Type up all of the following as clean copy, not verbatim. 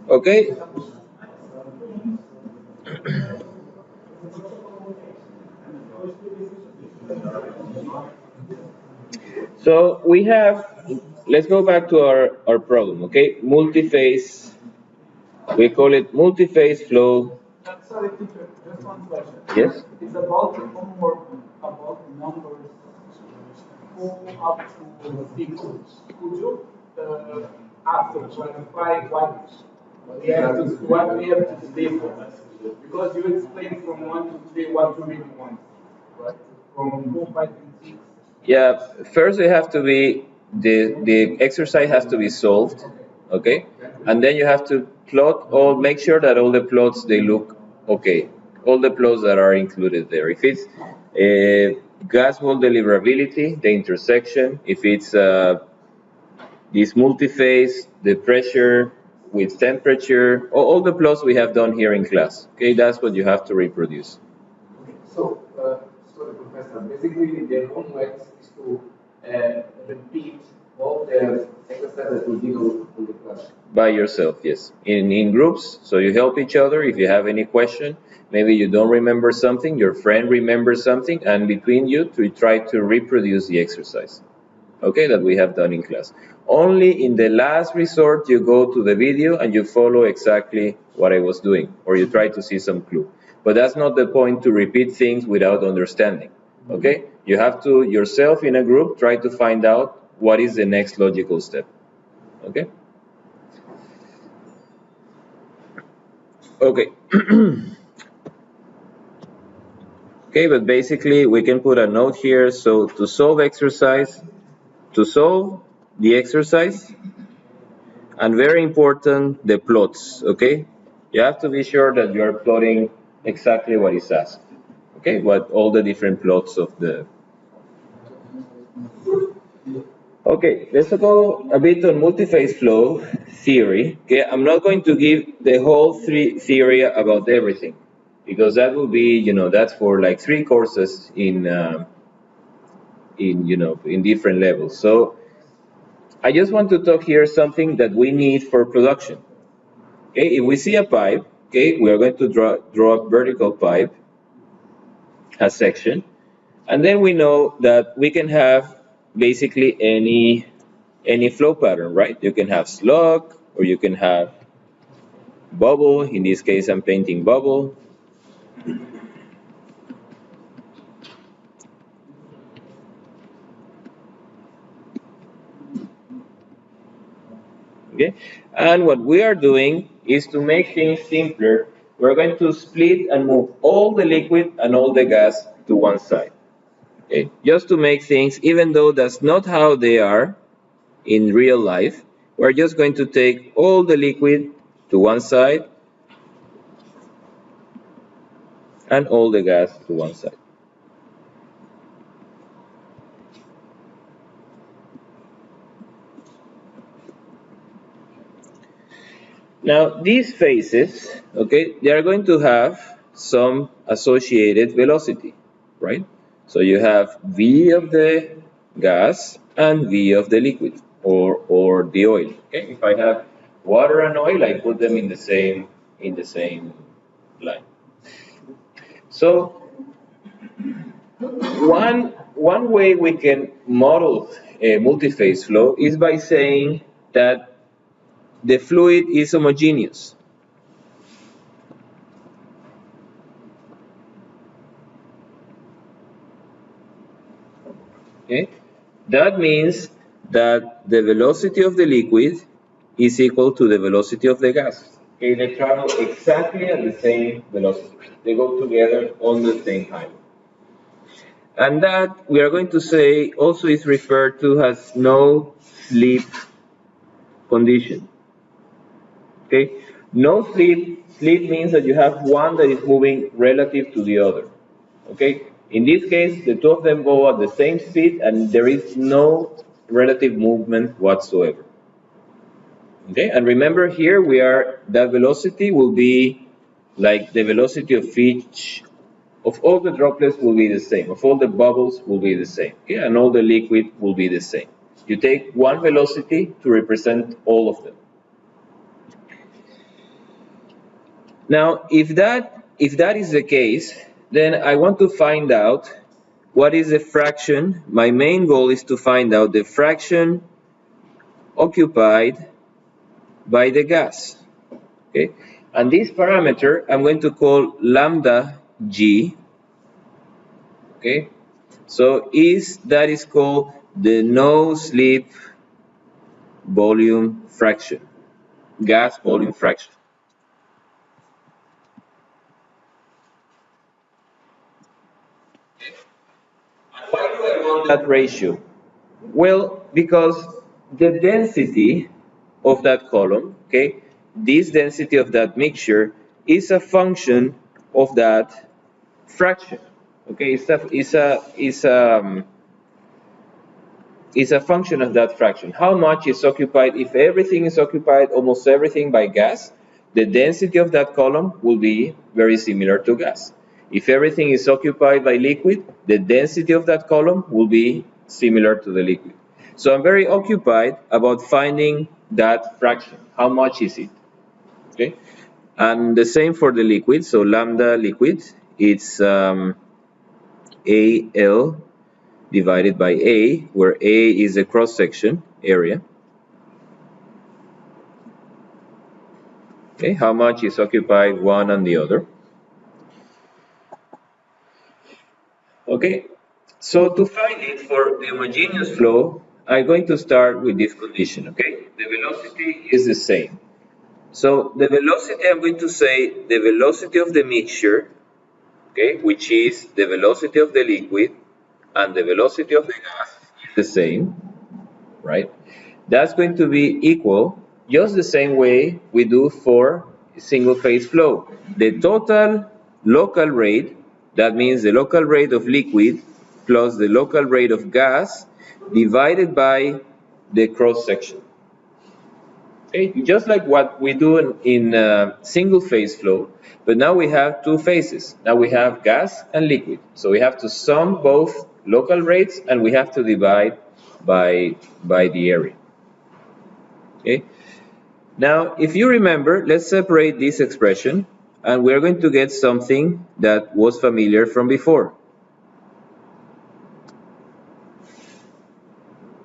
Okay, so we have, let's go back to our problem, okay? Multi-phase, we call it multi-phase flow. Sorry, teacher, just one question. Yes? It's about the homework about numbers who up to equals. Could you, after clarify what we have to stay for? Because you explained from 1 to 3 what you really want, right? From 4, 5, and 6. Yeah, first we have to be, the exercise has to be solved, okay? And then you have to plot all, make sure that all the plots, they look okay. All the plots that are included there. If it's gas wall deliverability, the intersection, if it's this multiphase, the pressure with temperature, all the plots we have done here in class, okay? That's what you have to reproduce. So, sorry, Professor. Basically, the homework is to repeat all the exercises that we did on the class. By yourself, yes. In groups, so you help each other. If you have any question, maybe you don't remember something, your friend remembers something, and between you to try to reproduce the exercise, okay, that we have done in class. Only in the last resort you go to the video and you follow exactly what I was doing, or you try to see some clue. But that's not the point to repeat things without understanding, okay? You have to yourself in a group try to find out what is the next logical step, okay? Okay. Okay, but basically we can put a note here. So to solve exercise, to solve the exercise, and very important, the plots, okay? You have to be sure that you are plotting exactly what is asked, okay? What all the different plots of the... Okay, let's go a bit on multi-phase flow theory. Okay, I'm not going to give the whole theory about everything, because that will be, that's for like 3 courses in different levels. So I just want to talk here something that we need for production. Okay, if we see a pipe, okay, we are going to draw a vertical pipe, a section, and then we know that we can have basically any flow pattern, right? You can have slug, or you can have bubble. In this case, I'm painting bubble. Okay, and what we are doing is to make things simpler. We're going to split and move all the liquid and all the gas to one side. Okay, just to make things, even though that's not how they are in real life, we're just going to take all the liquid to one side and all the gas to one side. Now, these phases, okay, they are going to have some associated velocity, right? So you have V of the gas and V of the liquid, or the oil. Okay, if I have water and oil, I put them in the same line. So one way we can model a multi-phase flow is by saying that the fluid is homogeneous. Okay, that means that the velocity of the liquid is equal to the velocity of the gas. Okay, they travel exactly at the same velocity. They go together on the same time. And that we are going to say also is referred to as no slip condition. Okay, no slip. Slip means that you have one that is moving relative to the other. Okay, in this case, the two of them go at the same speed and there is no relative movement whatsoever. Okay, and remember here that velocity will be like the velocity of each of all the droplets will be the same, of all the bubbles will be the same, okay? And all the liquid will be the same. You take one velocity to represent all of them. Now, if that is the case, then I want to find out what is the fraction. My main goal is to find out the fraction occupied by the gas. Okay? And this parameter I'm going to call lambda g. Okay? So that is called the no-slip volume fraction, gas volume fraction. Why do I want that ratio? Well, because the density of that column, okay, this density of that mixture is a function of that fraction. Okay, it's a function of that fraction. How much is occupied? If everything is occupied, almost everything by gas, the density of that column will be very similar to gas. If everything is occupied by liquid, the density of that column will be similar to the liquid. So I'm very occupied about finding that fraction. How much is it? Okay, and the same for the liquid. So lambda liquid, it's AL divided by A, where A is the cross-section area. Okay, how much is occupied one and the other? Okay, so to find it for the homogeneous flow, I'm going to start with this condition, okay? The velocity is the same. So the velocity, I'm going to say the velocity of the mixture, okay, which is the velocity of the liquid, and the velocity of the gas is the same, right? That's going to be equal just the same way we do for single phase flow. The total local rate, that means the local rate of liquid plus the local rate of gas divided by the cross section. Okay, just like what we do in single phase flow, but now we have two phases. Now we have gas and liquid. So we have to sum both local rates and we have to divide by the area. Okay. Now, if you remember, let's separate this expression and we're going to get something that was familiar from before.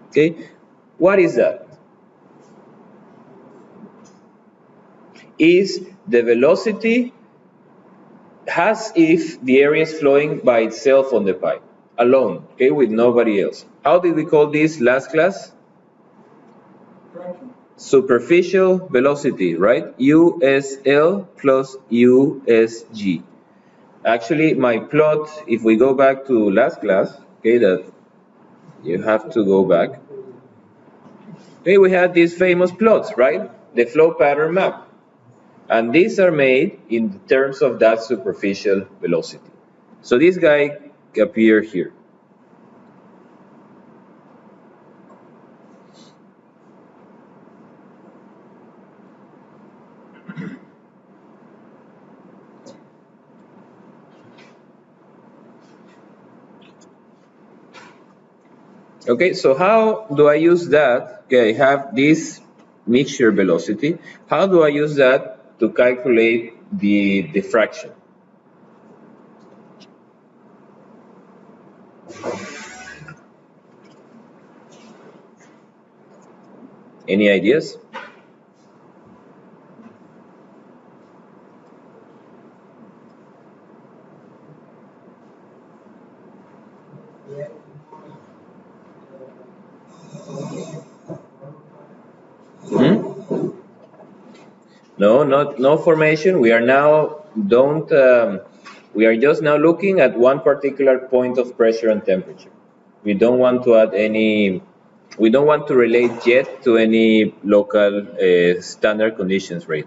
Okay, what is that? Is the velocity as if the area is flowing by itself on the pipe, alone, okay, with nobody else. How did we call this last class? Superficial velocity, right? USL plus USG. Actually, my plot, if we go back to last class, okay, that you have to go back. Okay, we had these famous plots, right? The flow pattern map. And these are made in terms of that superficial velocity. So this guy appeared here. Okay, so how do I use that? Okay, I have this mixture velocity. How do I use that to calculate the diffraction? Any ideas? Hmm? No, no formation. We are now don't. We are just now looking at one particular point of pressure and temperature. We don't want to add any. We don't want to relate yet to any local standard conditions rate.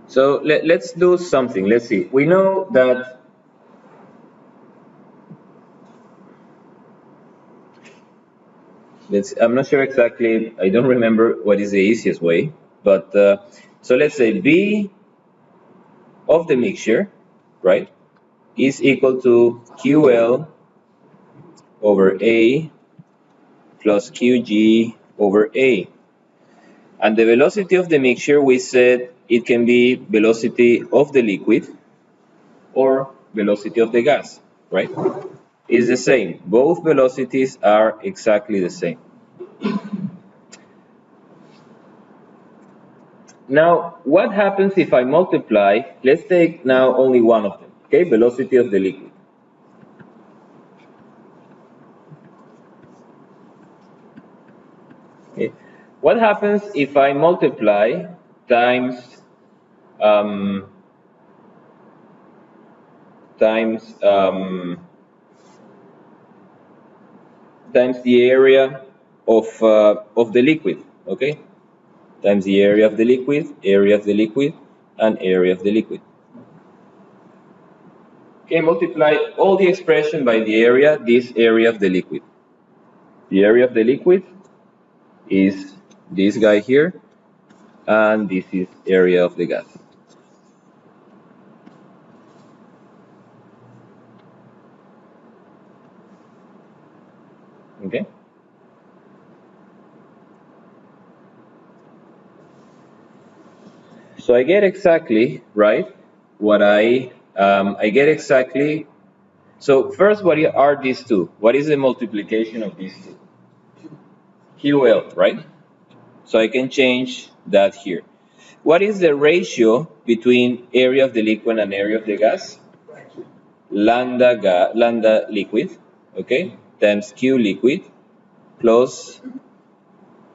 So let's do something. Let's see. We know that I'm not sure exactly. I don't remember what is the easiest way. But so let's say B of the mixture, right, is equal to QL over A plus QG over A. And the velocity of the mixture, we said it can be velocity of the liquid or velocity of the gas, right? It's the same. Both velocities are exactly the same. Now, what happens if I multiply? Let's take now only one of them, okay? Velocity of the liquid. Okay. What happens if I multiply times um, times the area of the liquid, okay? Times the area of the liquid, and area of the liquid. Okay, multiply all the expression by the area, this area of the liquid. The area of the liquid is this guy here, and this is area of the gas. Okay? So I get exactly, right, what I get exactly. So first, what are these two? What is the multiplication of these two? QL, right? So I can change that here. What is the ratio between area of the liquid and area of the gas? Lambda liquid, okay, times Q liquid plus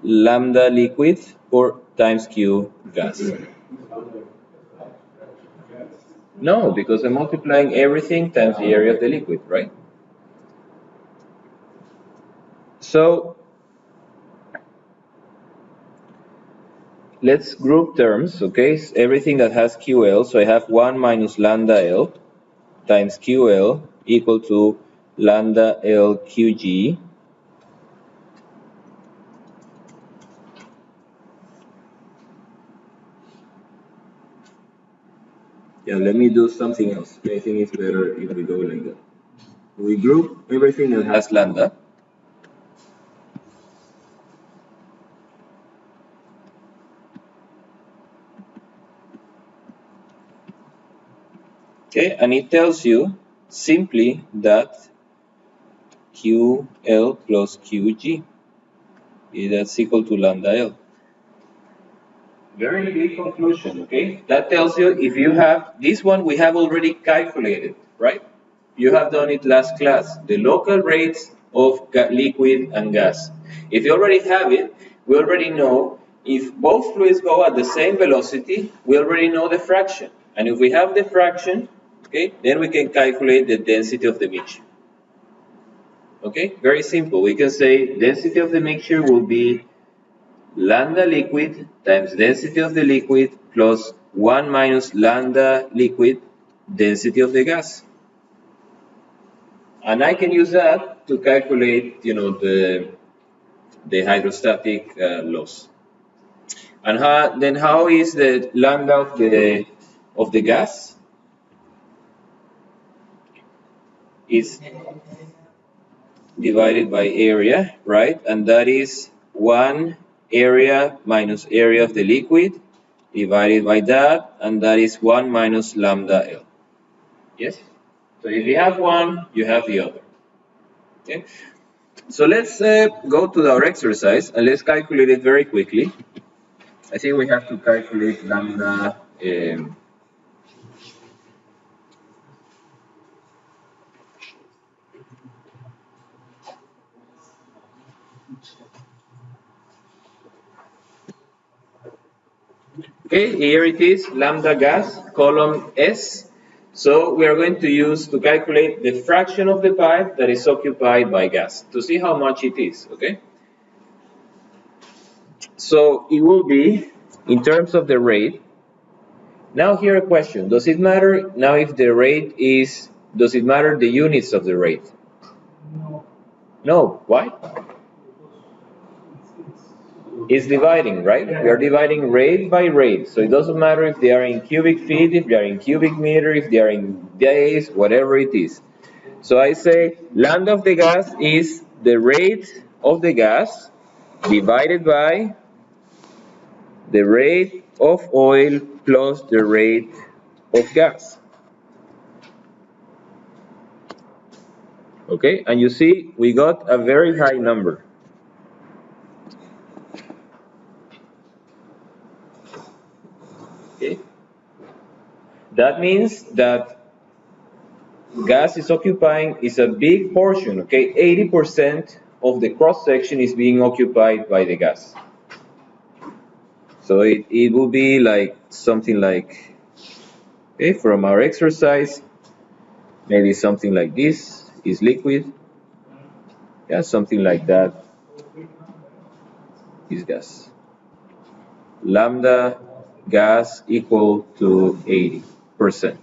lambda liquid or times Q gas. No, because I'm multiplying everything times the area of the liquid, right? So let's group terms, okay? Everything that has QL, so I have 1 minus lambda L times QL equal to lambda L QG. Yeah, let me do something else. I think it's better if we go like that. We group everything that has lambda. Okay, and it tells you simply that QL plus QG that's equal to lambda L. Very big conclusion, okay? That tells you if you have this one, we have already calculated, right? You have done it last class, the local rates of liquid and gas. If you already have it, we already know if both fluids go at the same velocity, we already know the fraction. And if we have the fraction, okay, then we can calculate the density of the mixture. Okay, very simple. We can say density of the mixture will be lambda liquid times density of the liquid plus 1 minus lambda liquid density of the gas. And I can use that to calculate, the hydrostatic loss. And then how is the lambda of the gas? Is divided by area, right? And that is 1 area minus area of the liquid divided by that, and that is 1 minus lambda L. Yes? So if you have one, you have the other. Okay? So let's go to our exercise and let's calculate it very quickly. I think we have to calculate lambda. Okay, here it is, lambda gas, column S. So we are going to use to calculate the fraction of the pipe that is occupied by gas to see how much it is, okay? So it will be in terms of the rate. Now here a question, does it matter now if the rate is, does it matter the units of the rate? No, No, why? It's dividing, right? We are dividing rate by rate. So it doesn't matter if they are in cubic feet, if they are in cubic meter, if they are in days, whatever it is. So I say lambda of the gas is the rate of the gas divided by the rate of oil plus the rate of gas. Okay, and you see we got a very high number. Okay, that means that gas is occupying is a big portion. Okay, 80% of the cross section is being occupied by the gas. So it will be like something like, okay, from our exercise, maybe something like this is liquid. Yeah, something like that is gas. Lambda gas equal to 80%.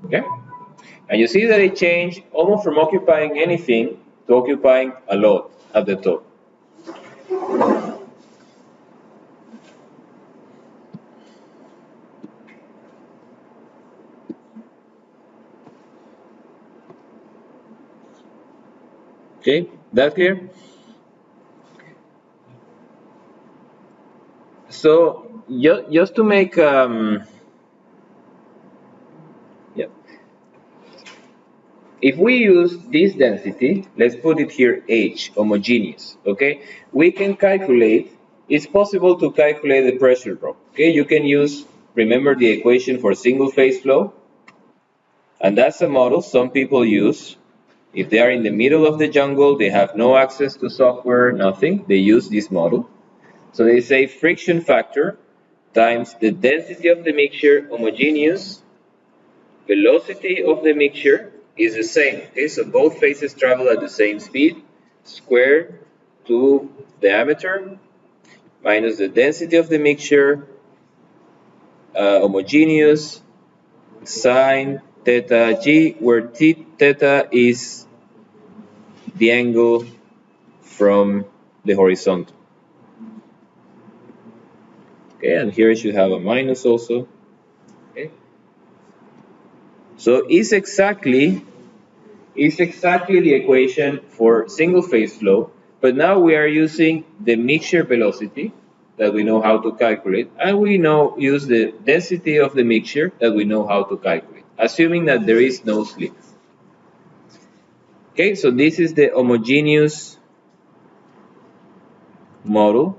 Okay? And you see that it changed almost from occupying anything to occupying a lot at the top. Okay, that clear? So just to make yeah, if we use this density, let's put it here H, homogeneous. Okay, we can calculate. It's possible to calculate the pressure drop. Okay, you can use, remember the equation for single phase flow, and that's a model some people use. If they are in the middle of the jungle, they have no access to software, nothing, they use this model. So they say friction factor times the density of the mixture, homogeneous, velocity of the mixture is the same. Okay, so both phases travel at the same speed, square to diameter minus the density of the mixture, homogeneous, sine theta g, where theta is the angle from the horizontal. Okay, and here you have a minus also. Okay, so it's exactly the equation for single phase flow, but now we are using the mixture velocity that we know how to calculate, and we know use the density of the mixture that we know how to calculate, assuming that there is no slip. Okay, so this is the homogeneous model.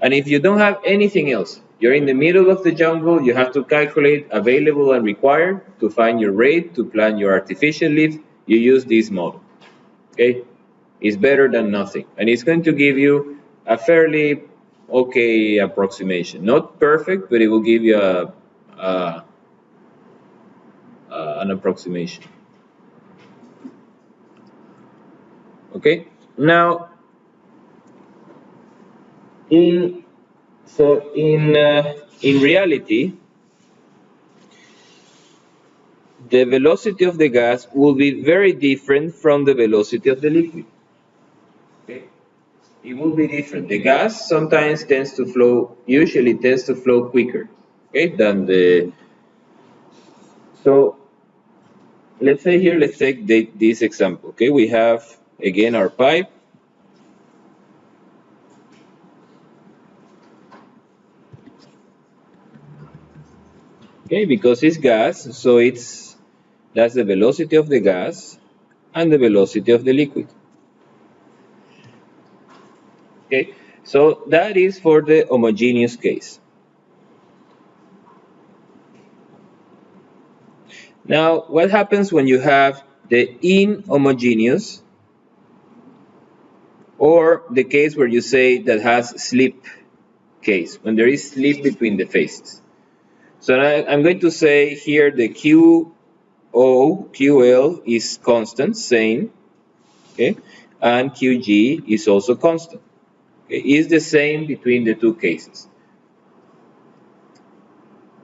And if you don't have anything else, you're in the middle of the jungle, you have to calculate available and required to find your rate, to plan your artificial lift, you use this model. Okay? It's better than nothing. And it's going to give you a fairly okay approximation. Not perfect, but it will give you an approximation. Okay? Now, in reality, the velocity of the gas will be very different from the velocity of the liquid. Okay? It will be different. The gas sometimes tends to flow, usually tends to flow quicker, okay, than the. So let's say here, let's take this example. Okay, we have again our pipe. Okay, because it's gas, so that's the velocity of the gas and the velocity of the liquid. Okay, so that is for the homogeneous case. Now, what happens when you have the inhomogeneous, or the case where you say that has slip case, when there is slip between the phases? So I'm going to say here the QL is constant, same, okay? and Qg is also constant. Okay? Is the same between the two cases.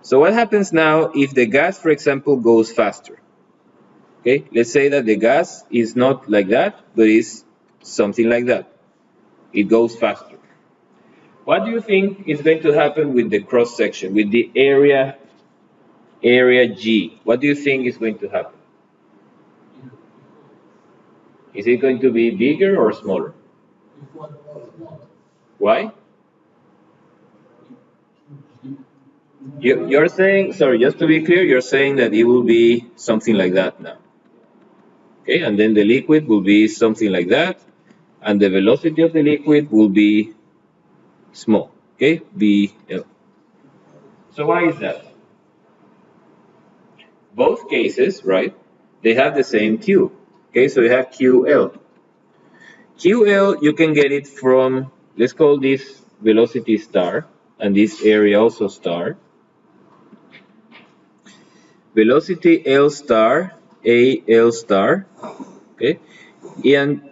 So what happens now if the gas, for example, goes faster? Okay, let's say that the gas is not like that, but is something like that. It goes faster. What do you think is going to happen with the cross section, with the area G? What do you think is going to happen? Is it going to be bigger or smaller? Why? You're saying, sorry, just to be clear, you're saying that it will be something like that now. Okay, and then the liquid will be something like that, and the velocity of the liquid will be small. Okay, BL. So why is that? Both cases, right, they have the same Q. Okay, so you have QL. QL, you can get it from, let's call this velocity star, and this area also star. Velocity L star, AL star, okay?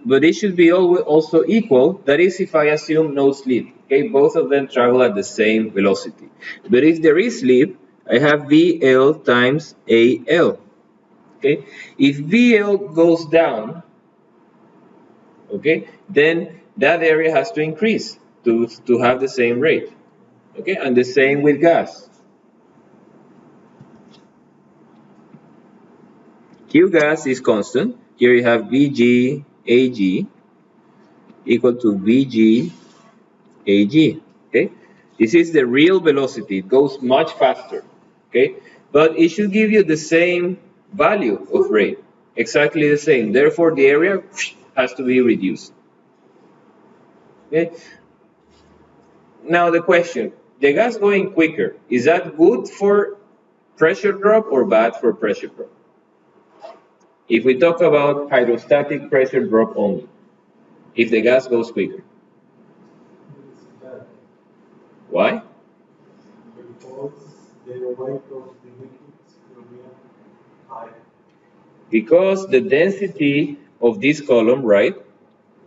But it should be also equal, that is if I assume no slip, okay? Both of them travel at the same velocity. But if there is slip, I have VL times AL, okay? If VL goes down, okay, then that area has to increase to have the same rate, okay? And the same with gas. Q gas is constant. Here you have VG AG equal to VG AG, okay? This is the real velocity. It goes much faster, okay? But it should give you the same value of rate, exactly the same. Therefore, the area has to be reduced, okay? Now the question, the gas going quicker, is that good for pressure drop or bad for pressure drop? If we talk about hydrostatic pressure drop only, if the gas goes quicker. Why? Because the weight of the liquids will be high. Because the density of this column, right,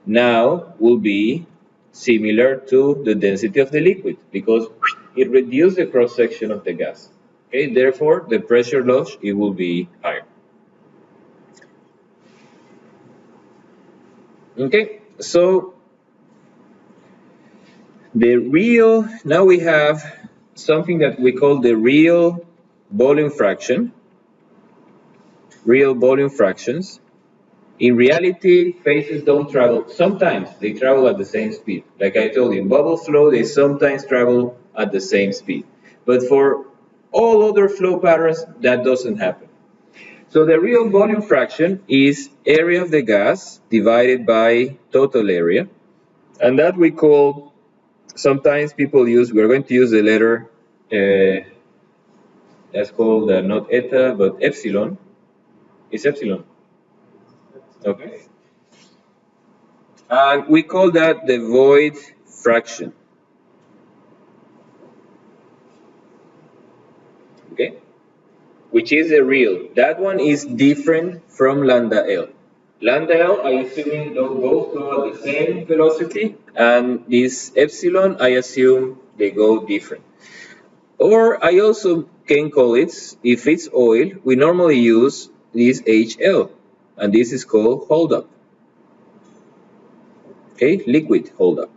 now will be similar to the density of the liquid because it reduced the cross section of the gas. Okay, therefore the pressure loss it will be higher. Okay, so now we have something that we call the real volume fraction, real volume fractions. In reality, phases don't travel. Sometimes they travel at the same speed. Like I told you, in bubble flow, they sometimes travel at the same speed. But for all other flow patterns, that doesn't happen. So the real volume fraction is area of the gas divided by total area. And that we call, sometimes people use, we're going to use the letter, that's called not eta, but epsilon. It's epsilon. Okay. And we call that the void fraction. Okay? Which is the real. That one is different from lambda L. Lambda L, I assume those both go at the same velocity, and this epsilon, I assume they go different. Or I also can call it, if it's oil, we normally use this HL, and this is called holdup. Okay, liquid holdup.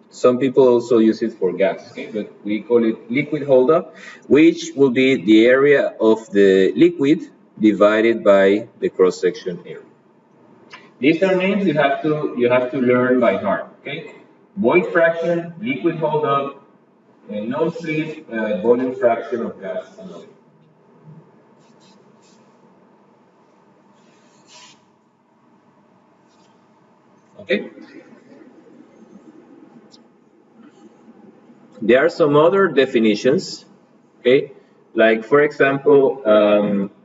Some people also use it for gas, okay? But we call it liquid holdup, which will be the area of the liquid divided by the cross-section area. These are names you have to learn by heart, okay? Void fraction, liquid holdup, non-slip volume fraction of gas and oil. Okay? There are some other definitions, okay? Like for example,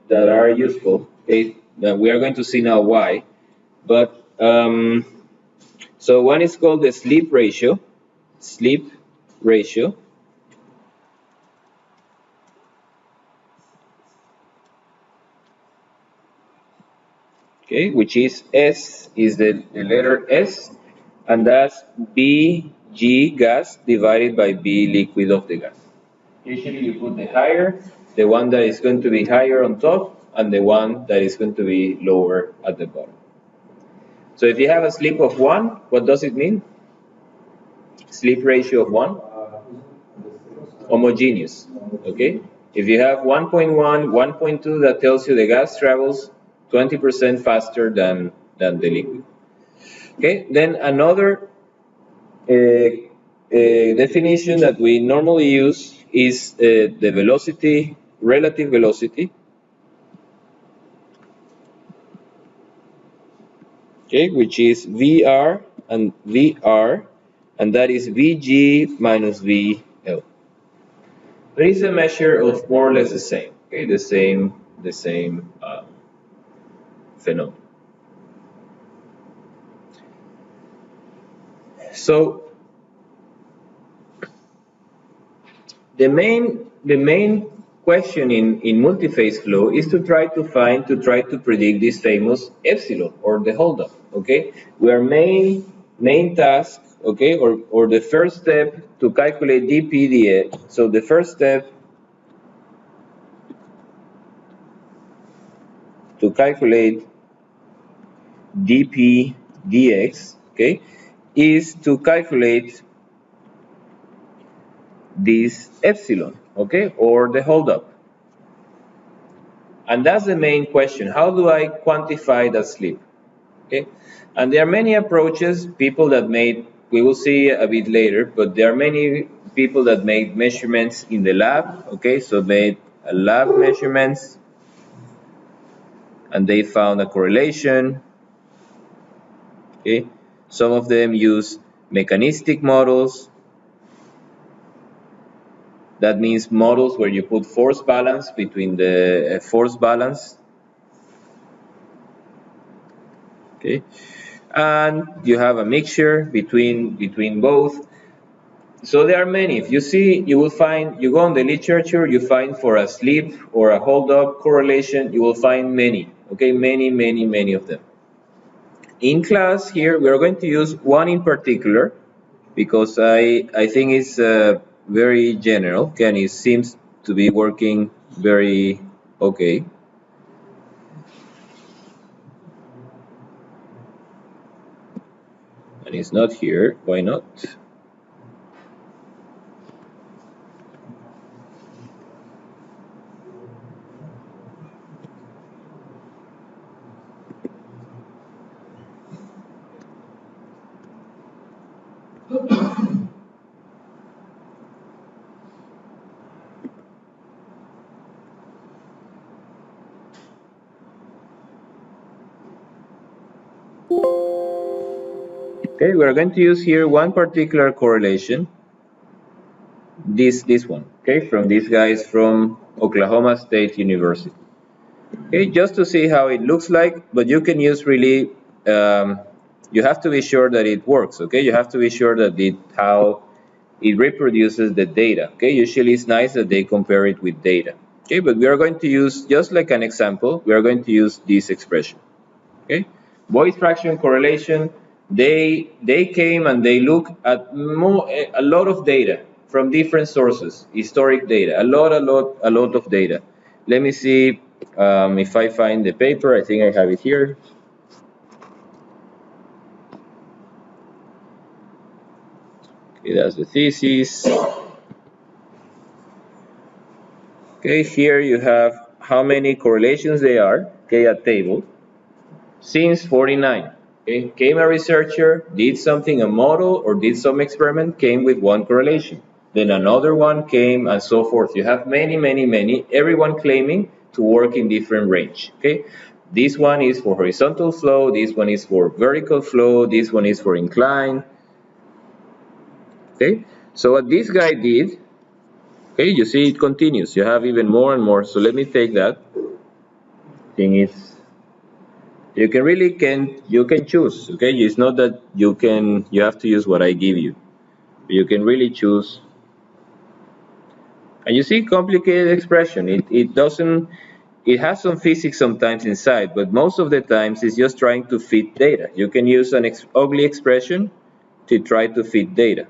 that are useful, okay? That we are going to see now why. But so one is called the sleep ratio. Sleep ratio. okay, which is S, is the letter S, and that's Bg gas divided by B liquid of the gas. Usually you put the higher, the one that is going to be higher on top, and the one that is going to be lower at the bottom. So if you have a slip of 1, what does it mean? Slip ratio of 1? Homogeneous. Okay? If you have 1.1, 1.2, that tells you the gas travels 20% faster than the liquid. Okay? Then another definition that we normally use is the velocity, relative velocity. Okay, which is VR, and that is Vg minus VL. But it's a measure of more or less the same. Okay, the same phenomenon. So the main question in multiphase flow is to try to predict this famous epsilon or the holdup. Okay, where main task, okay, or the first step to calculate dPdx. So the first step to calculate dPdx, okay, is to calculate this epsilon, okay, or the holdup. And that's the main question. How do I quantify that slip? Okay, and there are many approaches. People that made, we will see a bit later, but there are many people that made measurements in the lab. Okay, so made lab measurements, and they found a correlation. Okay, some of them use mechanistic models. That means models where you put force balance between the force balance. Okay, and you have a mixture between both. So there are many. If you see, you will find, you go on the literature, you find for a slip or a hold-up correlation, you will find many. Okay, many of them. In class here, we are going to use one in particular because I think it's very general, okay, and it seems to be working very okay. And it's not here. Why not? Okay, we are going to use here one particular correlation. This one, okay, from these guys from Oklahoma State University. Okay, just to see how it looks like, but you can use really, you have to be sure that it works, okay? You have to be sure that how it reproduces the data, okay? Usually it's nice that they compare it with data, okay? But we are going to use, just like an example, we are going to use this expression, okay? Voice fraction correlation, they came and they looked at a lot of data from different sources, historic data, a lot of data. Let me see if I find the paper. I think I have it here. Okay, that's the thesis. Okay, here you have how many correlations they are, okay, a table, since 49. Okay, came a researcher, did something, a model, or did some experiment, came with one correlation. Then another one came, and so forth. You have many, everyone claiming to work in different range. Okay, this one is for horizontal flow, this one is for vertical flow, this one is for incline. Okay, so what this guy did, okay, you see it continues. You have even more and more. So let me take that. Thing is, you can choose. Okay, it's not that you have to use what I give you. You can really choose. And you see complicated expression. It doesn't, it has some physics sometimes inside, but most of the times it's just trying to fit data. You can use an ugly expression to try to fit data.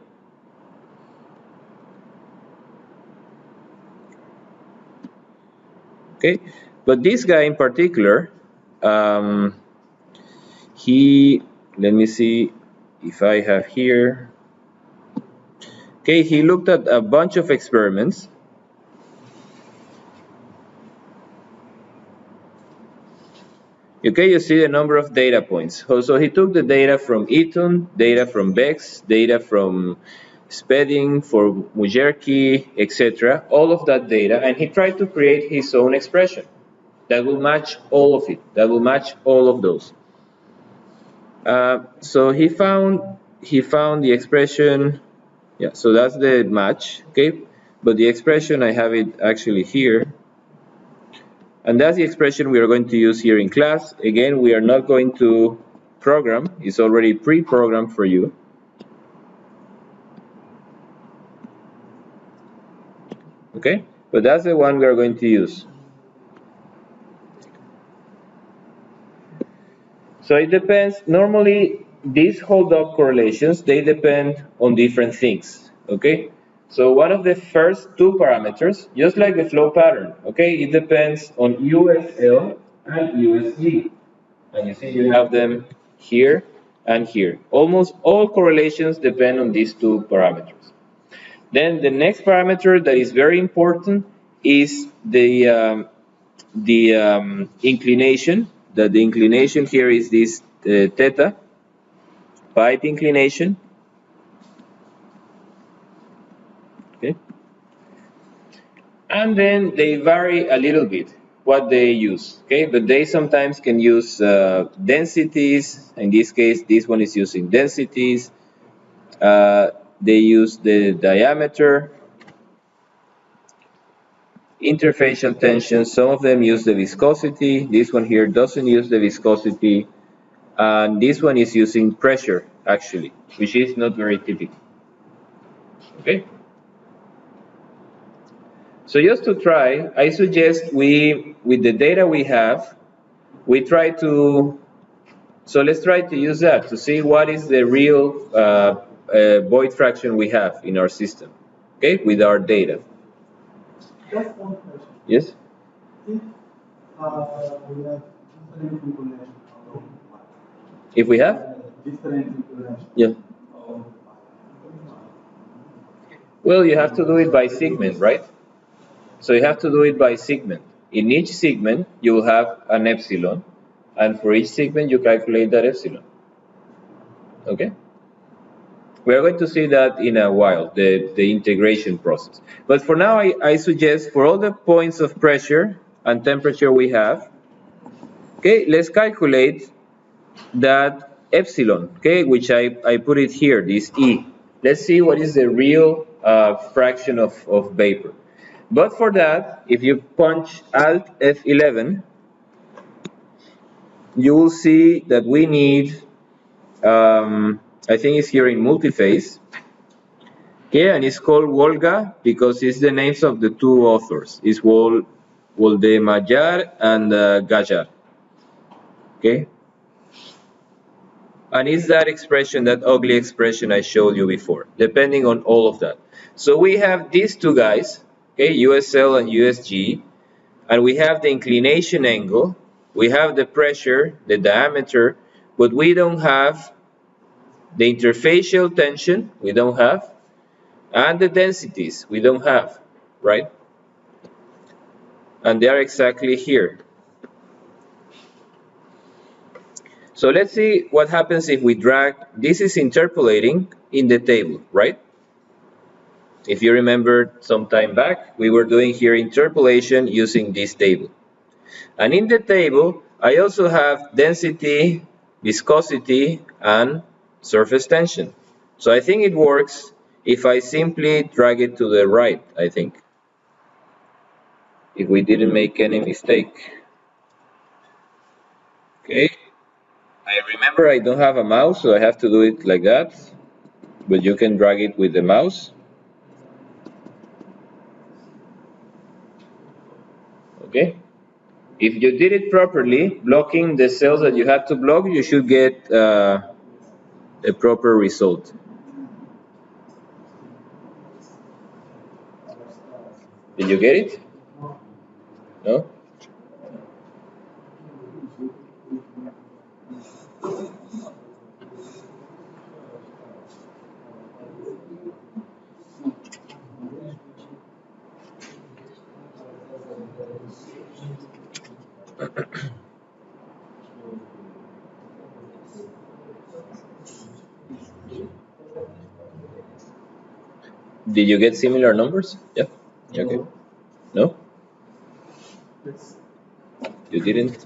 Okay, but this guy in particular, let me see if I have here. Okay, he looked at a bunch of experiments. Okay, you see the number of data points. So he took the data from Eaton, data from Bex, data from Spedding, for Mujerki, etc. All of that data, and he tried to create his own expression that will match all of it, that will match all of those. So he found the expression. Yeah, so that's the match. Okay, but the expression, I have it actually here. And that's the expression we are going to use here in class. Again, we are not going to program. It's already pre-programmed for you. Okay, but that's the one we are going to use. So it depends. Normally, these hold-up correlations, they depend on different things. Okay, so one of the first two parameters, just like the flow pattern, okay, it depends on USL and USG. And you see you have them here and here. Almost all correlations depend on these two parameters. Then the next parameter that is very important is the inclination. That the inclination here is this theta, pipe inclination. Okay. And then they vary a little bit what they use, okay, but they sometimes can use densities. In this case, this one is using densities. They use the diameter, interfacial tension. Some of them use the viscosity. This one here doesn't use the viscosity, and this one is using pressure actually, which is not very typical. Okay. So just to try, I suggest with the data we have, we try to, so let's try to use that to see what is the real void fraction we have in our system, okay, with our data. Just one question. Yes? If we have If we have? different inclination. Yeah. Well, you have to do it by segment, right? So you have to do it by segment. In each segment, you will have an epsilon, and for each segment, you calculate that epsilon. Okay? We are going to see that in a while, the integration process. But for now, I suggest for all the points of pressure and temperature we have, okay, let's calculate that epsilon, okay, which I put it here, this E. Let's see what is the real fraction of vapor. But for that, if you punch Alt F11, you will see that we need, I think it's here in Multiphase, okay, and it's called Volga because it's the names of the two authors. It's Woldemar and Gajar, okay? And it's that expression, that ugly expression I showed you before, depending on all of that. So we have these two guys, okay, USL and USG, and we have the inclination angle, we have the pressure, the diameter, but we don't have the interfacial tension, we don't have, and the densities, we don't have, right? And they are exactly here. So let's see what happens if we drag, this is interpolating in the table, right? If you remember some time back, we were doing here interpolation using this table. And in the table, I also have density, viscosity, and surface tension. So I think it works if I simply drag it to the right, I think. If we didn't make any mistake. Okay. I remember I don't have a mouse, so I have to do it like that. But you can drag it with the mouse. Okay. If you did it properly, blocking the cells that you have to block, you should get a proper result. Did you get it? No? Did you get similar numbers? Yeah. Okay. No? You didn't?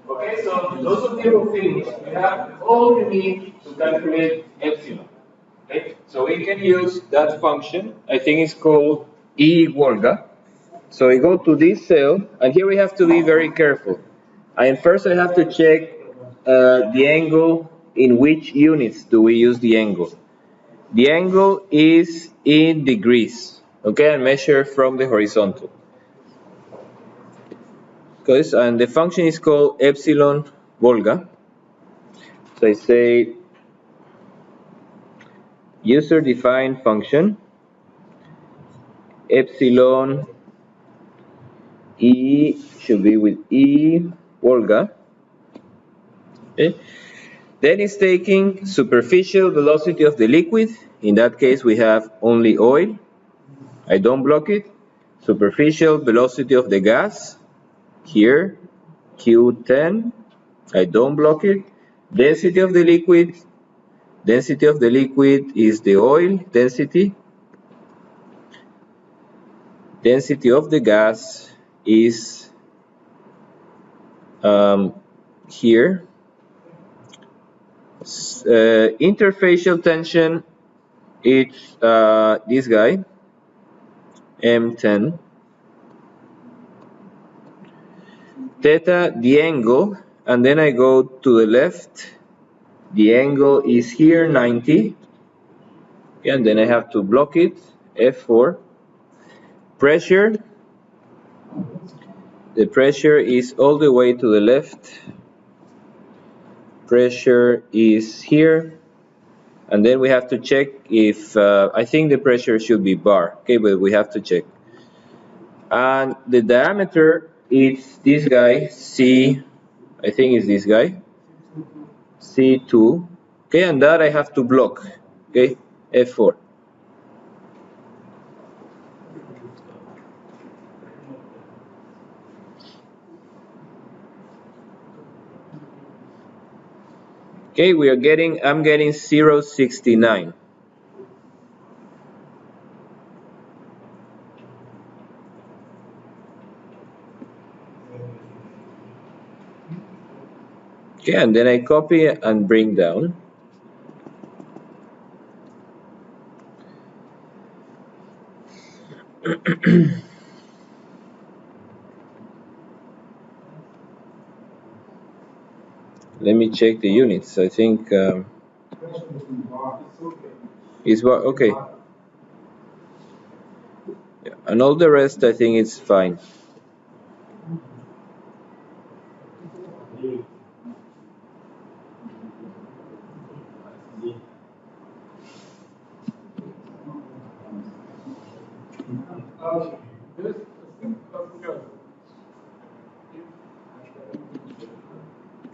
Okay, so those are zero things. We have all you need to calculate epsilon. Okay, so we can use that function. I think it's called E Volga. So we go to this cell, and here we have to be very careful. And first I have to check the angle. In which units do we use the angle? The angle is in degrees. Okay, and measure from the horizontal. And the function is called epsilon Volga. So I say user defined function epsilon E should be with E Volga. Okay. Then it's taking superficial velocity of the liquid. In that case, we have only oil. I don't block it. Superficial velocity of the gas. Here, Q10. I don't block it. Density of the liquid. Density of the liquid is the oil density. Density of the gas is here. Interfacial tension, it's this guy, M10. Theta, the angle, and then I go to the left. The angle is here, 90. Okay, and then I have to block it, F4. Pressure, the pressure is all the way to the left. Pressure is here. And then we have to check if, I think the pressure should be bar, okay, but we have to check. And the diameter is this guy, C, I think is this guy, C2, okay, and that I have to block, okay, F4. Okay, I'm getting 0.69. Okay, and then I copy and bring down. Let me check the units. I think it's what okay. Yeah, and all the rest, I think it's fine.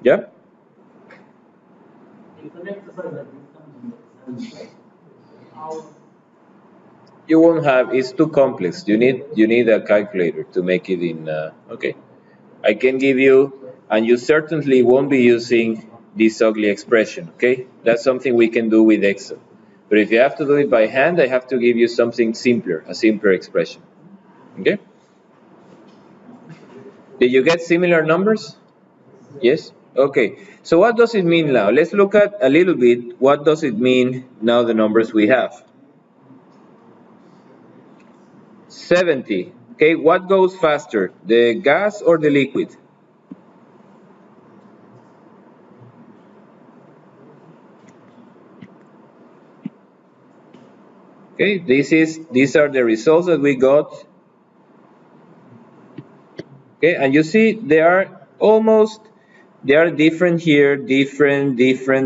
Yeah. You won't have. It's too complex. You need a calculator to make it in. Okay. I can give you, and you certainly won't be using this ugly expression. Okay. That's something we can do with Excel. But if you have to do it by hand, I have to give you something simpler, a simpler expression. Okay. Did you get similar numbers? Yes? Okay. So what does it mean now? Let's look at a little bit what does it mean now the numbers we have. 70. Okay, what goes faster, the gas or the liquid? Okay, these are the results that we got. Okay, and you see they are different here, different,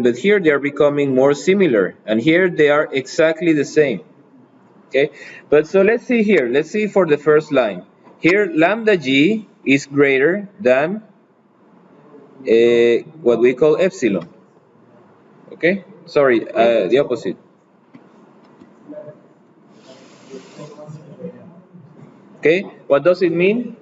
but here they are becoming more similar, and here they are exactly the same. Okay, but so let's see here. Let's see for the first line. Here, lambda g is greater than what we call epsilon. Okay, sorry, the opposite. Okay, what does it mean?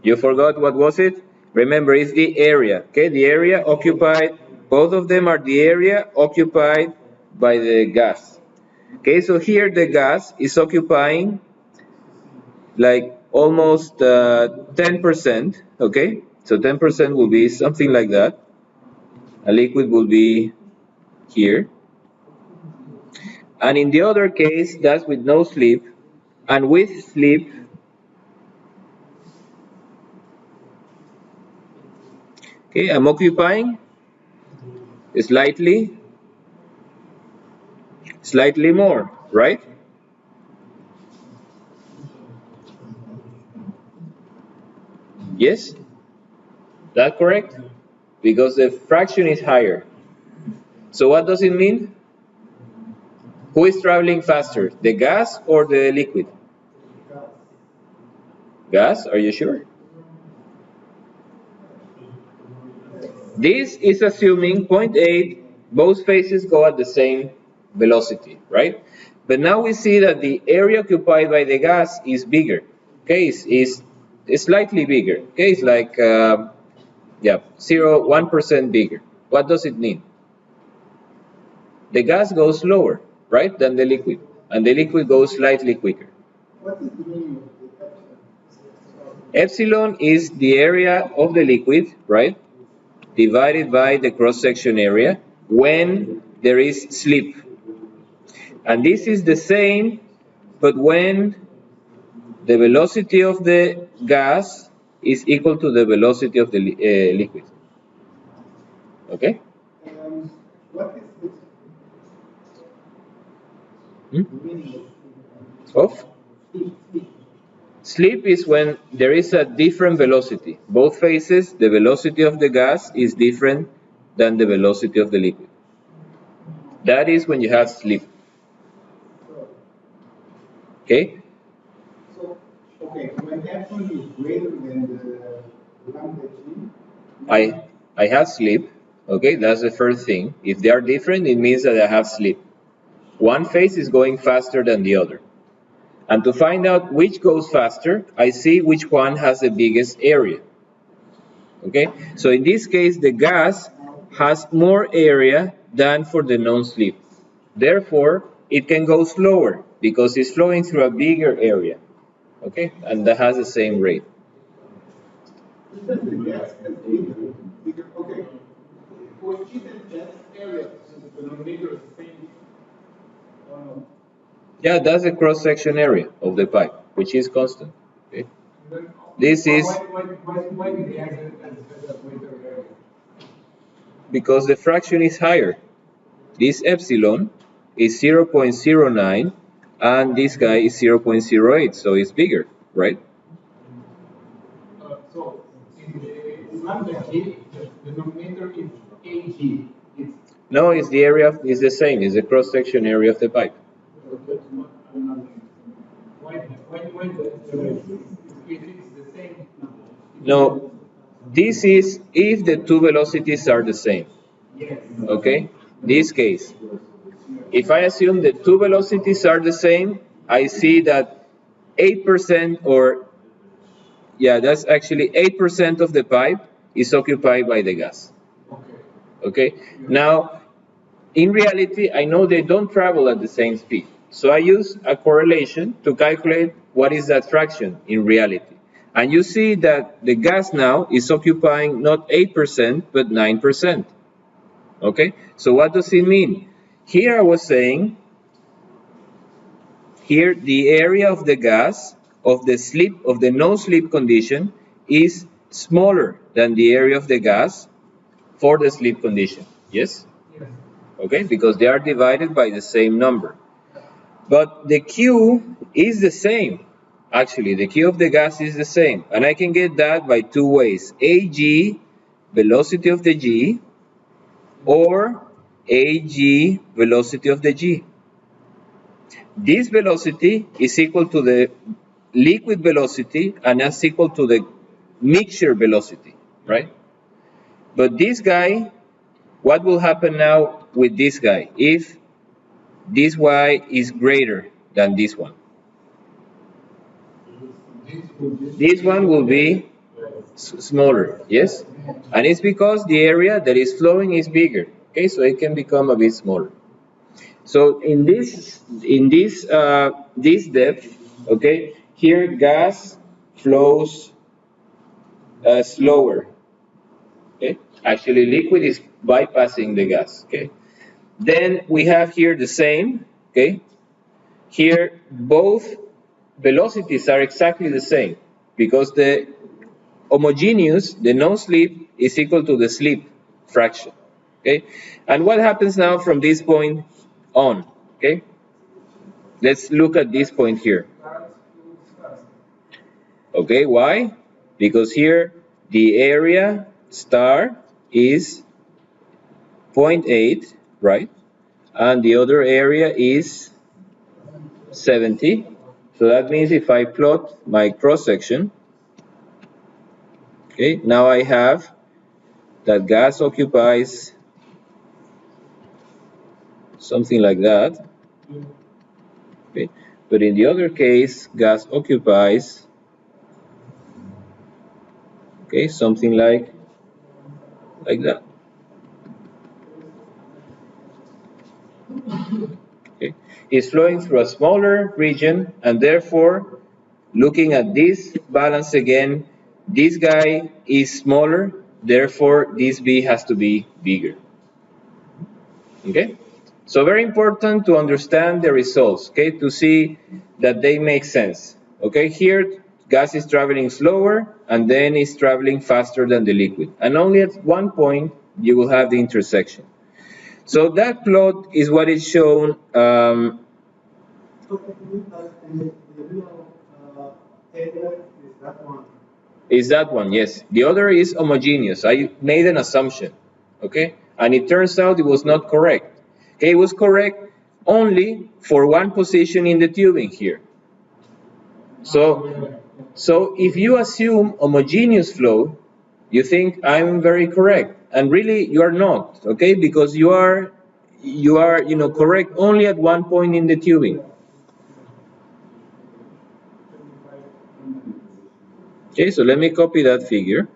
You forgot what was it? Remember, it's the area. Okay, the area occupied, both of them are the area occupied by the gas. Okay, so here the gas is occupying like almost 10%. Okay, so 10% will be something like that. A liquid will be here. And in the other case, that's with no slip. And with slip, okay, I'm occupying slightly more, right? Yes, that correct? Because the fraction is higher. So what does it mean? Who is traveling faster, the gas or the liquid? Gas, are you sure? This is assuming point 0.8, both phases go at the same velocity, right? But now we see that the area occupied by the gas is bigger. Okay, is slightly bigger. Okay, it's like yeah, 1% bigger. What does it mean? The gas goes slower, right, than the liquid, and the liquid goes slightly quicker. What is the meaning of the Epsilon is the area of the liquid, right, divided by the cross-section area when there is slip. And this is the same, but when the velocity of the gas is equal to the velocity of the liquid. Okay? What is the meaning of? Slip is when there is a different velocity. Both phases, the velocity of the gas is different than the velocity of the liquid. That is when you have slip. Okay? So, okay, when epsilon is greater than the lambda g, I have slip. Okay, that's the first thing. If they are different, it means that I have slip. One phase is going faster than the other. And to find out which goes faster, I see which one has the biggest area. Okay, so in this case, the gas has more area than for the non-slip. Therefore, it can go slower because it's flowing through a bigger area. Okay, and that has the same rate. Okay. For given that area, so the denominator is the same. Yeah, that's the cross-section area of the pipe, which is constant. Okay, this is Why did they have that greater area? because the fraction is higher. This epsilon is 0.09 and this guy is 0.08, so it's bigger, right? So in the lambda g, the denominator is ag. It's No, it's the area, it's the same, it's the cross-section area of the pipe. why if it's the same. No, this is if the two velocities are the same, Yes. okay? This case, if I assume the two velocities are the same, I see that 8% or, yeah, that's actually 8% of the pipe is occupied by the gas. Okay. Okay, now in reality, I know they don't travel at the same speed. So I use a correlation to calculate what is that fraction in reality. And you see that the gas now is occupying not 8%, but 9%. Okay, so what does it mean? Here I was saying, here the area of the gas of the slip, of the no slip condition is smaller than the area of the gas for the slip condition. Yes? Yes. Okay, because they are divided by the same number. But the Q is the same. Actually, the Q of the gas is the same. And I can get that by two ways. AG, velocity of the G, or AG, velocity of the G. This velocity is equal to the liquid velocity and that's equal to the mixture velocity, right? But this guy, what will happen now with this guy if this y is greater than this one? This one will be smaller, yes? And it's because the area that is flowing is bigger, okay? So it can become a bit smaller. So in this depth, okay, here gas flows slower, okay? Actually, liquid is bypassing the gas, okay? Then we have here the same, okay? Here, both velocities are exactly the same because the homogeneous, the no-slip, is equal to the slip fraction, okay? And what happens now from this point on, okay? Let's look at this point here. Okay, why? Because here the area star is 0.8, right? And the other area is 70. So that means if I plot my cross section, okay, now I have that gas occupies something like that. Okay, but in the other case, gas occupies, okay, something like that. Okay, it's flowing through a smaller region, and therefore, looking at this balance again, this guy is smaller, therefore this B has to be bigger. Okay, so very important to understand the results, okay, to see that they make sense. Okay, here gas is traveling slower and then it's traveling faster than the liquid, and only at one point you will have the intersection. So that plot is what is shown. Is that one, yes. The other is homogeneous. I made an assumption, okay? And it turns out it was not correct. Okay, it was correct only for one position in the tubing here. So if you assume homogeneous flow, you think I'm very correct, and really you are not, okay? Because you are correct only at one point in the tubing. Okay, so let me copy that figure.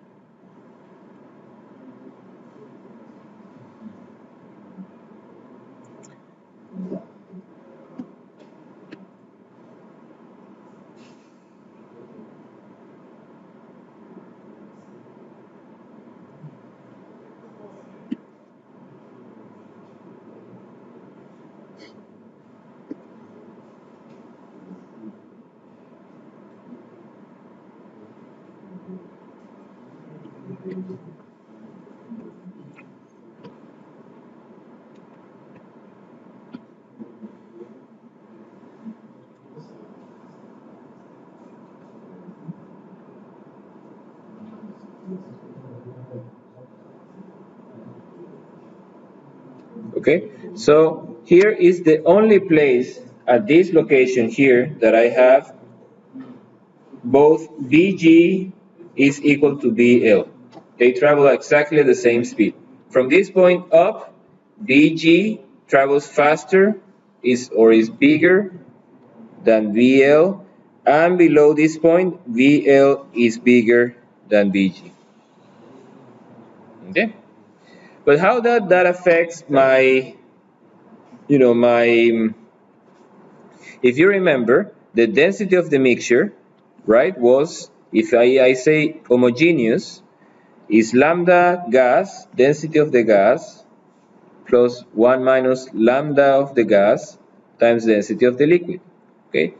Okay, so here is the only place at this location here that I have both BG is equal to BL. They travel exactly the same speed. From this point up, BG travels faster is bigger than VL, and below this point, VL is bigger than BG. Okay, but how that affects my, my, if you remember, the density of the mixture, right, was, if I say homogeneous, is lambda gas, density of the gas, plus 1 minus lambda of the gas times density of the liquid, okay?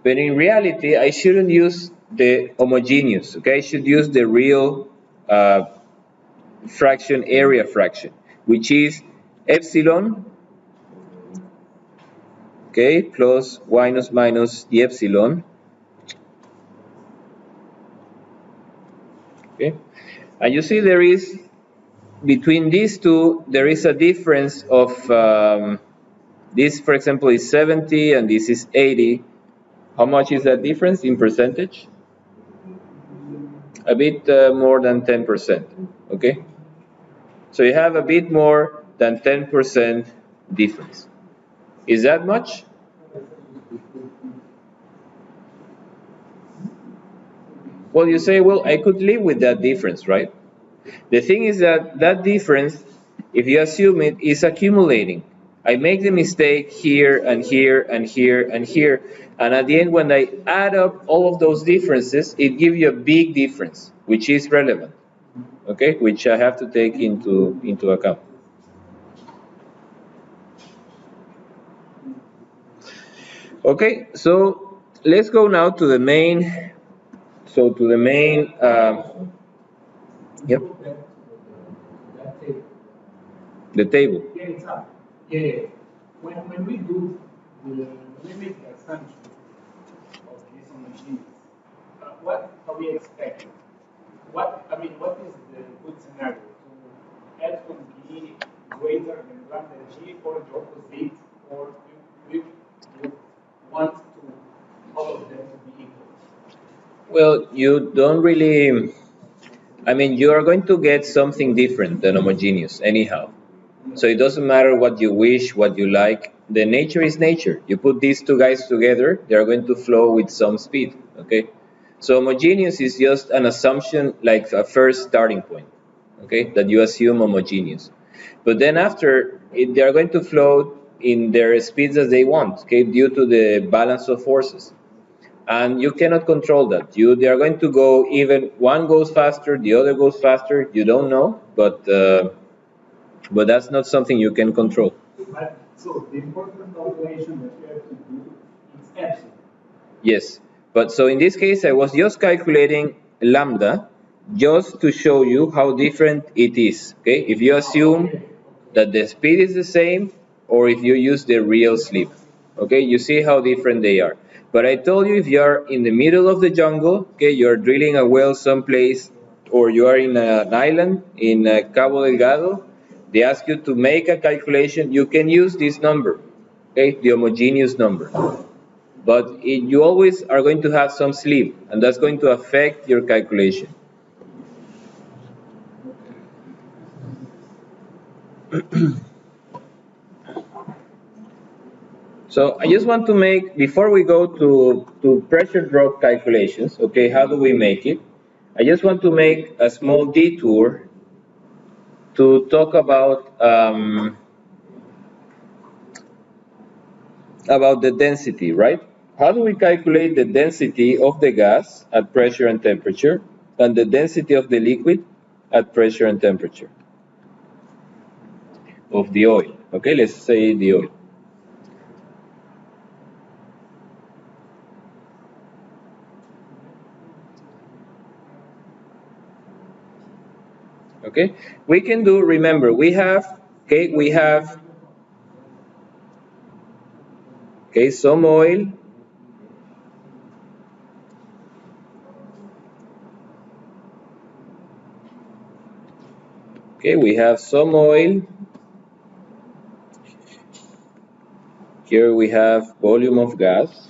But in reality, I shouldn't use the homogeneous, okay? I should use the real fraction, area fraction, which is epsilon, okay, plus minus the epsilon, okay? And you see there is, between these two, there is a difference of, this, for example, is 70 and this is 80. How much is that difference in percentage? A bit more than 10%, okay? So you have a bit more than 10% difference. Is that much? Well, you say, well, I could live with that difference, right? The thing is that that difference, if you assume it, is accumulating. I make the mistake here and here and here and here, and at the end, when I add up all of those differences, it gives you a big difference, which is relevant, okay, which I have to take into account. Okay, so let's go now to the main, yep, the table. Yeah, exactly. Yeah. When we do when we make the assumption of this homogeneous, what are we expecting? What is the good scenario? To epsilon be greater than lambda g, or the opposite, or we want to all of them to be equal? Well, you don't really, you are going to get something different than homogeneous anyhow. So it doesn't matter what you wish, what you like. The nature is nature. You put these two guys together, they are going to flow with some speed, okay? So homogeneous is just an assumption, like a first starting point, okay? That you assume homogeneous. But then after, they are going to flow in their speeds as they want, okay? Due to the balance of forces. And you cannot control that. They are going to go, even one goes faster, the other goes faster. You don't know, but that's not something you can control. But so the important calculation that we have to do is epsilon. Yes, but so in this case, I was just calculating lambda just to show you how different it is. Okay, if you assume that the speed is the same, or if you use the real slip. Okay, you see how different they are. But I told you, if you are in the middle of the jungle, okay, you're drilling a well someplace, or you are in an island in Cabo Delgado, they ask you to make a calculation, you can use this number, okay, the homogeneous number. But you always are going to have some sleep, and that's going to affect your calculation. So I just want to make, before we go to pressure drop calculations, okay, how do we make it? I just want to make a small detour to talk about the density, right? How do we calculate the density of the gas at pressure and temperature, and the density of the liquid at pressure and temperature of the oil? Okay, let's say the oil. Okay, we can do, remember, we have some oil. Okay, we have some oil. Here we have volume of gas.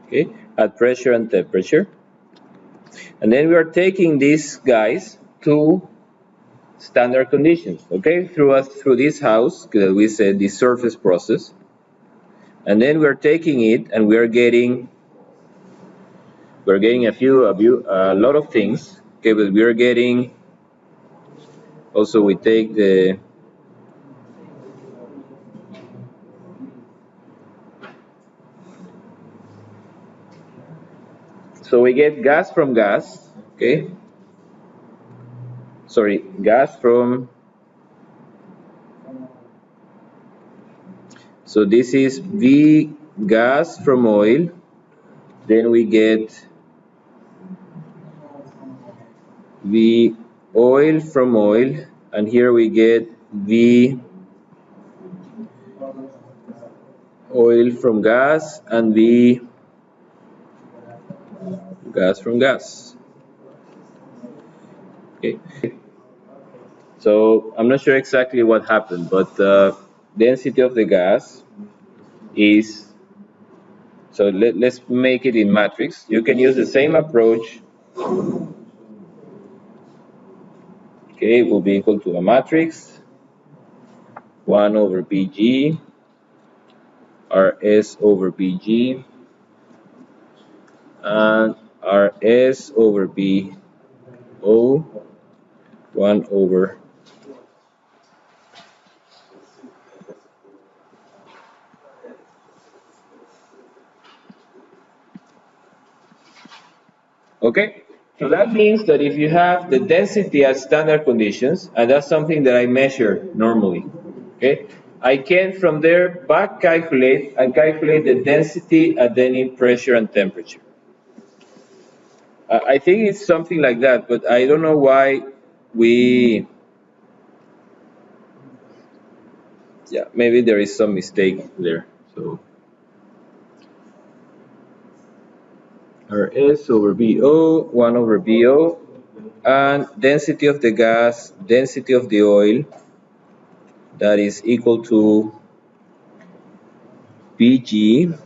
Okay, at pressure and temperature. And then we are taking these guys to standard conditions, okay, through this house that we said the surface process. And then we're taking it and we're getting a lot of things, okay, but we're getting also, we take the so we get gas from gas, okay, sorry, gas from, so this is V gas from oil, then we get V oil from oil, and here we get V oil from gas and V gas from gas. Okay. So I'm not sure exactly what happened, but the density of the gas is, so let's make it in matrix. You can use the same approach. Okay, it will be equal to a matrix 1 over Bg, Rs over Bg, and Rs over Bo, 1 over. Okay, so that means that if you have the density at standard conditions, and that's something that I measure normally, okay, I can from there back calculate and calculate the density at any pressure and temperature. I think it's something like that, but I don't know why we, yeah, maybe there is some mistake there. So Rs over Bo, 1 over Bo, and density of the gas, density of the oil, that is equal to Bg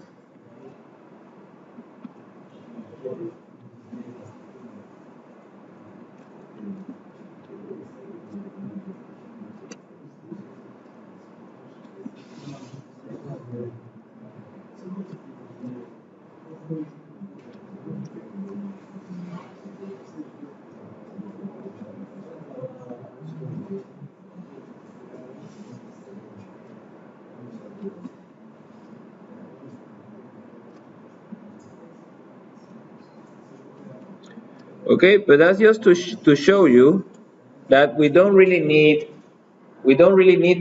Okay, but that's just to show you that we don't really need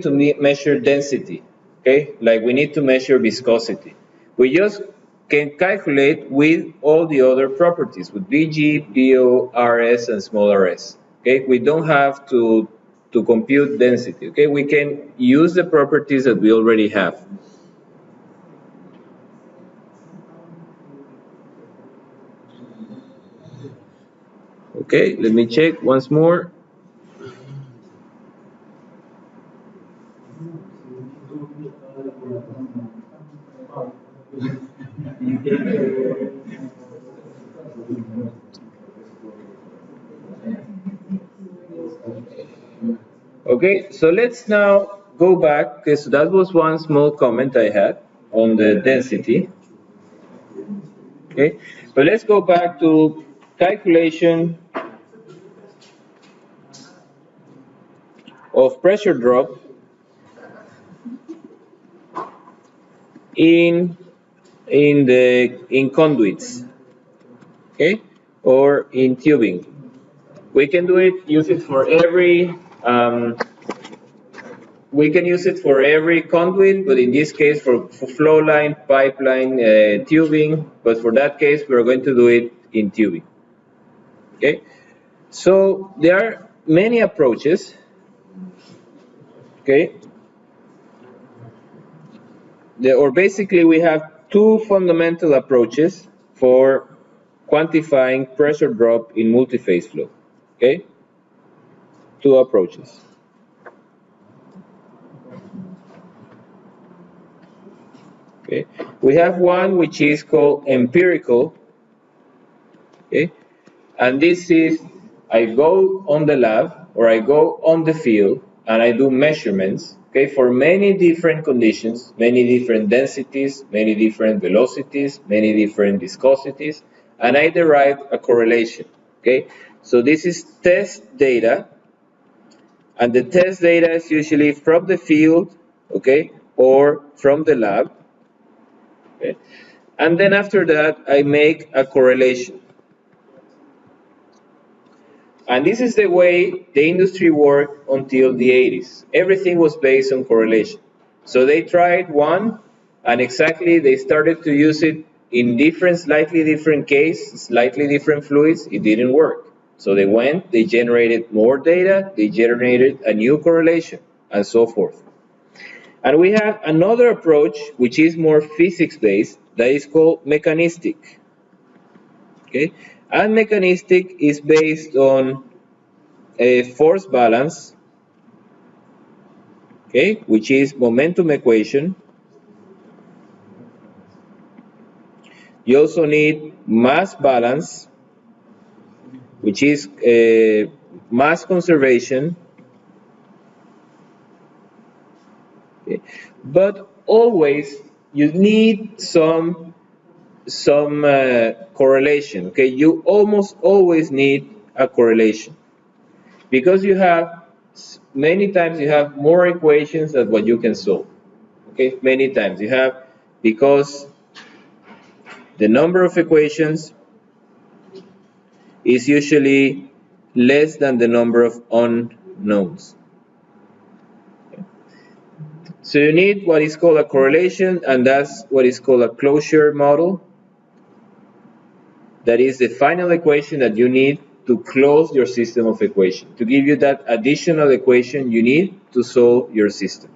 to measure density, okay, like we need to measure viscosity. We just can calculate with all the other properties, with Bg, Bo, Rs, and small rs. Okay, we don't have to compute density. Okay, we can use the properties that we already have. Okay, let me check once more. Okay, so let's now go back, because that was one small comment I had on the density. Okay, but let's go back to calculation of pressure drop in in conduits, okay, or in tubing. We can do it, use it for every we can use it for every conduit, but in this case for flow line, pipeline, tubing, but for that case we're going to do it in tubing. Okay, so there are many approaches. Okay, or basically we have two fundamental approaches for quantifying pressure drop in multiphase flow. Okay, two approaches. Okay, we have one which is called empirical. Okay, and this is, I go on the lab or I go on the field and I do measurements, okay, for many different conditions, many different densities, many different velocities, many different viscosities, and I derive a correlation, okay. So this is test data, and the test data is usually from the field, okay, or from the lab, okay. And then after that, I make a correlation. And this is the way the industry worked until the 80s. Everything was based on correlation. So they tried one, and exactly they started to use it in different, slightly different cases, slightly different fluids. It didn't work. So they went, they generated more data, they generated a new correlation, and so forth. And we have another approach, which is more physics-based, that is called mechanistic. Okay? And mechanistic is based on a force balance, okay, which is momentum equation. You also need mass balance, which is mass conservation. Okay. But always you need some correlation. Okay, you almost always need a correlation because you have many times you have more equations than what you can solve. Okay, many times you have, because the number of equations is usually less than the number of unknowns. So you need what is called a correlation, and that's what is called a closure model. That is the final equation that you need to close your system of equations, to give you that additional equation you need to solve your system.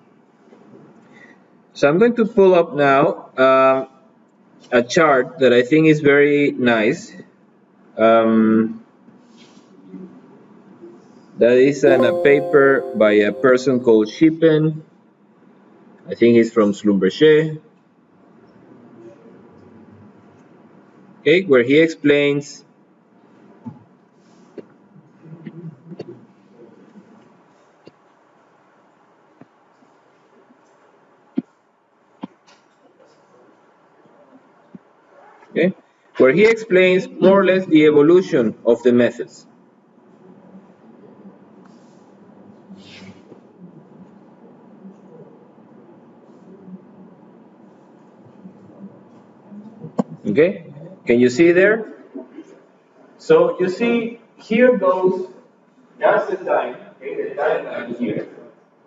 So I'm going to pull up now a chart that I think is very nice. That is in a paper by a person called Shippen. I think he's from Schlumberger. Okay, where he explains okay, where he explains more or less the evolution of the methods. Okay, can you see there? So you see, here goes, that's the time, okay, the timeline here.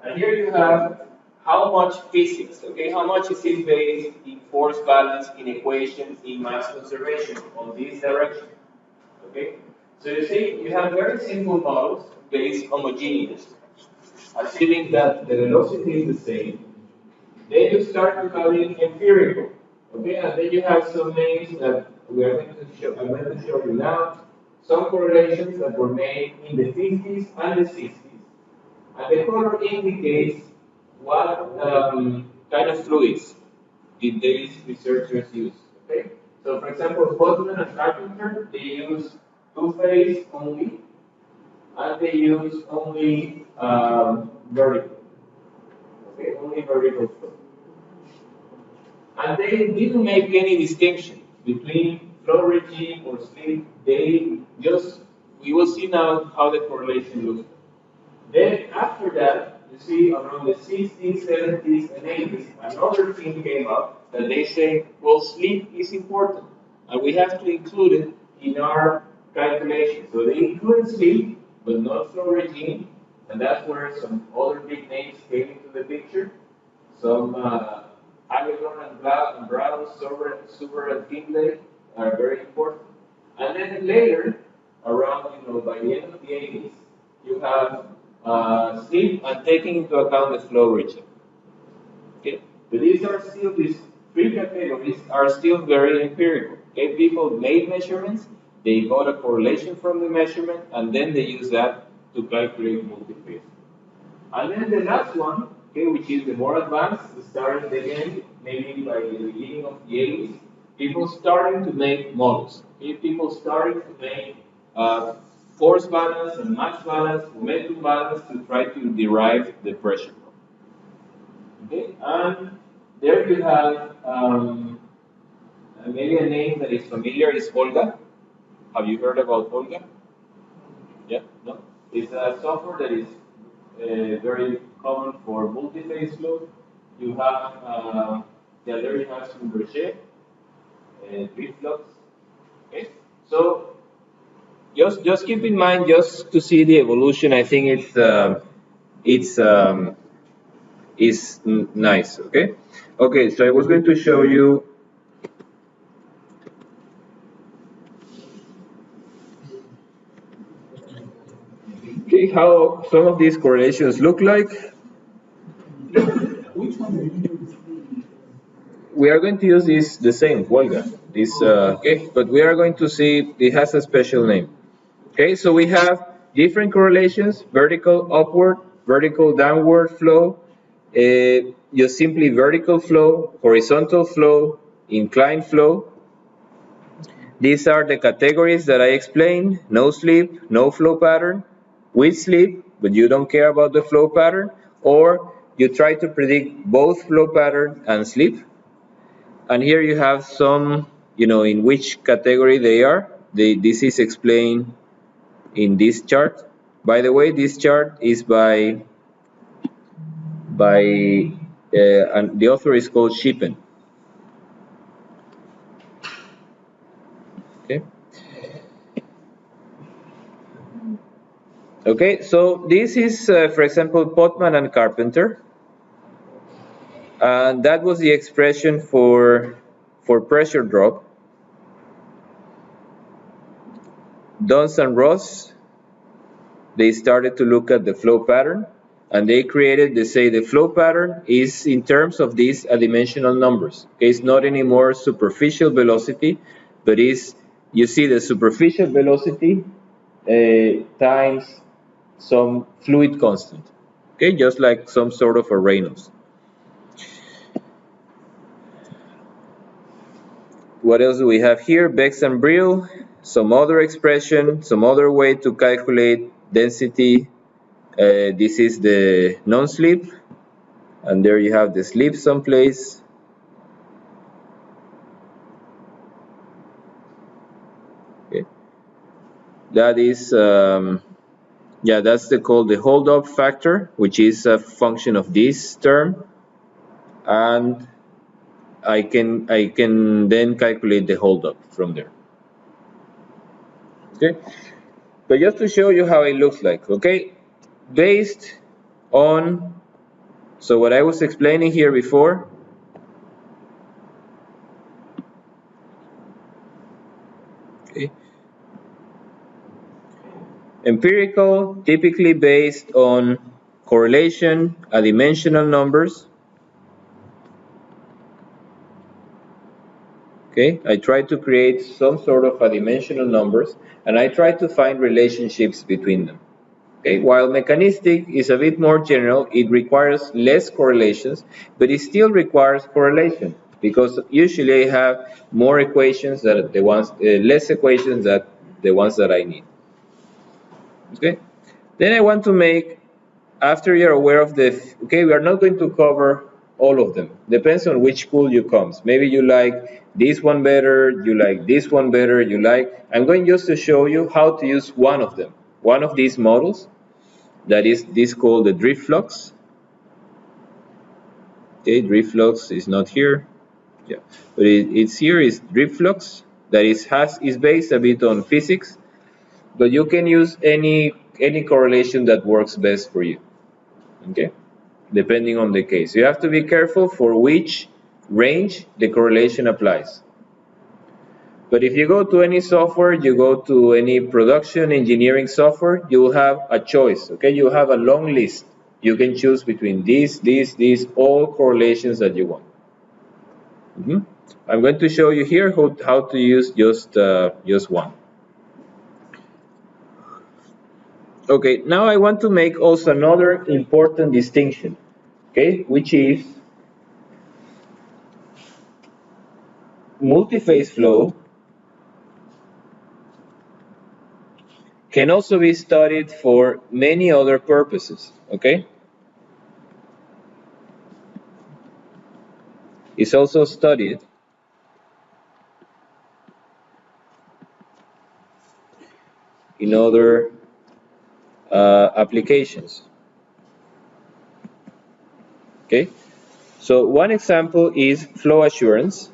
And here you have how much physics, okay, how much is it based in force balance, in equations, in mass conservation, on this direction, okay? So you see, you have very simple models based homogeneous, assuming that the velocity is the same. Then you start becoming empirical, okay? And then you have some names that we are going to show, I'm going to show you now, some correlations that were made in the 50s and the 60s. And the color indicates what kind of fluids did these researchers use. Okay? So for example, Holdup and Carpenter, they use two-phase only, and they use only vertical. Okay, only vertical flow. And they didn't make any distinction between flow regime or sleep, they just, we will see now how the correlation looks. Then after that, you see around the 60s, 70s, and 80s, another thing came up that they say, well, sleep is important, and we have to include it in our calculation. So they included sleep, but not flow regime, and that's where some other big names came into the picture. Some Hagedorn and Brown, Super and Kinley are very important. And then later, around, by the end of the 80s, you have sleep and taking into account the flow region. Okay, but these three categories are still very empirical. Okay, people made measurements, they got a correlation from the measurement, and then they use that to calculate multiphase. And then the last one, okay, which is the more advanced, starting again maybe by the beginning of the 80s, people starting to make models. Okay, people starting to make force balance and mass balance, momentum balance to try to derive the pressure. Okay, and there you have maybe a name that is familiar is Olga. Have you heard about Olga? Yeah, no. It's a software that is very common for multiphase flow. You have, there you have some Berger, reflux. Okay, so just keep in mind, just to see the evolution. I think it's nice. Okay, okay. So I was going to show you. Okay, how some of these correlations look like. Which one do you use? We are going to use this the same Volga. This okay, but we are going to see it has a special name. Okay, so we have different correlations: vertical upward, vertical downward flow, just simply vertical flow, horizontal flow, inclined flow. These are the categories that I explained: no sleep, no flow pattern, with sleep, but you don't care about the flow pattern, or you try to predict both flow pattern and sleep. And here you have some, in which category they are. This is explained in this chart. By the way, this chart is by and the author is called Shippen. Okay. Okay, so this is, for example, Potman and Carpenter, and that was the expression for pressure drop. Duns and Ross, they started to look at the flow pattern, and they created, they say the flow pattern is in terms of these adimensional numbers. Okay, it's not anymore superficial velocity, but is, you see the superficial velocity times some fluid constant. Okay, just like some sort of a Reynolds. What else do we have here? Bex and Brill, some other expression, some other way to calculate density. This is the non-sleep, and there you have the sleep someplace. Okay. That is, yeah, that's called the hold-up factor, which is a function of this term, and I can then calculate the hold-up from there. Okay, but just to show you how it looks like. Okay, based on, so what I was explaining here before. Okay. Empirical, typically based on correlation, adimensional numbers. Okay, I try to create some sort of adimensional numbers, and I try to find relationships between them. Okay, while mechanistic is a bit more general, it requires less correlations, but it still requires correlation, because usually I have more equations than the ones, less equations than the ones that I need. Okay, then I want to make, after you're aware of the, okay, we are not going to cover all of them. Depends on which school you come. Maybe you like this one better, you like this one better, I'm going just to show you how to use one of them. One of these models, that is this called the drift flux. Okay, drift flux is not here. Yeah, but it's here is drift flux that is based a bit on physics, but you can use any correlation that works best for you. Okay, depending on the case. You have to be careful for which range the correlation applies. But if you go to any software, you go to any production engineering software, you will have a choice. Okay, you have a long list. You can choose between these, all correlations that you want. I'm going to show you here how to use just one. Okay, now I want to make also another important distinction, okay, which is multiphase flow can also be studied for many other purposes, okay? It's also studied in other applications, okay? So one example is flow assurance,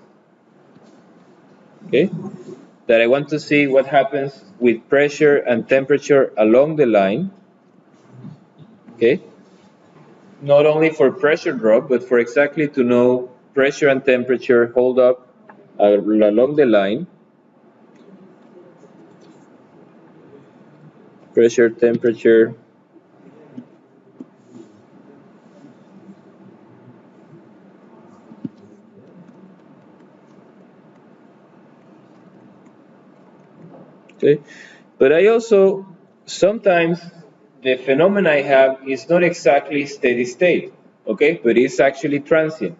okay? That I want to see what happens with pressure and temperature along the line, okay? Not only for pressure drop, but for exactly to know pressure and temperature hold up along the line. Pressure, temperature. Okay, but I also, sometimes the phenomena I have is not exactly steady state, okay, but it's actually transient.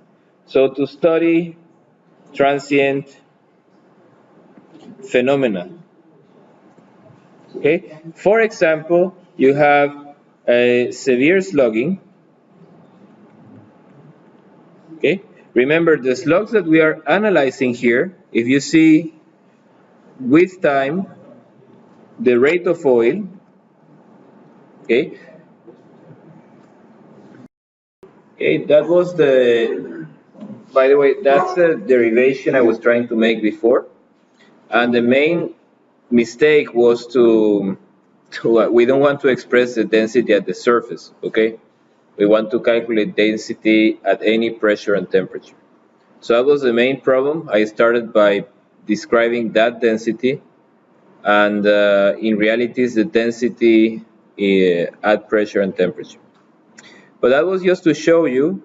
So to study transient phenomena, okay, for example, you have a severe slugging, okay. Remember the slugs that we are analyzing here, if you see with time, the rate of oil, okay, okay, that was by the way, that's the derivation I was trying to make before. And the main mistake was we don't want to express the density at the surface, okay? We want to calculate density at any pressure and temperature. So that was the main problem. I started by describing that density, and in reality, it's the density at pressure and temperature. But that was just to show you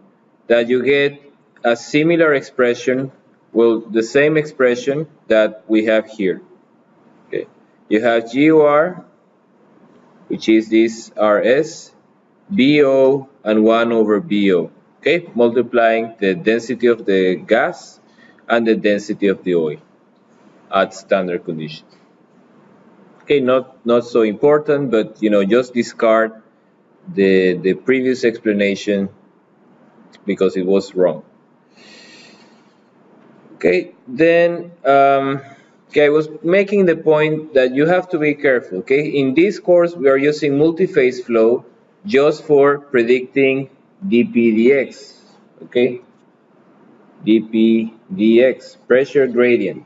that you get a similar expression, well, the same expression that we have here. Okay. You have GOR, which is this RS, BO, and 1 over BO. Okay, multiplying the density of the gas and the density of the oil at standard conditions. Okay, not so important, but just discard the previous explanation because it was wrong. Okay, then okay, I was making the point that you have to be careful. Okay, in this course we are using multiphase flow just for predicting dpdx. Okay, dpdx, pressure gradient.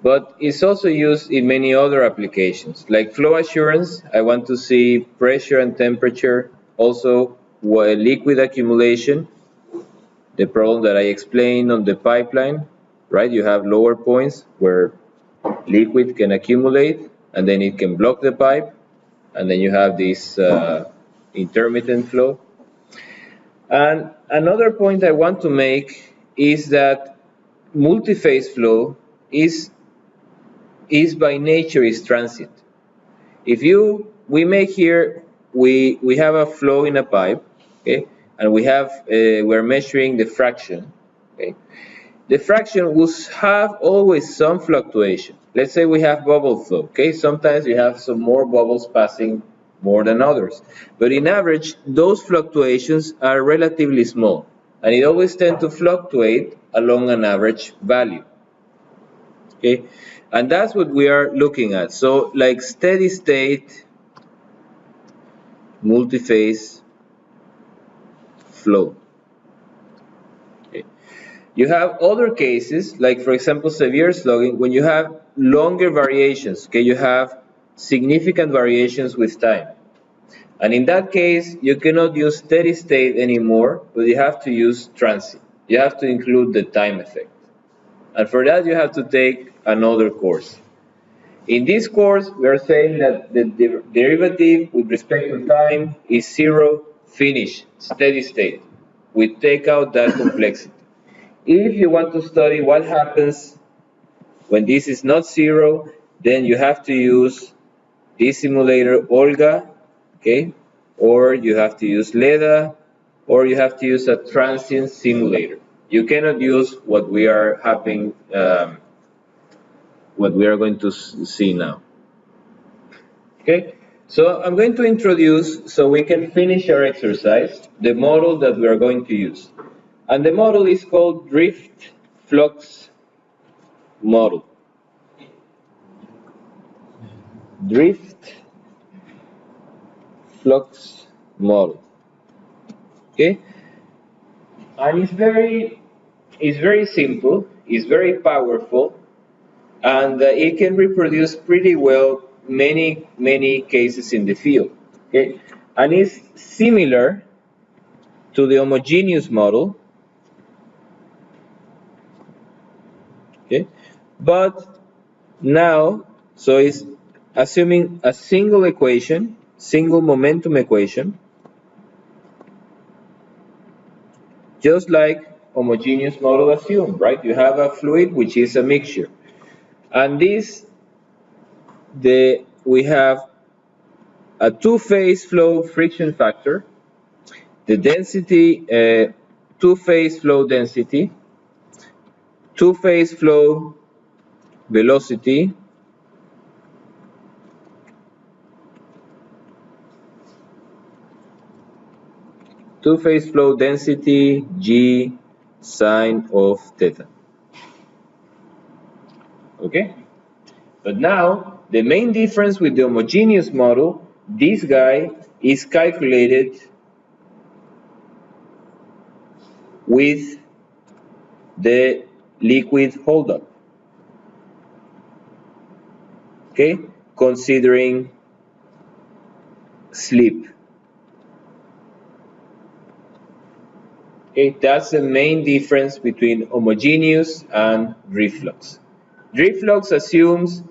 But it's also used in many other applications, like flow assurance. I want to see pressure and temperature, also liquid accumulation, the problem that I explained on the pipeline, right? You have lower points where liquid can accumulate and then it can block the pipe, and then you have this intermittent flow. And another point I want to make is that multiphase flow is by nature is transient. If we make here, we have a flow in a pipe, okay, and we're measuring the fraction, okay. The fraction will have always some fluctuation. Let's say we have bubble flow, okay. Sometimes you have some more bubbles passing more than others, but in average, those fluctuations are relatively small. and it always tends to fluctuate along an average value. Okay, and that's what we are looking at. So like steady state multiphase flow. Okay. You have other cases, like for example severe slugging, when you have longer variations. Okay, you have significant variations with time. And in that case, you cannot use steady state anymore, but you have to use transient. You have to include the time effect. And for that, you have to take another course. In this course, we are saying that the derivative with respect to time is zero, finish, steady state. We take out that complexity. If you want to study what happens when this is not zero, then you have to use this simulator Olga, okay? Or you have to use LEDA, or you have to use a transient simulator. You cannot use what we are having, what we are going to see now. Okay, so I'm going to introduce, so we can finish our exercise, the model that we are going to use. And the model is called drift flux model. Drift flux model. Okay, and it's very simple, it's very powerful, and it can reproduce pretty well many cases in the field. Okay, and it's similar to the homogeneous model. Okay, but now, so it's assuming a single equation, single momentum equation, just like homogeneous model assumed, right? You have a fluid which is a mixture, and we have a two-phase flow friction factor, the density, two-phase flow density, two-phase flow velocity, two-phase flow density G sine of theta. Okay? But now, the main difference with the homogeneous model, this guy is calculated with the liquid holdup. Okay? Considering slip. Okay, that's the main difference between homogeneous and drift flux. Drift flux assumes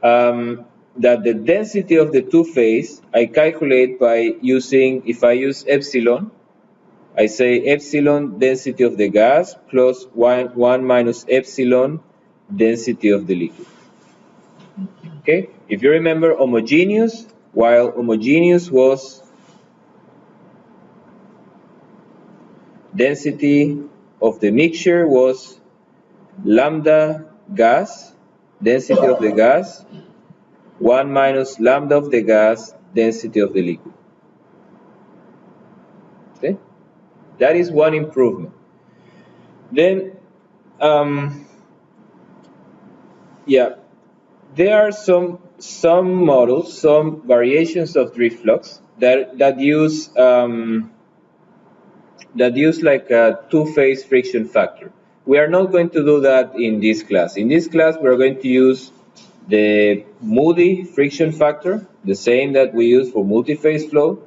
that the density of the two phase I calculate by using, if I use epsilon, I say epsilon density of the gas plus 1 minus epsilon density of the liquid. Okay, if you remember homogeneous, while homogeneous was density of the mixture was lambda gas, density of the gas, 1 minus lambda of the gas, density of the liquid. Okay? That is one improvement. Then, yeah, there are some models, some variations of drift flux that use like a two-phase friction factor. We are not going to do that in this class. In this class, we are going to use the Moody friction factor, the same that we use for multi-phase flow.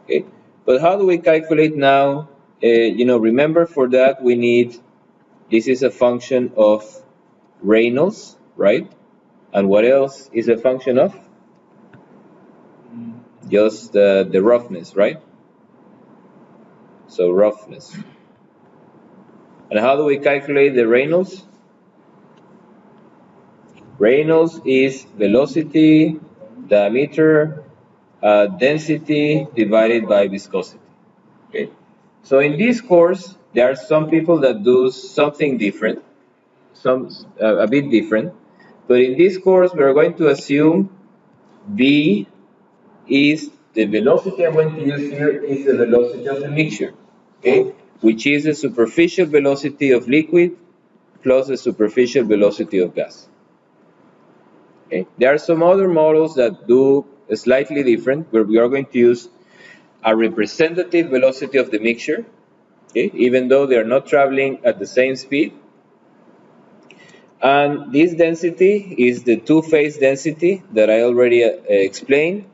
Okay, but how do we calculate now? Remember for that we need, this is a function of Reynolds, right? And what else is a function of? Just the roughness, right? So roughness. And how do we calculate the Reynolds? Reynolds is velocity, diameter, density divided by viscosity. Okay. So in this course, there are some people that do something different, a bit different. But in this course, we are going to assume V is the velocity I'm going to use here is the velocity of the mixture, okay, which is the superficial velocity of liquid plus the superficial velocity of gas. Okay. There are some other models that do slightly different, where we are going to use a representative velocity of the mixture, okay, even though they are not traveling at the same speed. And this density is the two-phase density that I already explained.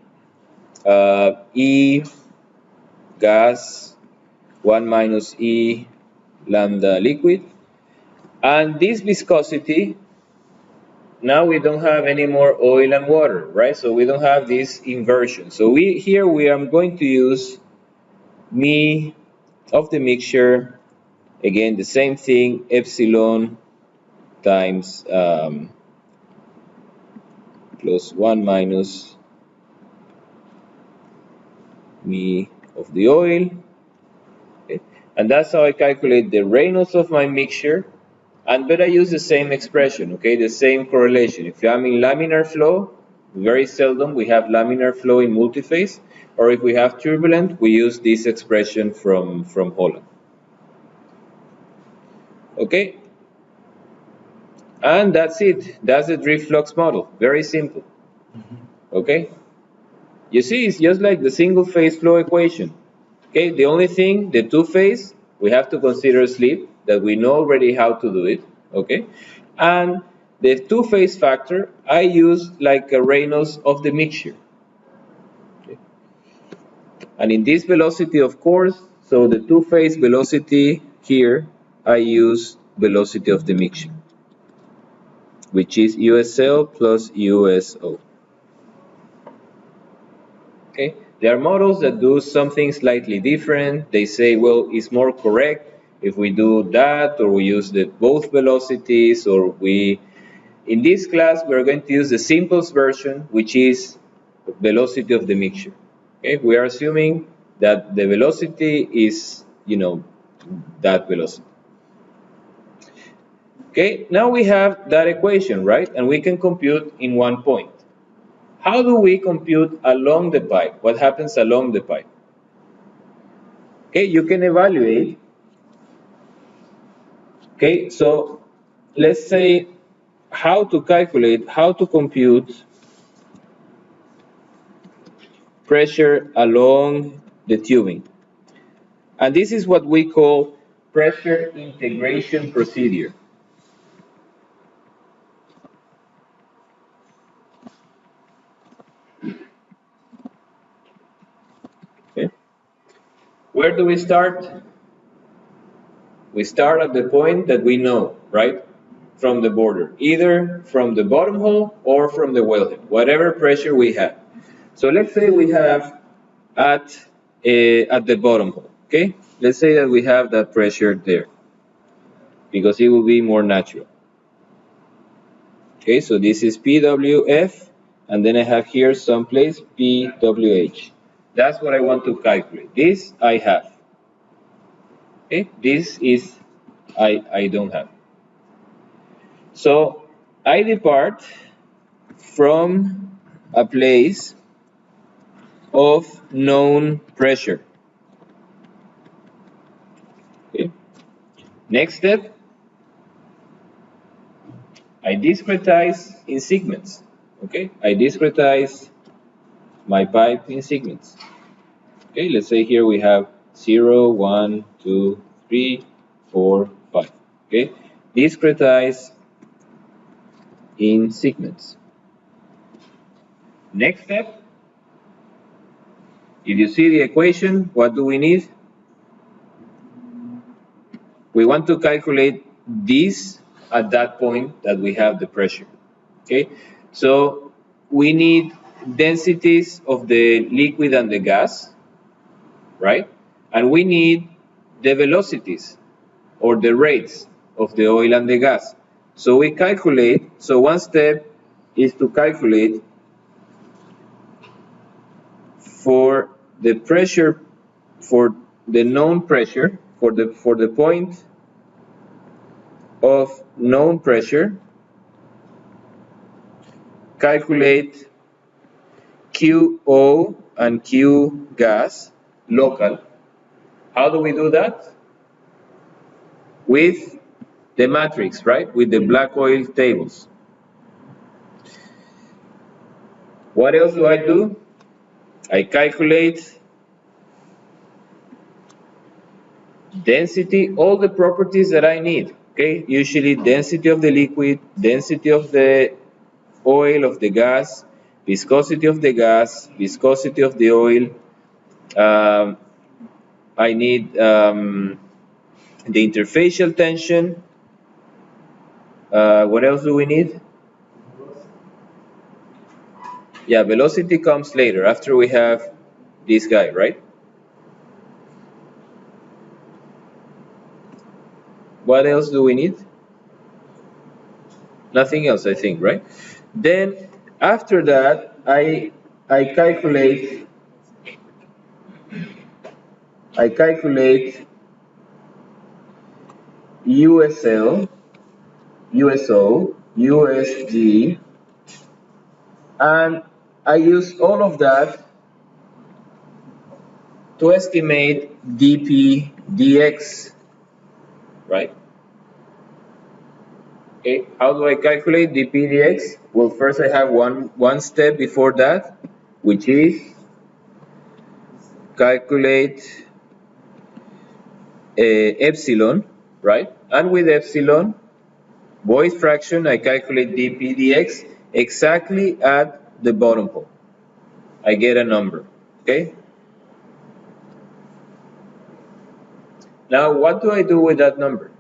E gas 1 minus E lambda liquid. And this viscosity, now we don't have any more oil and water, right? So we don't have this inversion. So we are going to use me of the mixture, again, the same thing, epsilon times plus 1 minus me of the oil. Okay. And that's how I calculate the Reynolds of my mixture. And but I use the same expression, okay, the same correlation. If I'm in laminar flow, very seldom we have laminar flow in multiphase, or if we have turbulent, we use this expression from Holdup. Okay, and that's it. That's the drift flux model. Very simple. Okay, you see, it's just like the single phase flow equation. Okay, the only thing, the two phase, we have to consider slip, that we know already how to do it. Okay, and the two phase factor, I use like a Reynolds of the mixture. Okay. And in this velocity, of course, so the two phase velocity here, I use velocity of the mixture, which is USL plus USO. Okay, there are models that do something slightly different. They say, well, it's more correct if we do that, or we use the both velocities, or we, in this class, we're going to use the simplest version, which is velocity of the mixture. Okay, we are assuming that the velocity is, that velocity. Okay, now we have that equation, right? And we can compute in one point. How do we compute along the pipe? What happens along the pipe? Okay, you can evaluate. Okay, so let's say how to calculate, how to compute pressure along the tubing. And this is what we call pressure integration procedure. Okay. Where do we start? We start at the point that we know, right? From the border, either from the bottom hole or from the wellhead, whatever pressure we have. So let's say we have at the bottom hole, okay? Let's say that we have that pressure there, because it will be more natural. Okay, so this is PWF, and then I have here someplace PWH. That's what I want to calculate. This I have. Okay, this is I don't have. So I depart from a place of known pressure. Okay. Next step, I discretize in segments. Okay, I discretize my pipe in segments. Okay, let's say here we have 0, 1, 2, 3, 4, 5. Okay, discretize in segments. Next step, if you see the equation, what do we need? We want to calculate this at that point that we have the pressure. Okay, so we need densities of the liquid and the gas, right? And we need the velocities or the rates of the oil and the gas. So we calculate, so one step is to calculate for the pressure, for the known pressure, for the point of known pressure, calculate QO and Q gas local. How do we do that? With the matrix, right? With the black oil tables. What else do I do? I calculate density, all the properties that I need. Okay, usually density of the liquid, density of the oil, of the gas, viscosity of the gas, viscosity of the oil. Um, I need the interfacial tension. What else do we need? Yeah, velocity comes later, after we have this guy, right? What else do we need? Nothing else, I think, right? Then after that, I calculate USL, USO, USG, and I use all of that to estimate dP dx, right? Okay, how do I calculate dP dx? Well, first I have one step before that, which is calculate epsilon, right? And with epsilon, void fraction, I calculate dP dx exactly at the bottom point. I get a number, okay? Now, what do I do with that number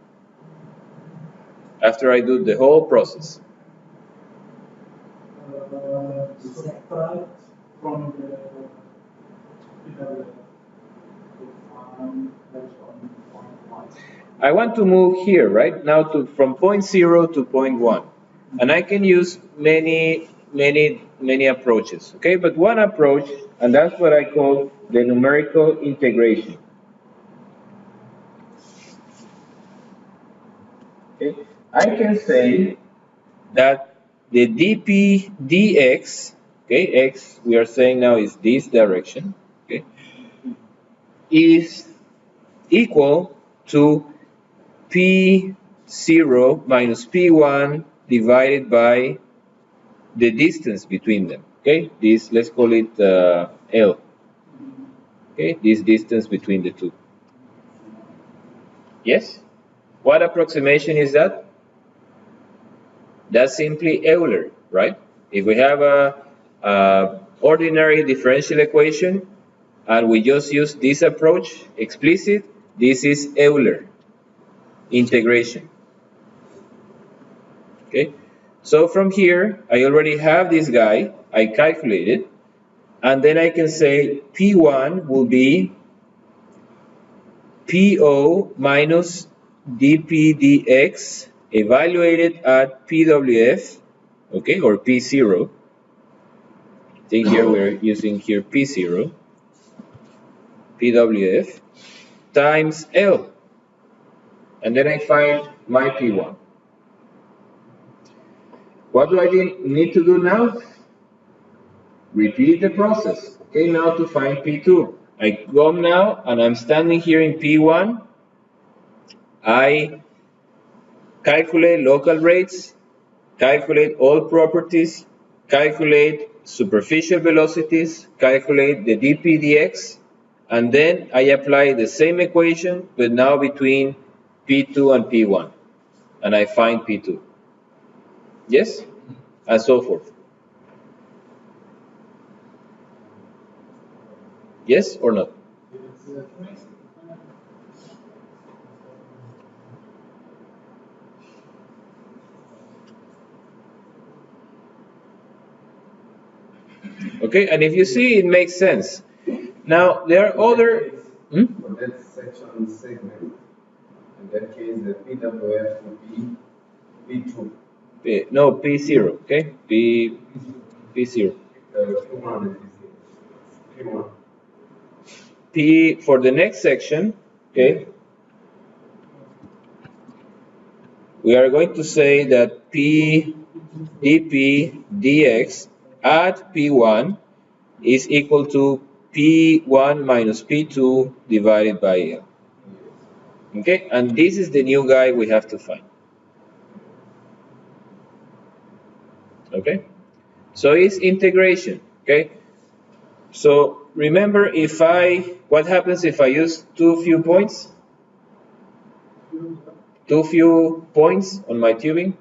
after I do the whole process? Subtract from the I want to move here, right? Now from point 0 to point 1. And I can use many approaches, okay? But one approach, and that's what I call the numerical integration. Okay? I can say that the dP dx, okay, x we are saying now is this direction, okay, is equal to P0 minus P1 divided by the distance between them, okay? This, let's call it L, okay? This distance between the two. Yes? What approximation is that? That's simply Euler, right? If we have a ordinary differential equation and we just use this approach, explicit, this is Euler integration. Okay, so from here, I already have this guy, I calculate it, and then I can say P1 will be PO minus dP dx evaluated at PWF, okay, or P0. I think here we're using here P0, PWF, times L, and then I find my P1. What do I need to do now? Repeat the process. Okay, now to find P2. I come now and I'm standing here in P1. I calculate local rates, calculate all properties, calculate superficial velocities, calculate the dP dx, and then I apply the same equation, but now between P2 and P1, and I find P2. Yes? And so forth. Yes or not? Okay, and if you see, it makes sense. Now, there are other... For that section segment, in that case, the PWF would be P2. No, P0, okay? P0. P1 is P1. P, for the next section, okay, we are going to say that P dP dx at P1 is equal to P1 minus P2 divided by L. Okay, and this is the new guy we have to find. Okay, so it's integration. Okay, so remember, what happens if I use too few points? Too few points on my tubing?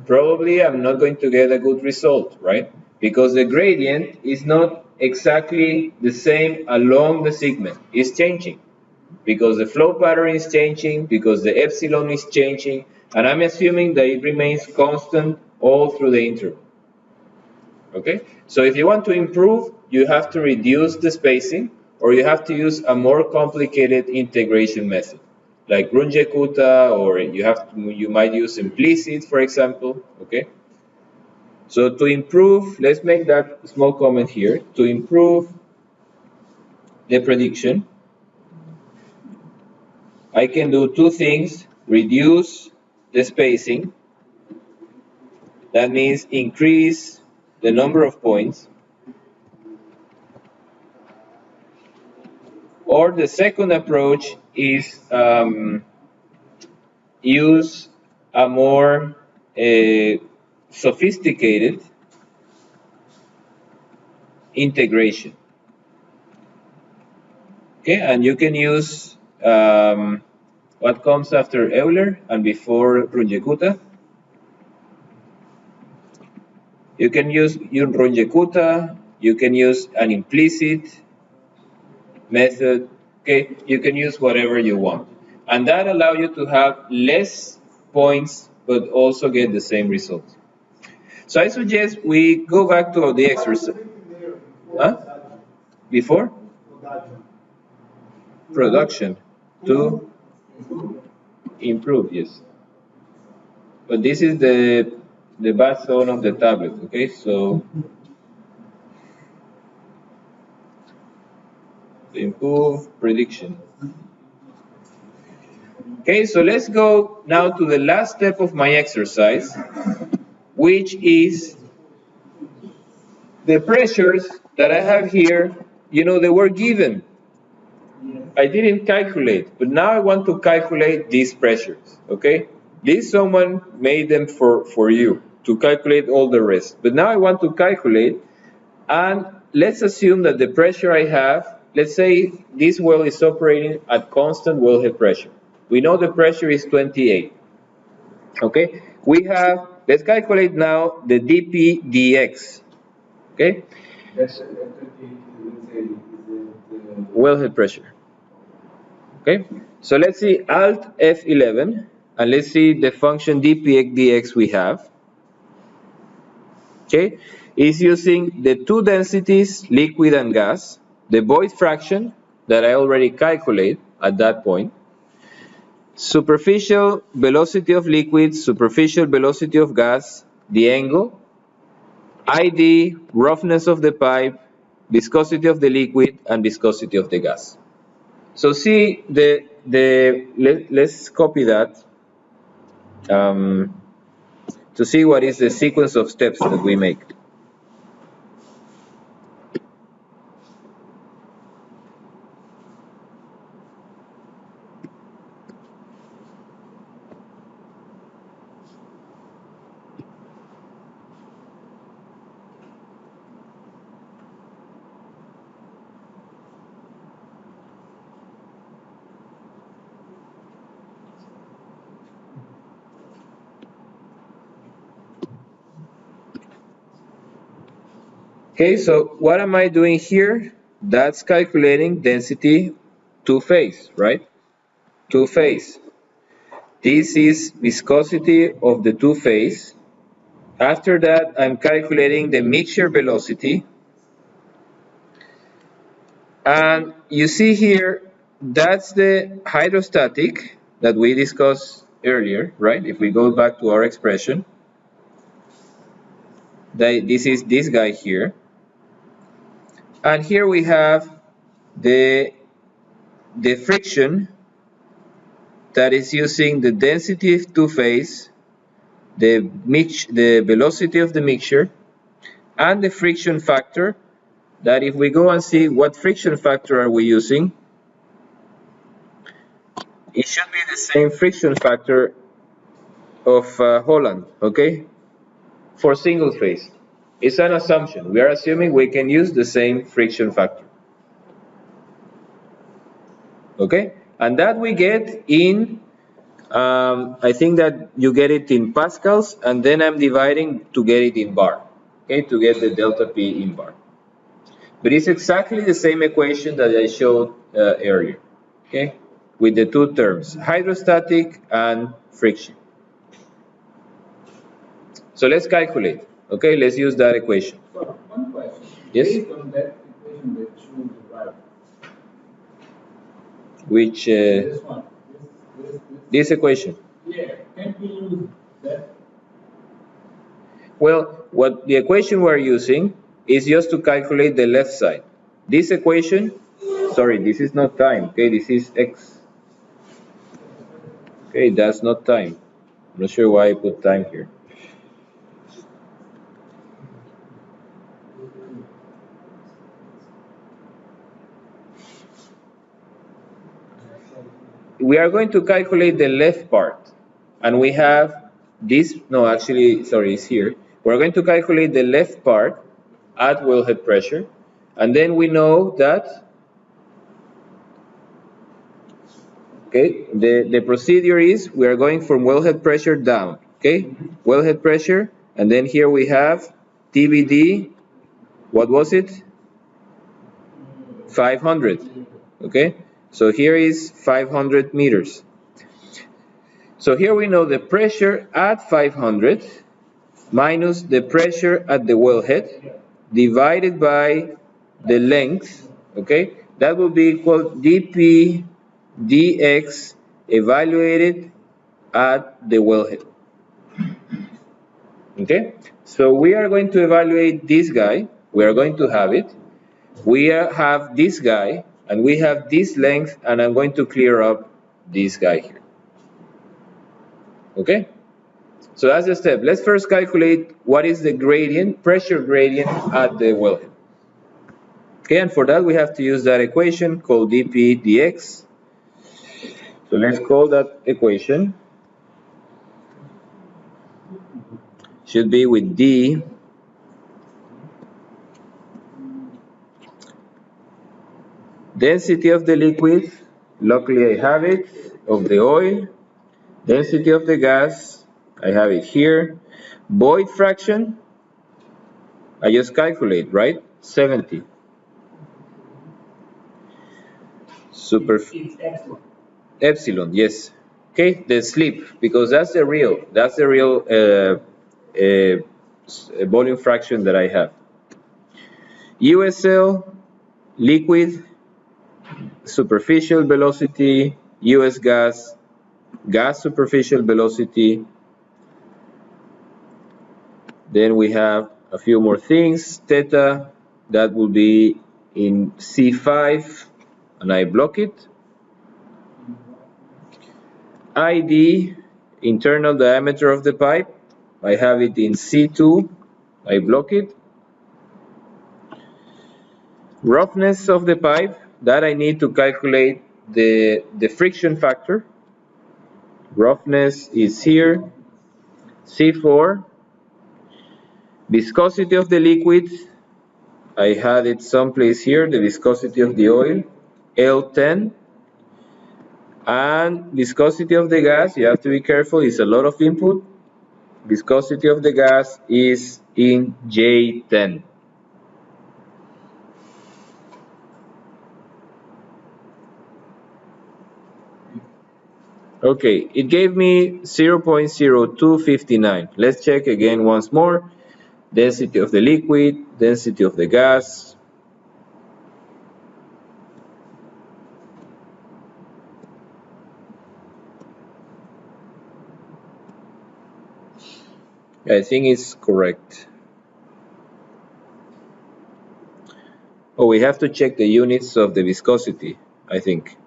Probably I'm not going to get a good result, right? Because the gradient is not exactly the same along the segment. It's changing because the flow pattern is changing, because the epsilon is changing, and I'm assuming that it remains constant all through the interval. Okay, so if you want to improve, you have to reduce the spacing, or you have to use a more complicated integration method, like Runge-Kutta, or you might use implicit, for example. Okay, so to improve, let's make that small comment here. To improve the prediction, I can do two things: reduce the spacing. That means increase the number of points. Or the second approach is use a more sophisticated integration. Okay, and you can use what comes after Euler and before Runge-Kutta. You can use Runge-Kutta, you can use an implicit method, okay? You can use whatever you want. And that allows you to have less points, but also get the same result. So I suggest we go back to the exercise. Huh? Before? Production. To improve, yes. But this is the bad zone of the tablet, okay? So improve prediction. Okay, so let's go now to the last step of my exercise, which is the pressures that I have here, they were given. I didn't calculate, but now I want to calculate these pressures, okay? Someone made them for you to calculate all the rest. But now I want to calculate, and let's assume that the pressure I have, let's say this well is operating at constant wellhead pressure. We know the pressure is 28, okay? Let's calculate now the dP dx, okay? That's 28, let's say, the Wellhead pressure. Okay, so let's see alt F11, and let's see the function dpx dx we have. Okay, is using the two densities, liquid and gas, the void fraction that I already calculate at that point, superficial velocity of liquid, superficial velocity of gas, the angle, ID, roughness of the pipe, viscosity of the liquid, and viscosity of the gas. So see let's copy that to see what is the sequence of steps that we make. Okay, so what am I doing here? That's calculating density two-phase, right? Two-phase. This is viscosity of the two-phase. After that, I'm calculating the mixture velocity. And you see here, that's the hydrostatic that we discussed earlier, right? If we go back to our expression, this is this guy here. And here we have the friction that is using the density of two-phase, the velocity of the mixture, and the friction factor, that if we go and see what friction factor are we using, it should be the same friction factor of Holland, okay, for single phase. It's an assumption. We are assuming we can use the same friction factor, okay, and that we get in, I think that you get it in pascals, and then I'm dividing to get it in bar, okay, to get the delta P in bar. But it's exactly the same equation that I showed earlier, okay, with the two terms, hydrostatic and friction. So let's calculate, okay, let's use that equation. So, one question. Yes? Based on that equation that you derived, Which, this one, this equation. yeah, can we use that? Well, what the equation we're using is just to calculate the left side. This equation, sorry, this is not time, okay, this is x. Okay, that's not time. I'm not sure why I put time here. We are going to calculate the left part, and we have this, no, actually, sorry, it's here. We're going to calculate the left part at wellhead pressure, and then we know that, okay, the procedure is we are going from wellhead pressure down, okay, wellhead pressure, and then here we have TBD, what was it? 500, okay, so here is 500 meters. So here we know the pressure at 500 minus the pressure at the wellhead divided by the length, okay? That will be equal dP dx evaluated at the wellhead, okay? So we are going to evaluate this guy, we are going to have it. We have this guy, and we have this length, and I'm going to clear up this guy here, okay? So that's the step. Let's first calculate what is the gradient, pressure gradient at the wellhead. Okay, and for that we have to use that equation called dP dx. So let's call that equation, should be with D density of the liquid, luckily I have it, of the oil, density of the gas, I have it here, void fraction, I just calculate, right? 70. Super. It's epsilon. Epsilon, yes. Okay, the slip, because that's the real volume fraction that I have. USL, liquid, superficial velocity, US gas, gas superficial velocity. Then we have a few more things. Theta, that will be in C5, and I block it. ID, internal diameter of the pipe, I have it in C2, I block it. Roughness of the pipe, that I need to calculate the friction factor. Roughness is here, C4. Viscosity of the liquid, I had it someplace here, the viscosity of the oil, L10. And viscosity of the gas, you have to be careful, it's a lot of input. Viscosity of the gas is in J10. Okay, it gave me 0.0259. Let's check again once more. Density of the liquid, density of the gas. I think it's correct. Oh, we have to check the units of the viscosity, I think.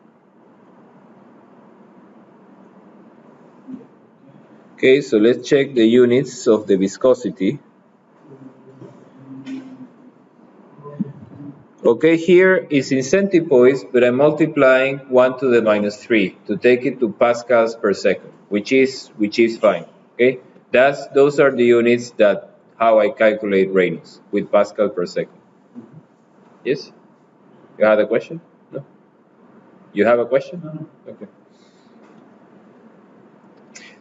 Okay, so let's check the units of the viscosity. Okay, here is in centipoise, but I'm multiplying 1 to the minus 3 to take it to pascals per second, which is fine. Okay, those are the units that how I calculate Reynolds with pascal per second. Yes? You had a question? No? You have a question? Okay.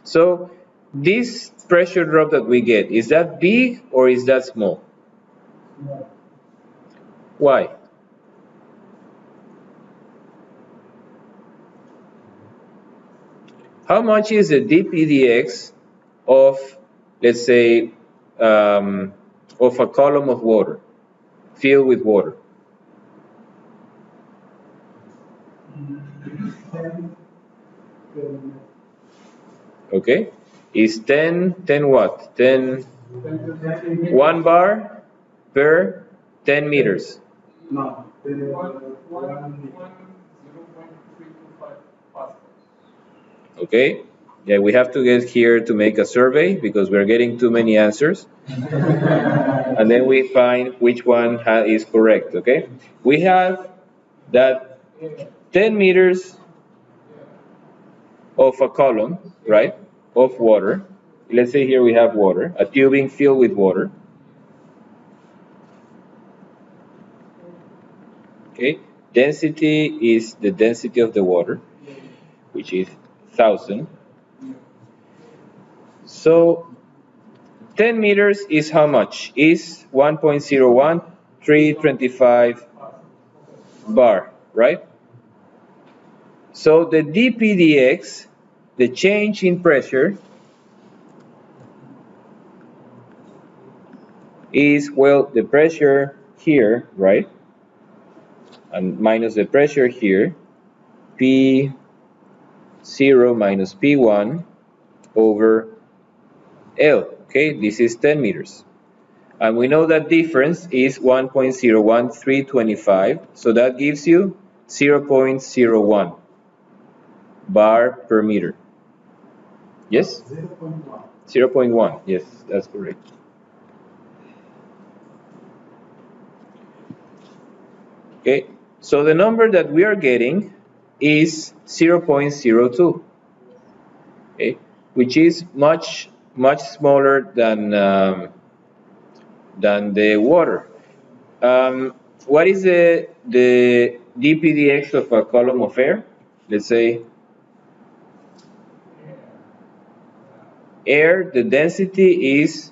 So this pressure drop that we get, is that big or is that small? Why? How much is the dpdx of, let's say, of a column of water, filled with water? Okay, is 10 what? 10, 1 bar per 10 meters. No, 0.325 pascals. Okay, yeah, we have to get here to make a survey because we're getting too many answers. And then we find which one is correct, okay? We have that 10 meters of a column, right, of water. Let's say here we have water, a tubing filled with water. Okay, density is the density of the water, which is 1,000. So 10 meters is how much? Is 1.01325 bar, right? So the dpdx, the change in pressure, is, well, the pressure here, right? And minus the pressure here, P0 minus P1 over L, okay? This is 10 meters. And we know that difference is 1.01325, so that gives you 0.01 bar per meter. Yes? 0.1. 0.1, yes, that's correct. Okay, so the number that we are getting is 0.02, okay, which is much smaller than the water. What is the dpdx of a column of air? Let's say air, the density is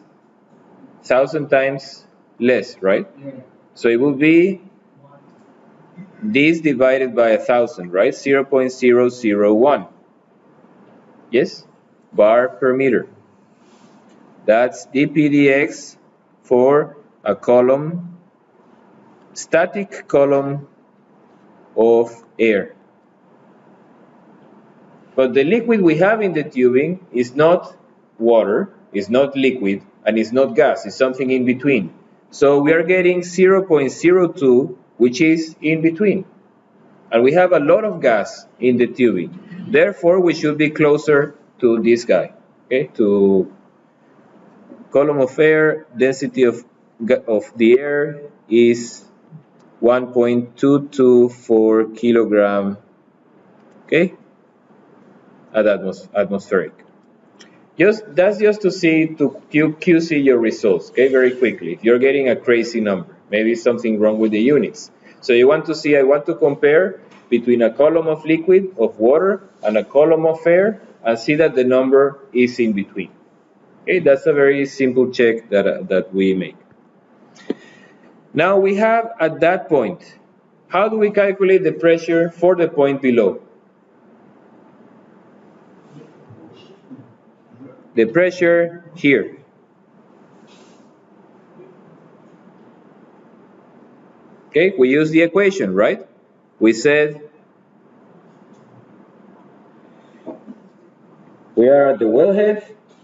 1,000 times less, right? So it will be this divided by 1,000, right? 0.001. Yes? Bar per meter. That's dpdx for a column, static column of air. But the liquid we have in the tubing is not water, is not liquid, and is not gas, it's something in between. So we are getting 0.02, which is in between. And we have a lot of gas in the tubing. Therefore, we should be closer to this guy, okay? To column of air, density of the air is 1.224 kilogram, okay, at atmospheric. That's just to see, to QC your results, okay, very quickly. If you're getting a crazy number, maybe something wrong with the units. So you want to see, I want to compare between a column of liquid, of water, and a column of air, and see that the number is in between. Okay, that's a very simple check that we make. Now we have at that point, how do we calculate the pressure for the point below? The pressure here. Okay, we use the equation, right? We said we are at the wellhead.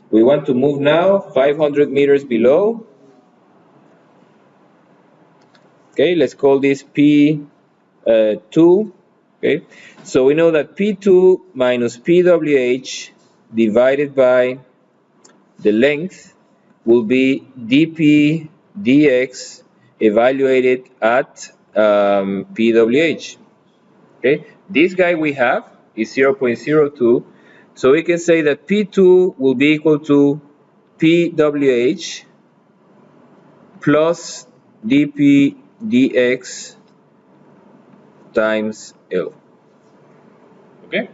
We want to move now 500 meters below. Okay, let's call this P2. Okay, so we know that P2 minus PWH divided by the length will be dp dx evaluated at pWh. Okay, this guy we have is 0.02, so we can say that P2 will be equal to pWh plus dp dx times L. Okay,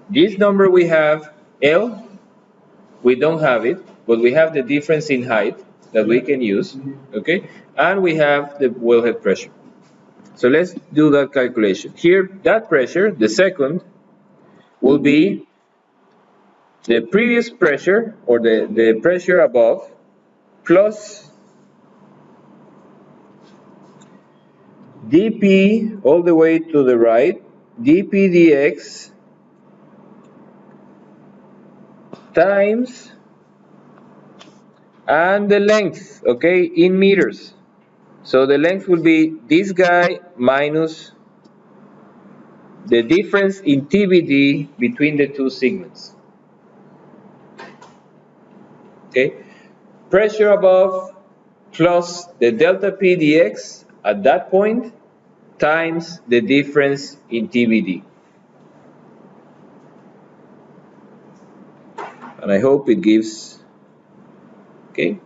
this number we have L, we don't have it, but we have the difference in height that we can use. Okay, and we have the wellhead pressure. So let's do that calculation. Here, that pressure, the second, will be the previous pressure, or the pressure above, plus dp all the way to the right, dp dx times, and the length, okay, in meters. So the length will be this guy minus the difference in TBD between the two segments. Okay, pressure above plus the delta P dx at that point times the difference in TBD. And I hope it gives, okay?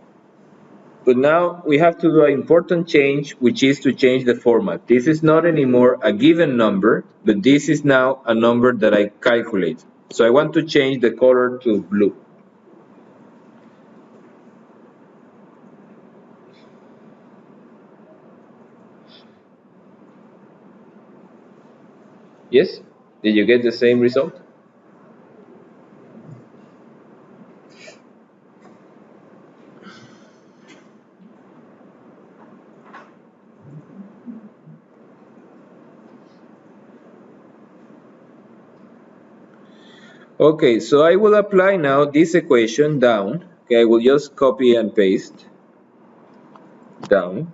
But now we have to do an important change, which is to change the format. This is not anymore a given number, but this is now a number that I calculate. So I want to change the color to blue. Yes? Did you get the same result? Okay, so I will apply now this equation down. Okay, I will just copy and paste down.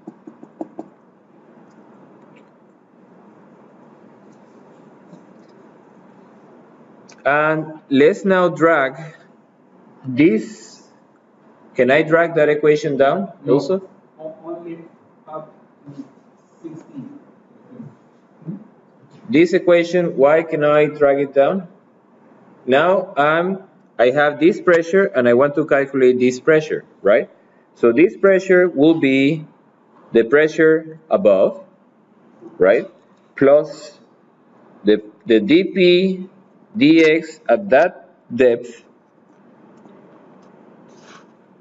And let's now drag this. Can I drag that equation down also? Only up to 16. This equation, why can I drag it down? Now I have this pressure and I want to calculate this pressure, right? So this pressure will be the pressure above, right? Plus the dp dx at that depth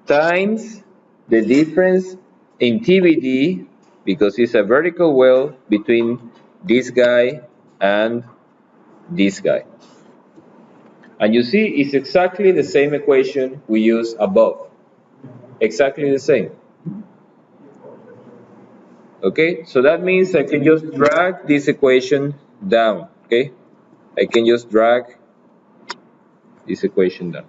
times the difference in TBD, because it's a vertical well between this guy and this guy. And you see, it's exactly the same equation we used above. Exactly the same. Okay, so that means I can just drag this equation down. Okay, I can just drag this equation down.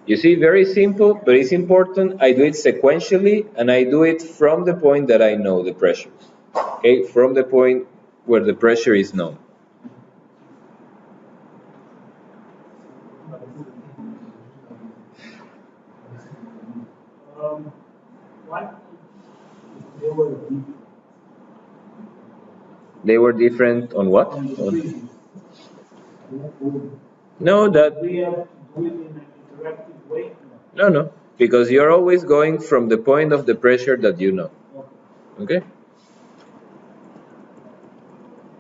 You see, very simple, but it's important. I do it sequentially, and I do it from the point that I know the pressure. Okay, from the point where the pressure is known. What if they were different? They were different on what? On the trees? No, that We have to do it in an interactive way. no, because you're always going from the point of the pressure that you know. Okay?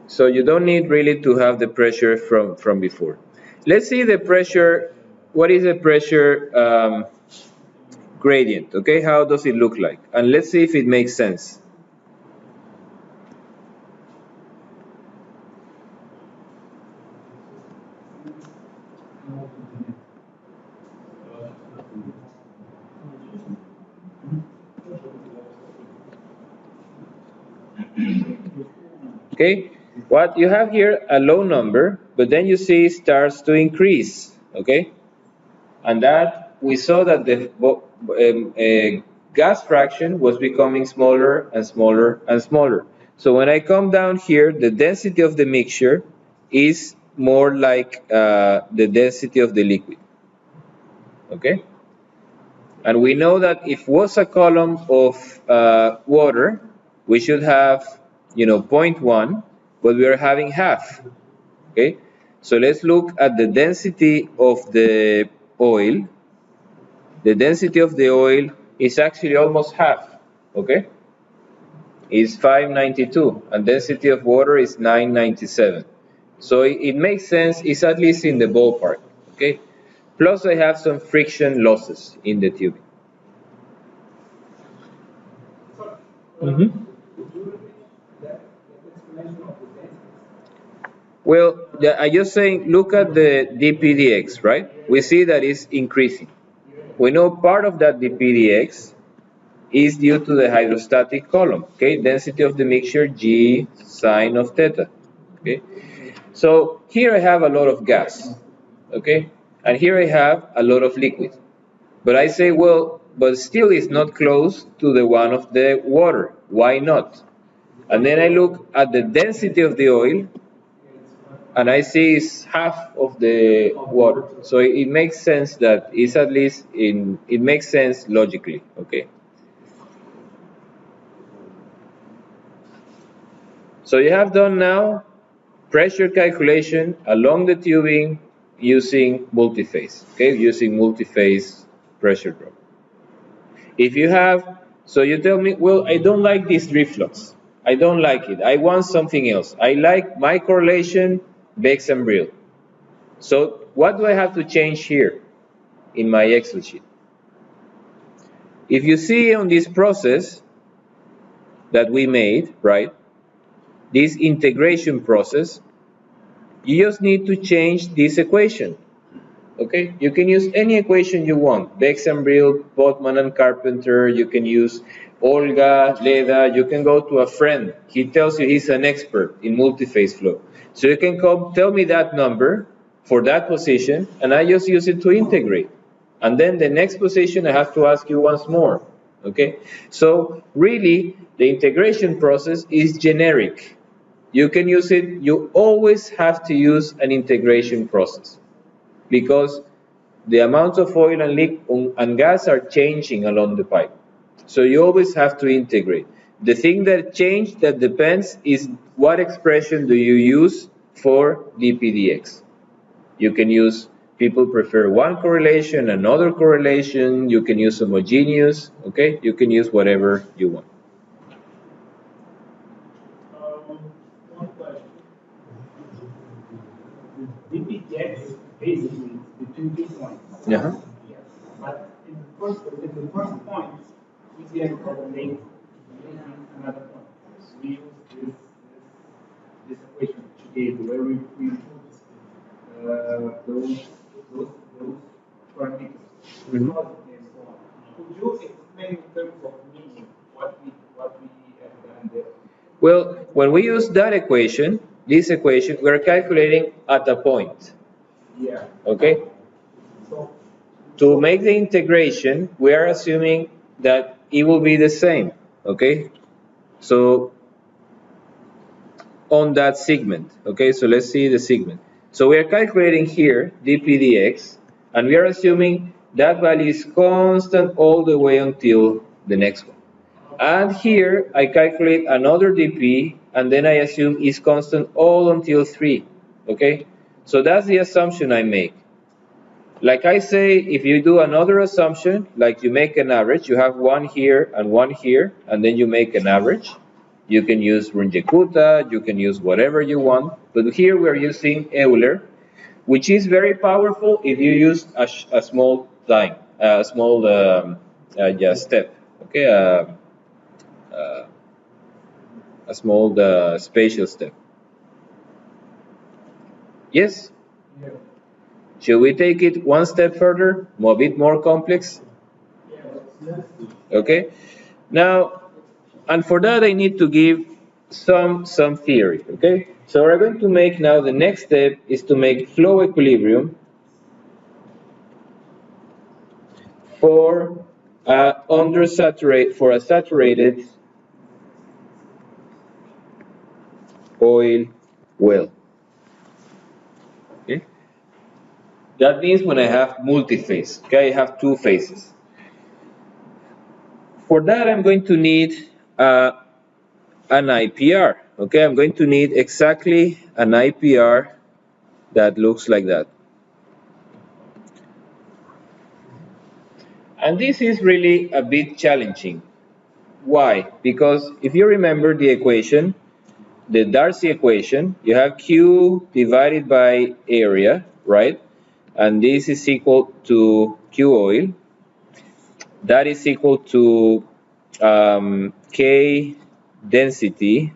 So you don't need really to have the pressure from before. Let's see the pressure. What is the pressure gradient? Okay, how does it look like? And let's see if it makes sense. Okay, what you have here, a low number, but then you see it starts to increase. Okay, and that we saw that the gas fraction was becoming smaller and smaller and smaller. So when I come down here, the density of the mixture is more like the density of the liquid. Okay? And we know that if was a column of water, we should have, you know, 0.1, but we are having half. Okay? So let's look at the density of the oil. The density of the oil is actually almost half. Okay? Is 592, and density of water is 997. So it makes sense, it's at least in the ballpark. Okay? Plus I have some friction losses in the tubing. So, Mhm. could you repeat that explanation of the density? Well, I just saying, look at the dpdx, right? We see that it's increasing. We know part of that dpdx is due to the hydrostatic column, okay? Density of the mixture, G sine of theta, okay? So here I have a lot of gas, okay? And here I have a lot of liquid. But I say, well, but still it's not close to the one of the water. Why not? And then I look at the density of the oil, and I see it's half of the water. So it makes sense that it's at least it makes sense logically, okay? So you have done now pressure calculation along the tubing using multiphase, okay? Using multiphase pressure drop. If you have, so you tell me, well, I don't like this reflux. I don't like it. I want something else. I like my correlation, Bex and Brill. So what do I have to change here in my Excel sheet? If you see on this process that we made, right, this integration process, you just need to change this equation. Okay, you can use any equation you want. Bex and Brill, Botman and Carpenter, you can use Olga, Leda, you can go to a friend. He tells you he's an expert in multiphase flow. So you can come tell me that number for that position, and I just use it to integrate. And then the next position I have to ask you once more. Okay, so really the integration process is generic. You can use it, you always have to use an integration process, because the amounts of oil and gas are changing along the pipe. So you always have to integrate. The thing that changed that depends is what expression do you use for dpdx. You can use, people prefer one correlation, another correlation, you can use homogeneous, okay? You can use whatever you want. One question. DPX basically is between 2 points. Uh-huh. Yes. But in the first point, we can correlate using another point. So we use this equation that you gave where we put those parameters. Mhm. And so on. Could you explain in terms of meaning what we have done there? Well, when we use that equation, this equation, we're calculating at a point, Yeah. okay? So To make the integration, we are assuming that it will be the same, okay? So on that segment, okay? So let's see the segment. So we are calculating here dpdx, and we are assuming that value is constant all the way until the next one. And here I calculate another dp, and then I assume it's constant all until 3, okay? So that's the assumption I make. Like I say, if you do another assumption, like you make an average, you have one here, and then you make an average. You can use Runge-Kutta, you can use whatever you want, but here we're using Euler, which is very powerful if you use a small time, a small yeah, step, okay, uh, a small spatial step. Yes? yeah. Should we take it one step further, a bit more complex? Yes. Okay. Now, and for that I need to give some theory. Okay. So we're going to make now, the next step is to make flow equilibrium for a saturated oil well. That means when I have multiphase, okay, I have two phases. For that, I'm going to need an IPR, okay? I'm going to need exactly an IPR that looks like that. And this is really a bit challenging. Why? Because if you remember the equation, the Darcy equation, you have Q divided by area, right? And this is equal to Q oil. That is equal to K density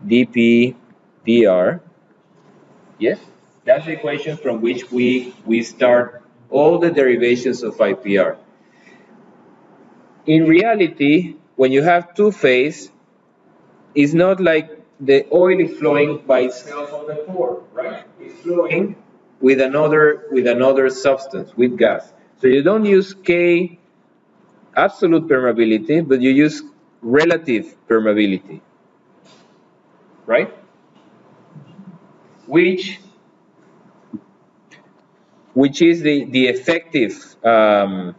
dP dr. Yes, that's the equation from which we start all the derivations of IPR. In reality, when you have two phase, it's not like the oil is flowing by itself on the pore, right? It's flowing with another substance, with gas. So you don't use K absolute permeability, but you use relative permeability, right? Which is the effective and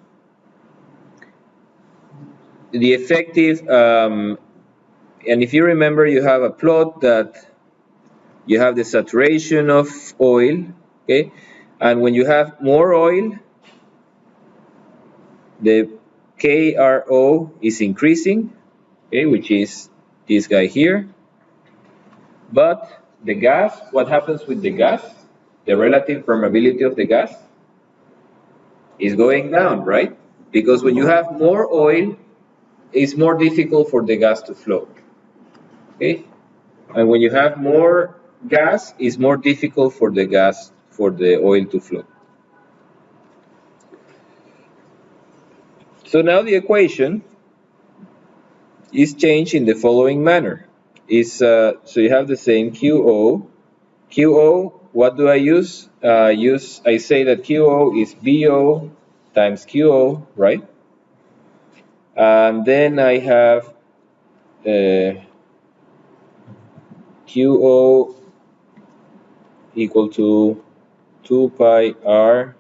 if you remember, you have a plot that you have the saturation of oil, okay, and when you have more oil, the KRO is increasing, okay, which is this guy here. But the gas, what happens with the gas? The relative permeability of the gas is going down, right? Because when you have more oil, it's more difficult for the gas to flow. Okay? And when you have more gas, it's more difficult for the oil to flow. So now the equation is changed in the following manner. So you have the same QO. QO, what do I use? I say that QO is BO times QO, right? And then I have QO equal to 2 pi R.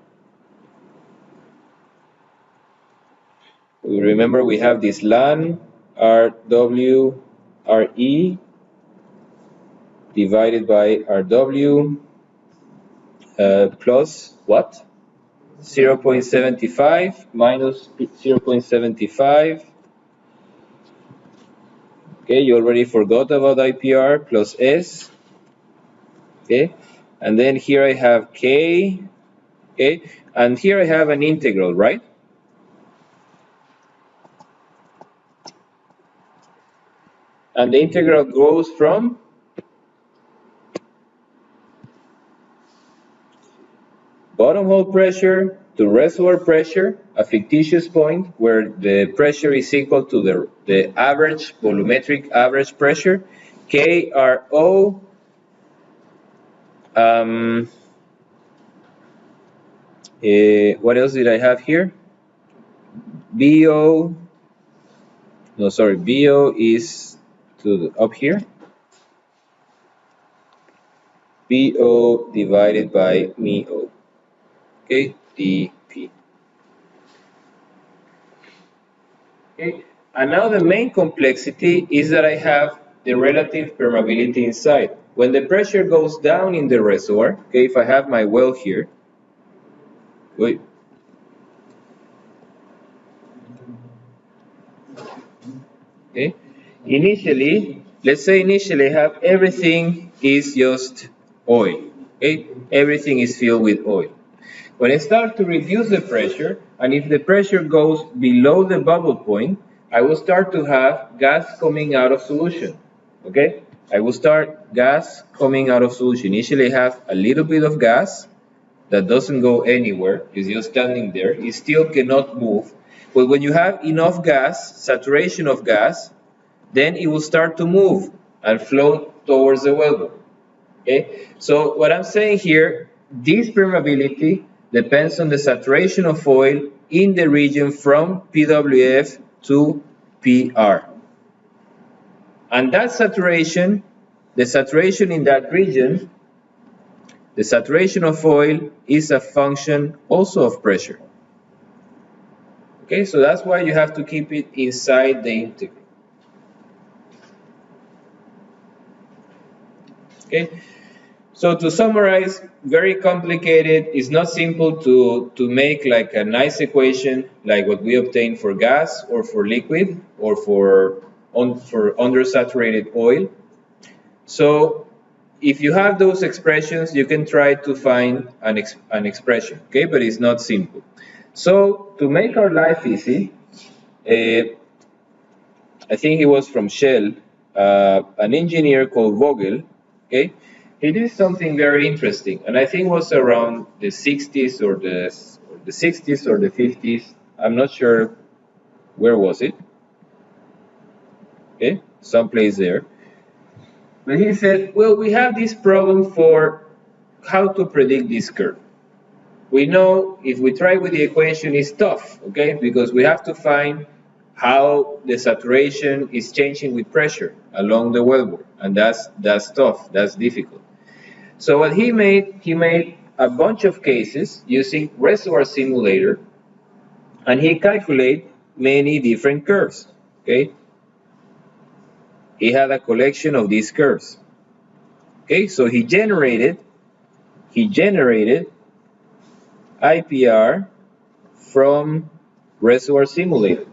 Remember, we have this ln RW RE divided by RW plus what? 0.75 minus 0.75. Okay, you already forgot about IPR plus S. Okay, and then here I have K. Okay, and here I have an integral, right? And the integral goes from bottom hole pressure to reservoir pressure, a fictitious point where the pressure is equal to the average, volumetric average pressure, KRO, what else did I have here? BO, no, sorry, BO is up here. BO divided by MO, okay, dP. Okay, and now the main complexity is that I have the relative permeability inside. When the pressure goes down in the reservoir, okay, if I have my well here, wait, okay, initially, let's say initially I have everything is just oil, okay, everything is filled with oil. When I start to reduce the pressure, and if the pressure goes below the bubble point, I will start to have gas coming out of solution, okay? I will start gas coming out of solution. Initially I have a little bit of gas that doesn't go anywhere, it's just standing there, it still cannot move. But when you have enough gas, saturation of gas, then it will start to move and flow towards the wellbore. Okay, so what I'm saying here, this permeability depends on the saturation of oil in the region from PWF to PR. And that saturation, the saturation in that region The saturation of oil is a function also of pressure. Okay, so that's why you have to keep it inside the integral. Okay, so to summarize, very complicated. It's not simple to make like a nice equation like what we obtain for gas or for liquid or for undersaturated oil. So if you have those expressions, you can try to find an expression, okay? But it's not simple. So to make our life easy, I think he was from Shell, an engineer called Vogel, okay? He did something very interesting, and I think it was around the 60s or the 60s or the 50s. I'm not sure where was it, okay? Someplace there. But he said, well, we have this problem for how to predict this curve. We know if we try with the equation, it's tough, okay? Because we have to find how the saturation is changing with pressure along the wellbore, and that's tough, that's difficult. So what he made a bunch of cases using reservoir simulator, and he calculated many different curves, okay? He had a collection of these curves. Okay, so he generated IPR from reservoir simulator.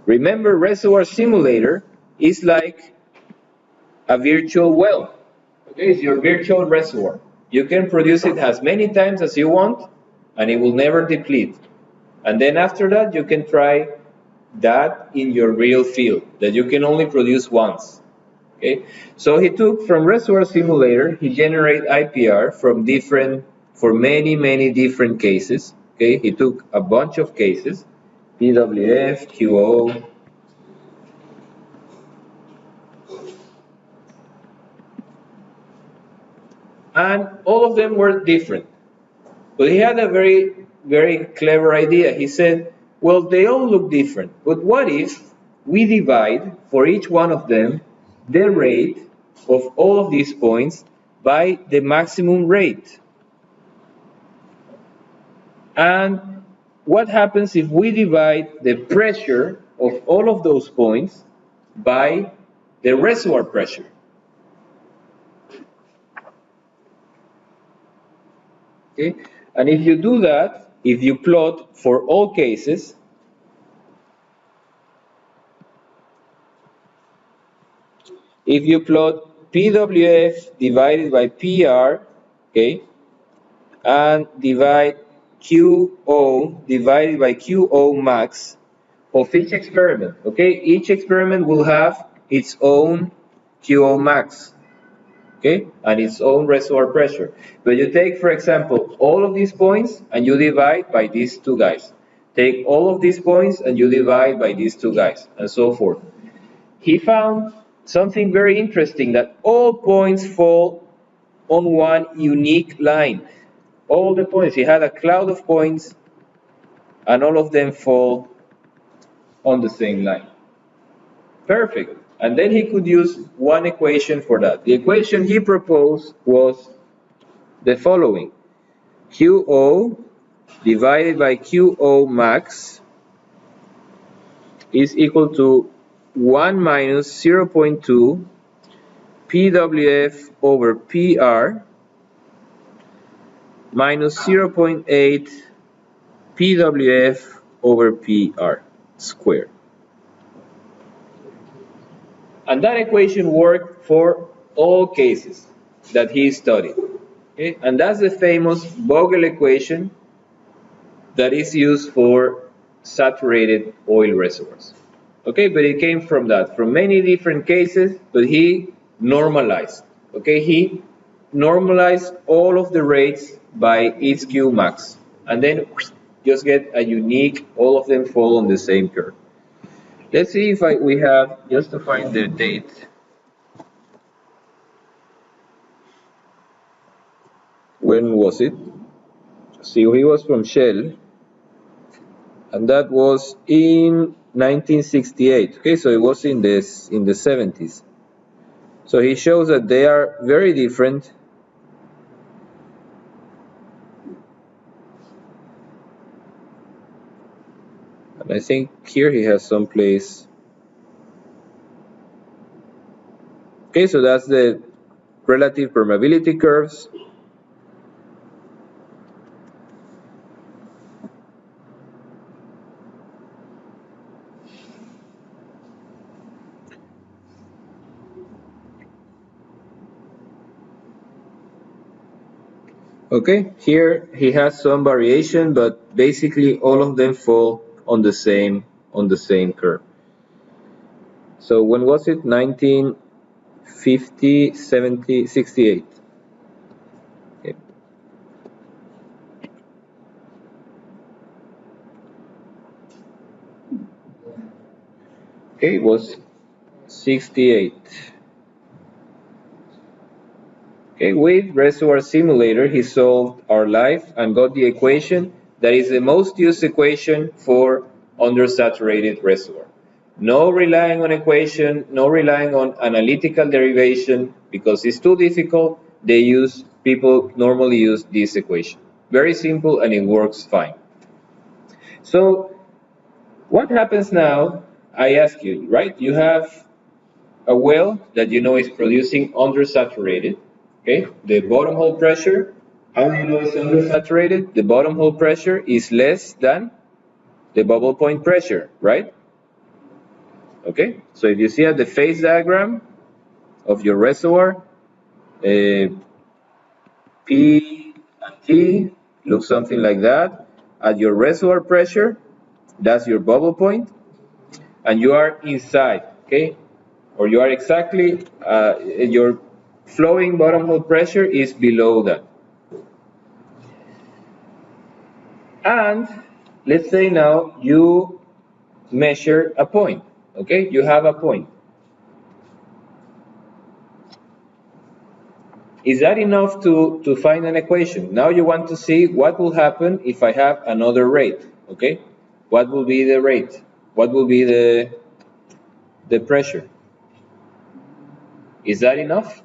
Remember, reservoir simulator is like a virtual well. Okay, it's your virtual reservoir. You can produce it as many times as you want, and it will never deplete. And then after that, you can try that in your real field, that you can only produce once. Okay, so he took from reservoir simulator, he generated IPR for many different cases. Okay, he took a bunch of cases, PWF, QO, and all of them were different. But he had a very clever idea. He said, well, they all look different, but what if we divide for each one of them the rate of all of these points by the maximum rate? And what happens if we divide the pressure of all of those points by the reservoir pressure? Okay, and if you do that, if you plot for all cases, if you plot PWF divided by PR, okay, and divide QO divided by QO max of each experiment, okay, each experiment will have its own QO max, okay, and its own reservoir pressure. But you take, for example, all of these points and you divide by these two guys. Take all of these points and you divide by these two guys, and so forth. He found something very interesting, that all points fall on one unique line. All the points, he had a cloud of points, and all of them fall on the same line. Perfect. And then he could use one equation for that. The equation he proposed was the following: QO divided by QO max is equal to 1 minus 0.2 PWF over PR minus 0.8 PWF over PR squared. And that equation worked for all cases that he studied. Okay? And that's the famous Vogel equation that is used for saturated oil reservoirs. Okay, but it came from that, from many different cases, but he normalized. Okay, he normalized all of the rates by its Q max, and then just get a unique, all of them fall on the same curve. Let's see if we have, just to find the date. When was it? See, he was from Shell, and that was in 1968. Okay, so it was in the 70s. So he shows that they are very different. And I think here he has some place. Okay, so that's the relative permeability curves. Okay, here he has some variation, but basically all of them fall on the same curve. So when was it? 1950, 70, 68. Okay. Okay, it was 68. Okay, with reservoir simulator, he solved our life and got the equation that is the most used equation for undersaturated reservoir. No relying on equation, no relying on analytical derivation because it's too difficult. People normally use this equation. Very simple and it works fine. So what happens now? I ask you, right? You have a well that you know is producing undersaturated. Okay, the bottom hole pressure, how do you know it's undersaturated? The bottom hole pressure is less than the bubble point pressure, right? Okay, so if you see at the phase diagram of your reservoir, P and T looks something like that. At your reservoir pressure, that's your bubble point, and you are inside, okay? Or you are exactly, your flowing bottom hole pressure is below that. And let's say now you measure a point, okay? You have a point. Is that enough to find an equation? Now you want to see what will happen if I have another rate, okay? What will be the rate? What will be the pressure? Is that enough?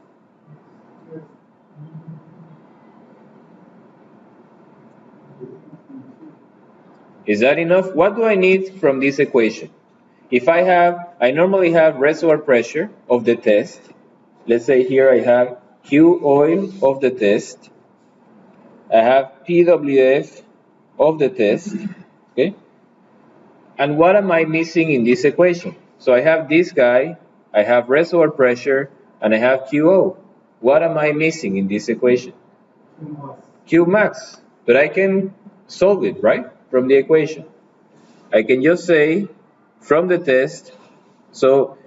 Is that enough? What do I need from this equation? If I normally have reservoir pressure of the test. Let's say here I have Q oil of the test. I have PWF of the test. Okay. And what am I missing in this equation? So I have this guy, I have reservoir pressure, and I have QO. What am I missing in this equation? Q max. But I can solve it, right? From the equation. I can just say from the test, so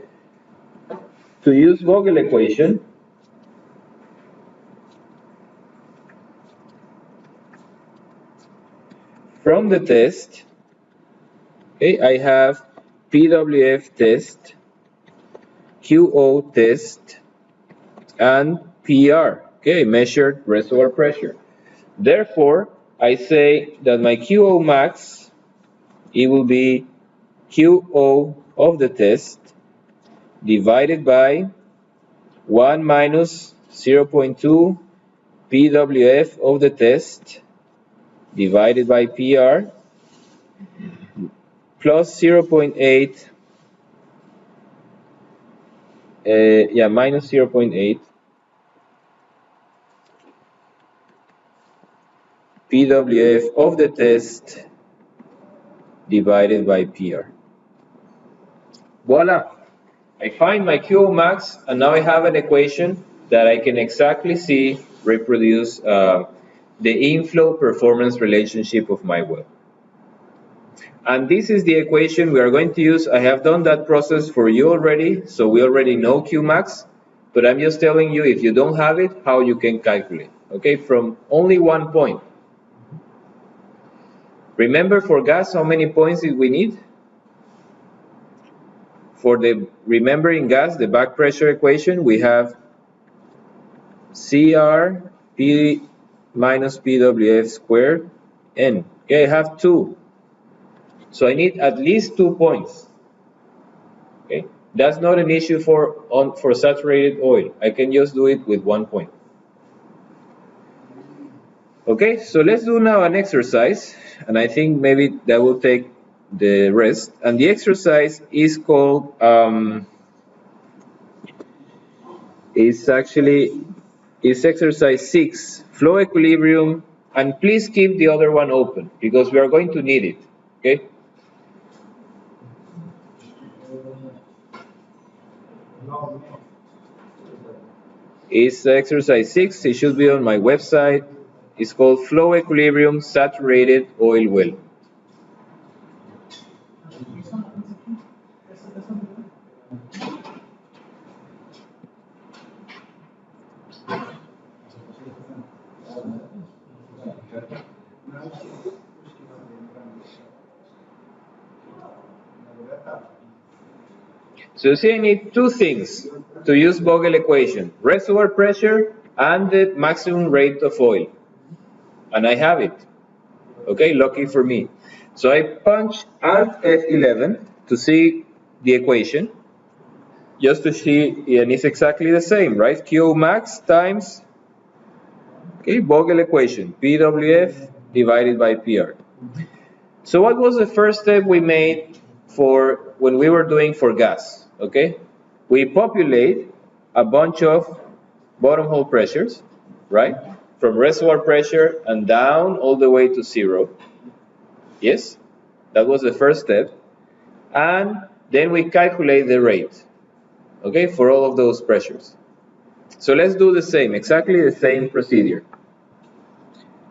to use Vogel equation, from the test, okay, I have PWF test, QO test, and PR, okay, measured reservoir pressure. Therefore, I say that my QO max, it will be QO of the test divided by 1 minus 0.2 PWF of the test divided by PR plus 0.8, minus 0.8 PWF of the test divided by PR. Voila! I find my QO max, and now I have an equation that I can exactly see reproduce the inflow performance relationship of my well. And this is the equation we are going to use. I have done that process for you already, so we already know Q max, but I'm just telling you, if you don't have it, how you can calculate, okay, from only one point. Remember for gas, how many points did we need? Remember in gas, the back pressure equation, we have CR P minus PWF squared N. Okay, I have 2. So I need at least 2 points. Okay, That's not an issue for saturated oil. I can just do it with 1 point. Okay, so let's do now an exercise, and I think maybe that will take the rest. And the exercise is called, it's exercise 6, flow equilibrium, and please keep the other one open because we are going to need it, okay? It's exercise 6, it should be on my website. It's called flow equilibrium saturated oil well. So you see, I need two things to use Vogel equation: reservoir pressure and the maximum rate of oil. And I have it. Okay, lucky for me. So I punch Alt F11 to see the equation, just to see, and it's exactly the same, right? Q max times, okay, Vogel equation, PWF divided by PR. So what was the first step we made for when we were doing for gas? Okay, we populate a bunch of bottom hole pressures, right? From reservoir pressure and down all the way to 0. Yes, that was the first step. And then we calculate the rate, okay, for all of those pressures. So let's do the same, exactly the same procedure.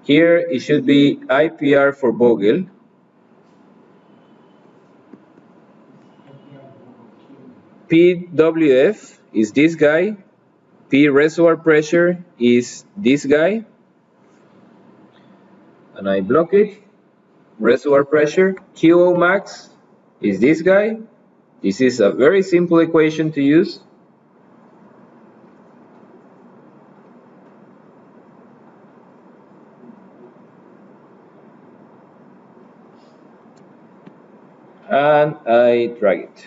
Here it should be IPR for Vogel. PWF is this guy. P reservoir pressure is this guy. And I block it. Reservoir pressure. QO max is this guy. This is a very simple equation to use. And I drag it.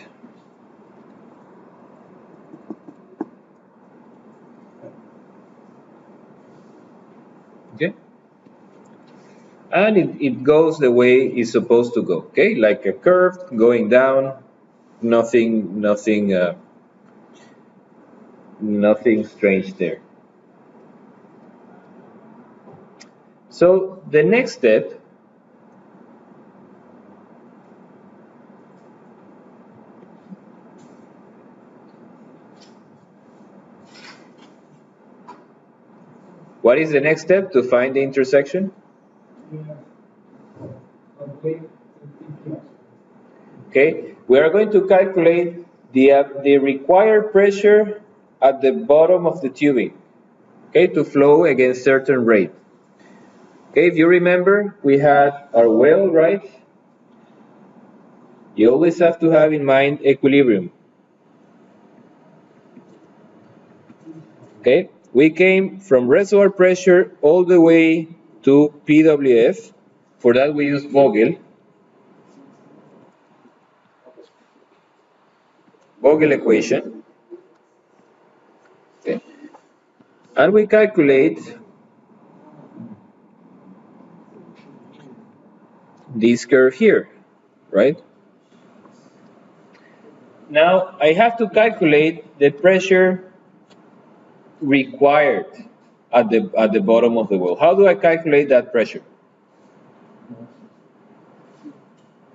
Okay? And it goes the way it's supposed to go, okay? Like a curve going down, nothing strange there. So the next step what is the next step to find the intersection? Okay, we are going to calculate the required pressure at the bottom of the tubing, okay, to flow against certain rate. Okay, if you remember, we had our well, right? You always have to have in mind equilibrium. Okay, we came from reservoir pressure all the way to PWF. For that we use Vogel equation. Okay. And we calculate this curve here, right? Now I have to calculate the pressure required at the bottom of the well. How do I calculate that pressure?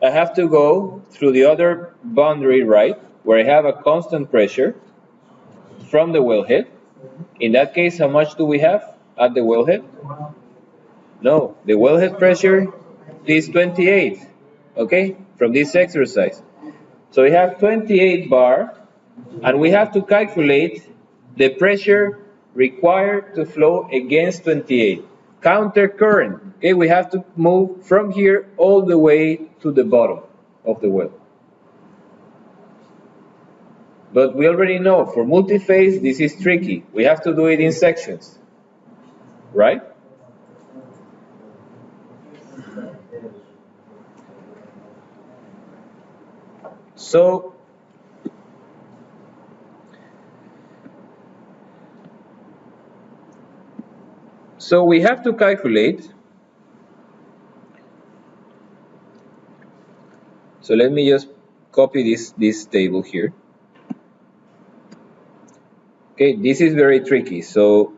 I have to go through the other boundary, right, where I have a constant pressure from the wellhead. In that case, how much do we have at the wellhead? No, the wellhead pressure is 28, okay, from this exercise. So we have 28 bar, and we have to calculate the pressure required to flow against 28. Counter current, okay, we have to move from here all the way to the bottom of the well. But we already know for multiphase this is tricky. We have to do it in sections, right? So So we have to calculate. So let me just copy this table here. Okay, this is very tricky. So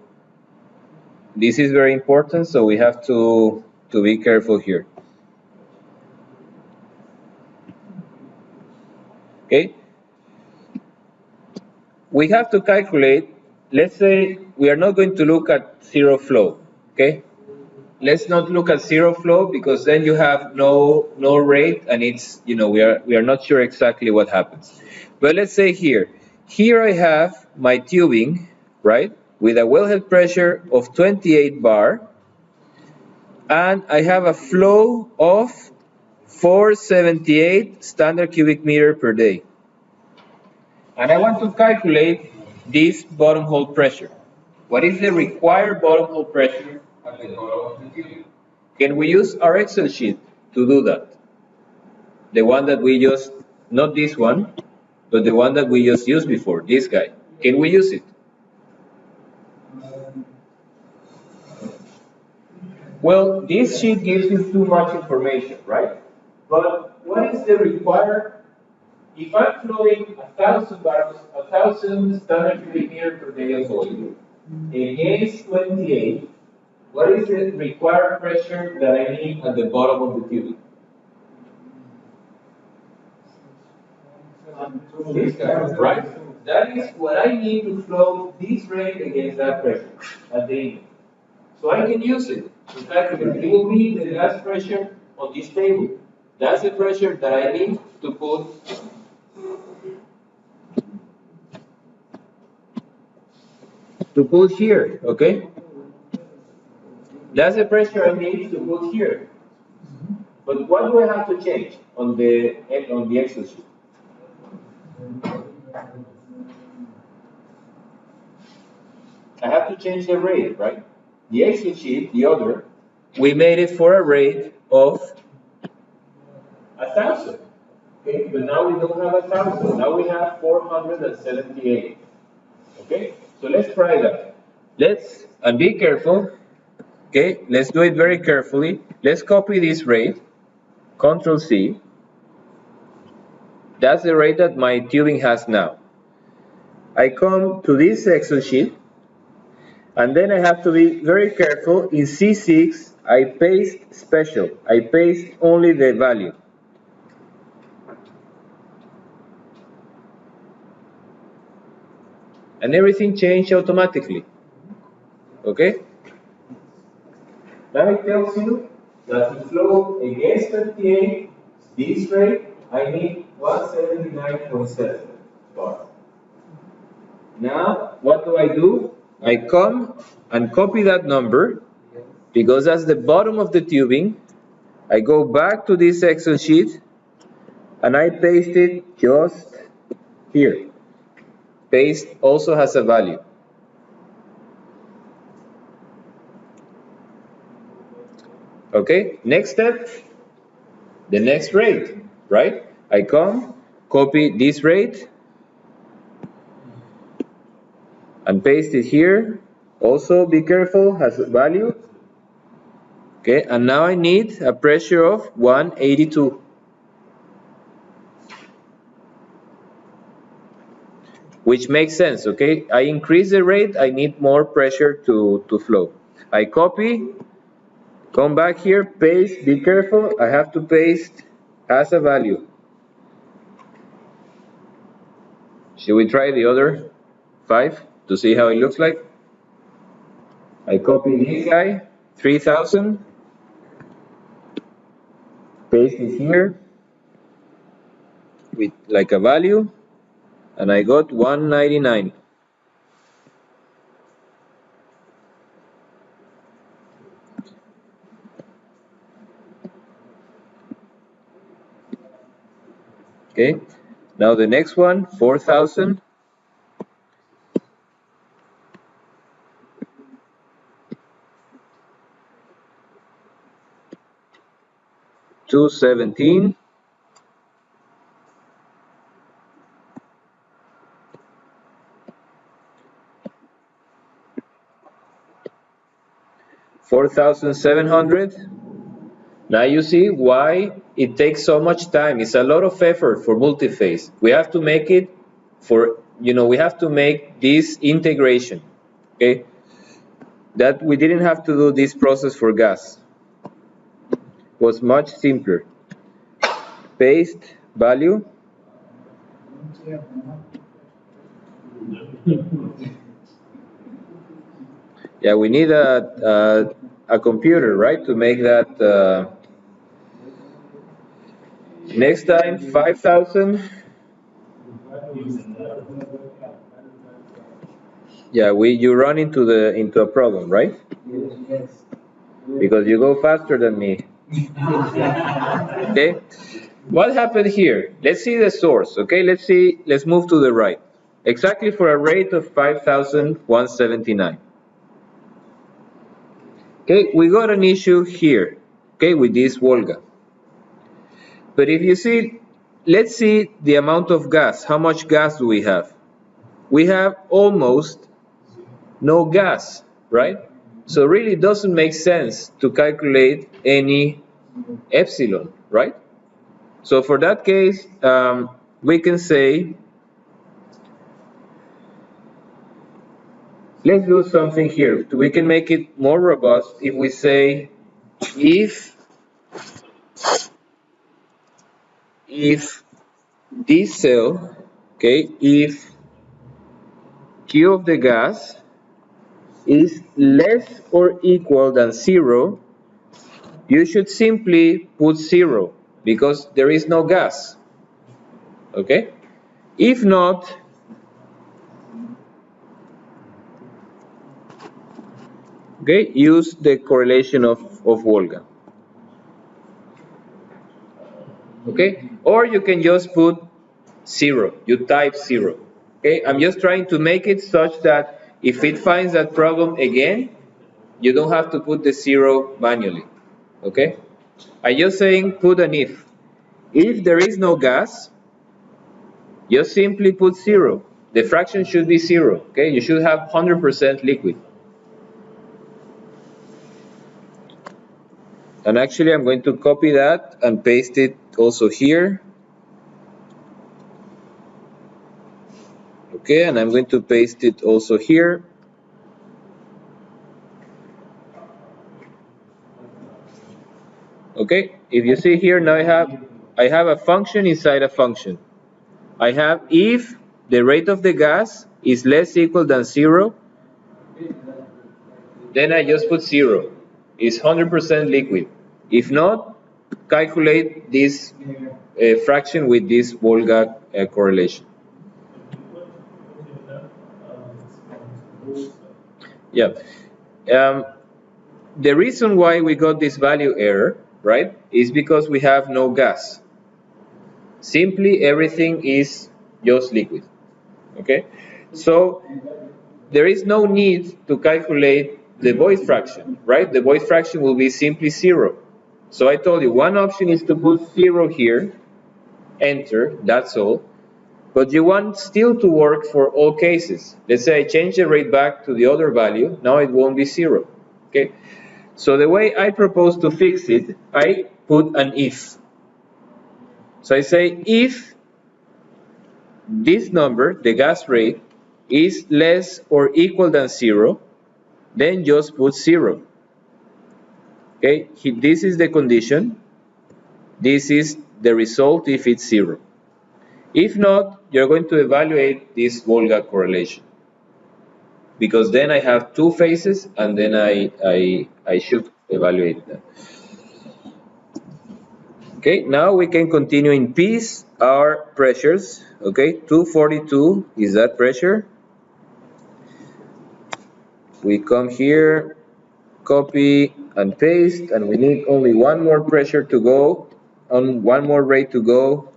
this is very important. So we have to be careful here. Okay, we have to calculate. Let's say we are not going to look at zero flow. Okay, let's not look at zero flow because then you have no rate and it's we are not sure exactly what happens. But let's say here I have my tubing, right, with a wellhead pressure of 28 bar, and I have a flow of 478 standard cubic meter per day, and I want to calculate this bottom hole pressure. What is the required bottom hole pressure at the bottom of the tube? Can we use our Excel sheet to do that? The one that we just, not this one, but the one that we just used before, this guy. Can we use it? Well, this sheet gives you too much information, right? But what is the required? If I'm flowing 1,000 barrels, 1,000 standard cubic meter per day of oil against 28, what is the required pressure that I need at the bottom of the tubing? This guy, right? That is what I need to flow this rate against that pressure at the end. So I can use it to calculate. It will be the gas pressure on this table. That's the pressure that I need to put here, okay? That's the pressure I need to put here. But what do I have to change on the Excel sheet? I have to change the rate, right? The Excel sheet, the other, we made it for a rate of 1,000. Okay, but now we don't have 1,000. Now we have 478. Okay, so let's try that. And be careful. Okay, let's do it very carefully. Let's copy this rate. Control C. That's the rate that my tubing has now. I come to this Excel sheet, and then I have to be very careful. In C6, I paste special. I paste only the value. And everything changed automatically. Okay? Now it tells you that to flow against 28, this rate, I need 179.7 bar. Now, what do? I come and copy that number because that's the bottom of the tubing. I go back to this Excel sheet and I paste it just here. Paste also has a value. Okay, next step, the next rate, right? I come, copy this rate, and paste it here. Also, be careful, has a value. Okay, and now I need a pressure of 182. Which makes sense, okay? I increase the rate, I need more pressure to flow. I copy, come back here, paste, be careful, I have to paste as a value. Should we try the other 5 to see how it looks like? I copy this guy, 3,000, paste it here with like a value, and I got 199. Okay, now the next one, 4,000. 217. 4,700. Now you see why it takes so much time. It's a lot of effort for multiphase. We have to make it for, we have to make this integration, okay? That we didn't have to do this process for gas. It was much simpler. Paste value. Yeah, we need a computer, right, to make that. Next time, 5,000. Yeah, you run into a problem, right? Yes. Because you go faster than me. Okay? What happened here? Let's see the source, okay? Let's move to the right. Exactly for a rate of 5,179. Okay, we got an issue here, okay, with this Volga. But if you see, let's see the amount of gas. How much gas do we have? We have almost no gas, right? So really it doesn't make sense to calculate any epsilon, right? So for that case, we can say, let's do something here. We can make it more robust if we say if this cell, okay, if Q of the gas is less or equal than 0, you should simply put 0 because there is no gas, okay? If not, okay, use the correlation of Volga, okay? Or you can just put 0, you type 0, okay? I'm just trying to make it such that if it finds that problem again, you don't have to put the 0 manually, okay? I'm just saying put an if. If there is no gas, just simply put 0. The fraction should be 0, okay? You should have 100% liquid. And actually, I'm going to copy that and paste it also here. Okay, and I'm going to paste it also here. Okay, if you see here, now I have a function inside a function. I have if the rate of the gas is less equal than 0, then I just put 0. It's 100% liquid. If not, calculate this fraction with this Volga correlation. Yeah. The reason why we got this value error, right, is because we have no gas. Simply everything is just liquid. Okay? So there is no need to calculate the void fraction, right? The void fraction will be simply 0. So I told you one option is to put 0 here, enter, that's all. But you want still to work for all cases. Let's say I change the rate back to the other value, now it won't be 0. Okay? So the way I propose to fix it, I put an if. So I say if this number, the gas rate, is less or equal than 0, then just put 0. Okay, this is the condition. This is the result if it's 0. If not, you're going to evaluate this Volga correlation. Because then I have two phases and then I should evaluate that. Okay, now we can continue in peace our pressures. Okay, 242 is that pressure. We come here, copy and paste, and we need only one more pressure to go, on one more rate to go.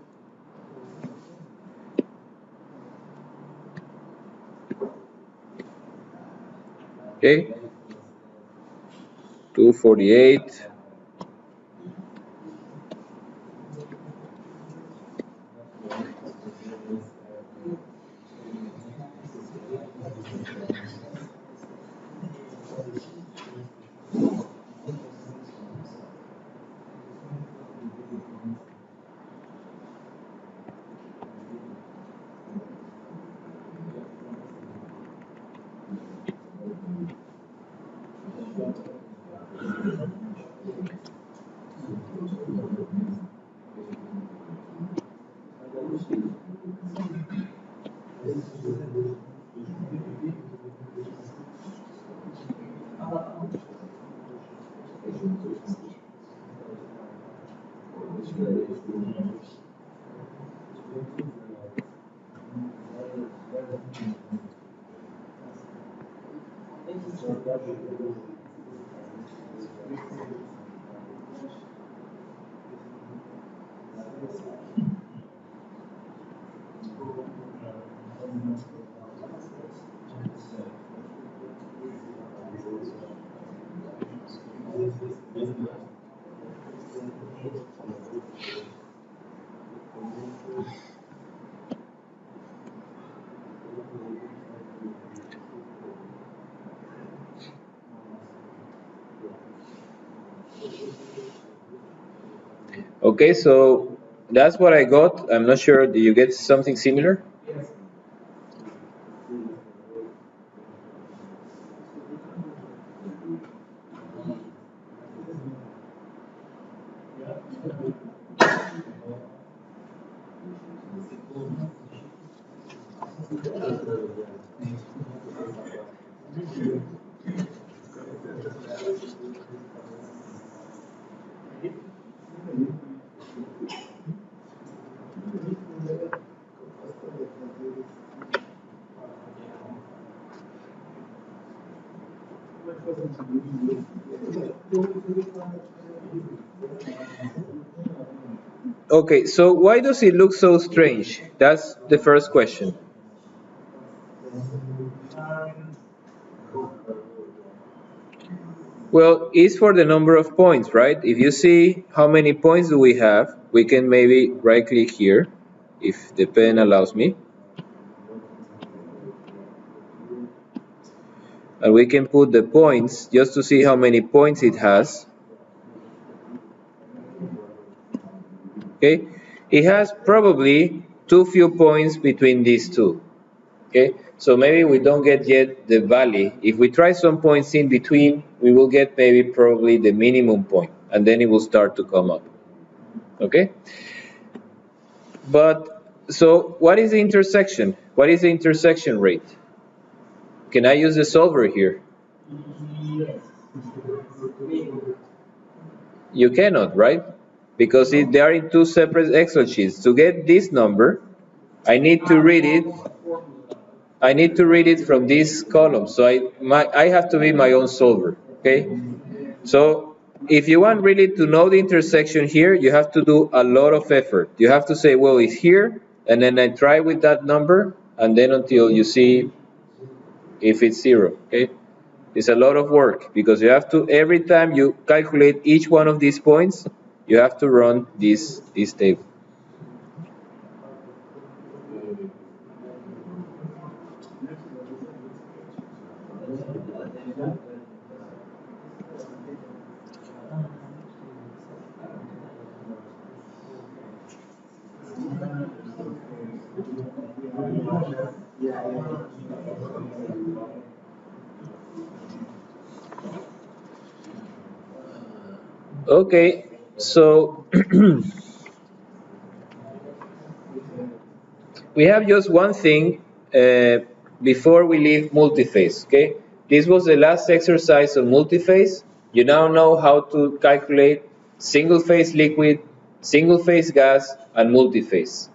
Okay, 248. Okay, so that's what I got. I'm not sure. Do you get something similar? Okay, so why does it look so strange? That's the first question. Well, it's for the number of points, right? If you see how many points do we have, we can maybe right click here, if the pen allows me. And we can put the points just to see how many points it has. Okay, it has probably too few points between these two. Okay, so maybe we don't get yet the valley. If we try some points in between, we will get maybe probably the minimum point, and then it will start to come up. Okay, but so what is the intersection? What is the intersection rate? Can I use the solver here? You cannot, right? Because they are in two separate Excel sheets. To get this number, I need to read it. I need to read it from this column. So I have to be my own solver. Okay. So if you want really to know the intersection here, you have to do a lot of effort. You have to say, well, it's here, and then I try with that number, and then until you see if it's zero. Okay. It's a lot of work because you have to, every time you calculate each one of these points, you have to run this table. Okay, so we have just one thing before we leave multiphase, okay? This was the last exercise on multiphase. You now know how to calculate single phase liquid, single phase gas, and multiphase,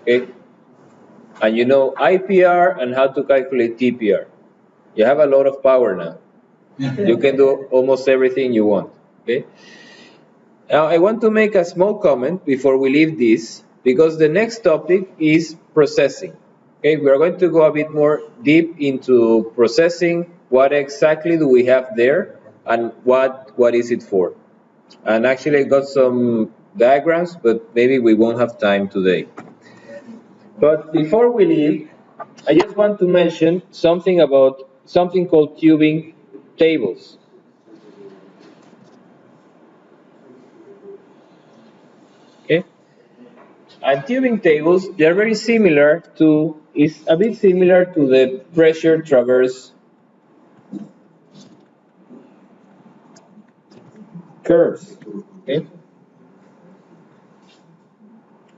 okay? And you know IPR and how to calculate TPR. You have a lot of power now. You can do almost everything you want, okay? Now, I want to make a small comment before we leave this, because the next topic is processing. Okay, we are going to go a bit more deep into processing. What exactly do we have there, and what is it for? And actually, I got some diagrams, but maybe we won't have time today. But before we leave, I just want to mention something about something called tubing tables. Okay. And tubing tables, they're very similar to, is a bit similar to the pressure traverse curves. Okay?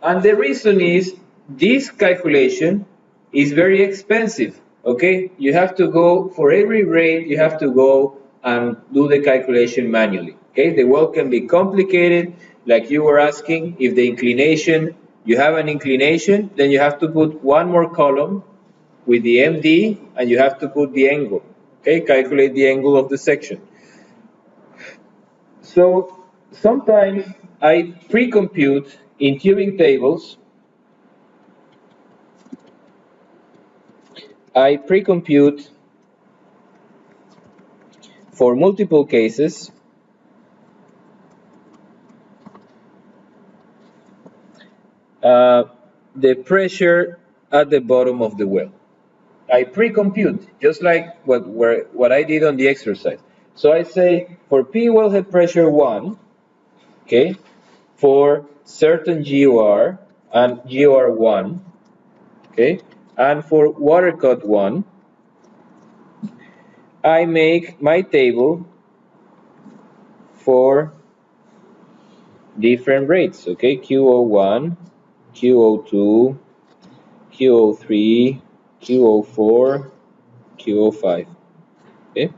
And the reason is this calculation is very expensive. Okay, you have to go for every rate, you have to go and do the calculation manually. Okay, the well can be complicated, like you were asking. If the inclination, you have an inclination, then you have to put one more column with the MD, and you have to put the angle. Okay, calculate the angle of the section. So sometimes I pre-compute in tubing tables. I pre-compute for multiple cases uh, the pressure at the bottom of the well. I pre-compute, just like what I did on the exercise. So I say for P wellhead pressure 1, okay, for certain GOR and GOR 1, okay, and for water cut 1, I make my table for different rates, okay, QO1, QO2, QO3, QO4, QO5, okay?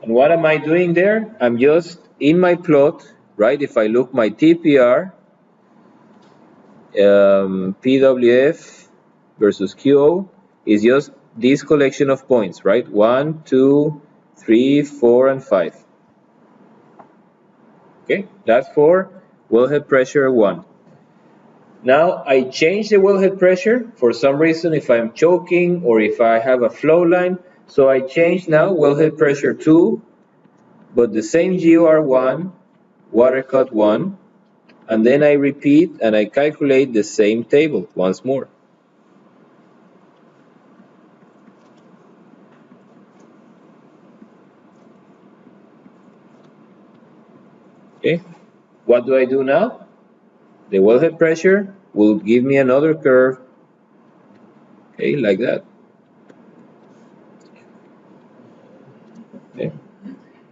And what am I doing there? I'm just in my plot, right? If I look my TPR, PWF versus QO is just this collection of points, right? 1, 2, 3, 4, and 5. Okay, that's for wellhead pressure 1. Now I change the wellhead pressure for some reason, if I'm choking or if I have a flow line. So I change now wellhead pressure 2, but the same GOR 1, water cut 1, and then I repeat and I calculate the same table once more. Okay, what do I do now? The wellhead pressure will give me another curve, okay, like that. Okay.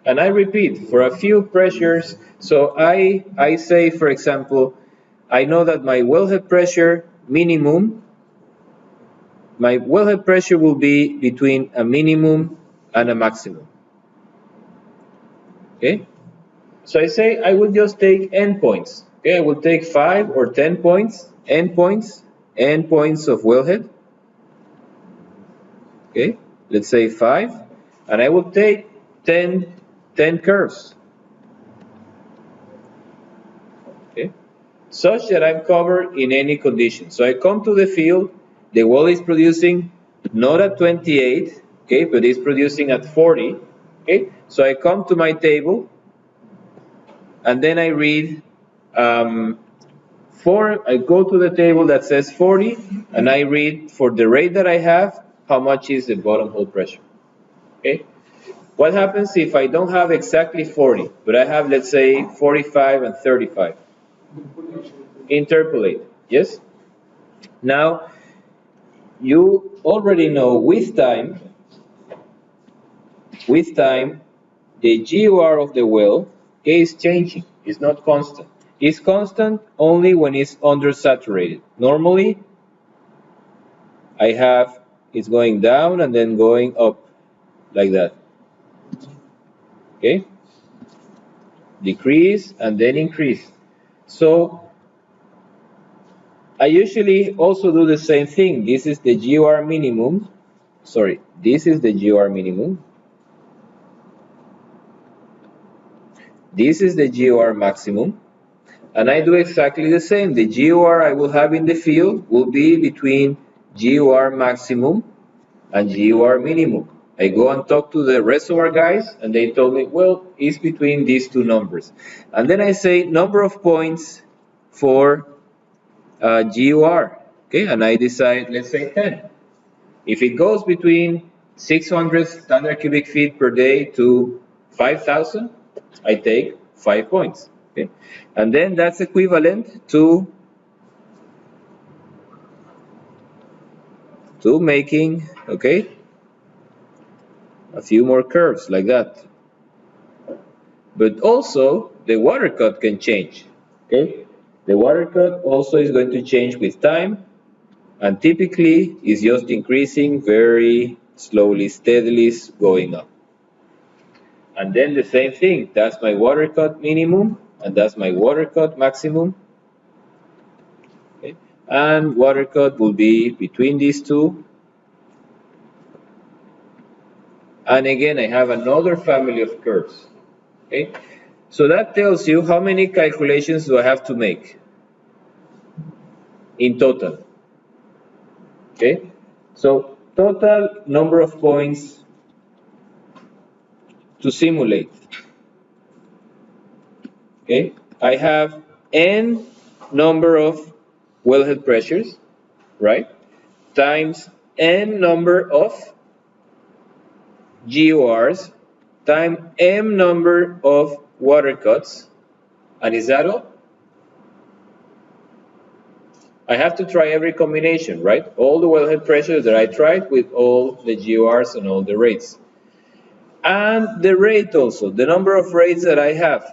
And I repeat for a few pressures. So I say, for example, I know that my wellhead pressure minimum, my wellhead pressure will be between a minimum and a maximum. Okay? So I say I will just take endpoints. Okay, I will take 5 or 10 points, endpoints of wellhead. Okay, let's say 5, and I will take 10 curves. Okay, such that I'm covered in any condition. So I come to the field, the well is producing not at 28, okay, but it's producing at 40. Okay, so I come to my table, and then I read I go to the table that says 40, and I read for the rate that I have, how much is the bottom hole pressure. Okay, what happens if I don't have exactly 40, but I have, let's say, 45 and 35? Interpolate, yes? Now, you already know with time, the GOR of the well, okay, is changing. It's not constant. It's constant only when it's undersaturated. Normally, I have it's going down and then going up like that. Okay? Decrease and then increase. So I usually also do the same thing. This is the GOR minimum. Sorry, this is the GOR minimum. This is the GOR maximum. And I do exactly the same. The GOR I will have in the field will be between GOR maximum and GOR minimum. I go and talk to the reservoir guys, and they told me, well, it's between these two numbers. And then I say number of points for GOR, okay, and I decide, let's say 10. If it goes between 600 standard cubic feet per day to 5,000, I take 5 points, okay, and then that's equivalent to making, okay, a few more curves like that. But also the water cut can change, okay? The water cut also is going to change with time, And typically it's just increasing very slowly, steadily going up. And then the same thing, that's my water cut minimum, and that's my water cut maximum. Okay? And water cut will be between these two. And again, I have another family of curves. Okay? So that tells you how many calculations do I have to make in total. Okay? So total number of points to simulate. Okay? I have n number of wellhead pressures, right? Times n number of GORs times m number of water cuts. And is that all? I have to try every combination, right? All the wellhead pressures that I tried with all the GORs and all the rates. And the rate also, the number of rates that I have.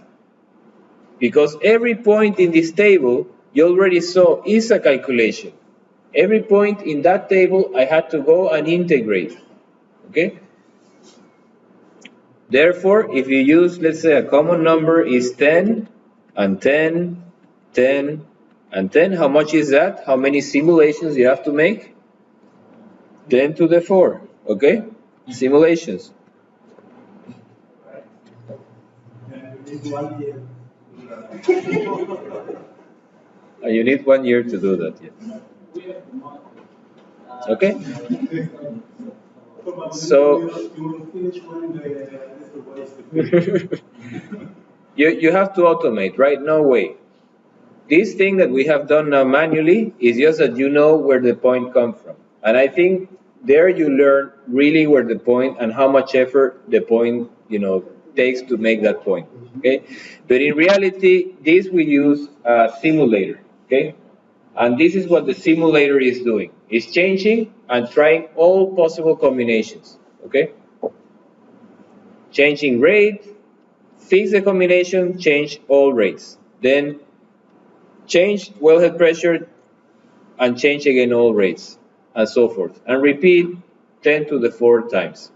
Because every point in this table, you already saw, is a calculation. Every point in that table, I had to go and integrate. Okay? Therefore, if you use, let's say, a common number is 10 and 10, 10, and 10, how much is that? How many simulations you have to make? 10 to the 4, okay? Simulations. And you need 1 year to do that, yes. Okay? So, you have to automate, right? No way. This thing that we have done now manually is just that you know where the point comes from. And I think there you learn really where the point and how much effort the point, takes to make that point. Okay? But in reality, this we use a simulator. Okay? And this is what the simulator is doing. It's changing and trying all possible combinations. Okay? Changing rate, fix the combination, change all rates. Then change wellhead pressure and change again all rates, and so forth. And repeat 10 to the 4 times.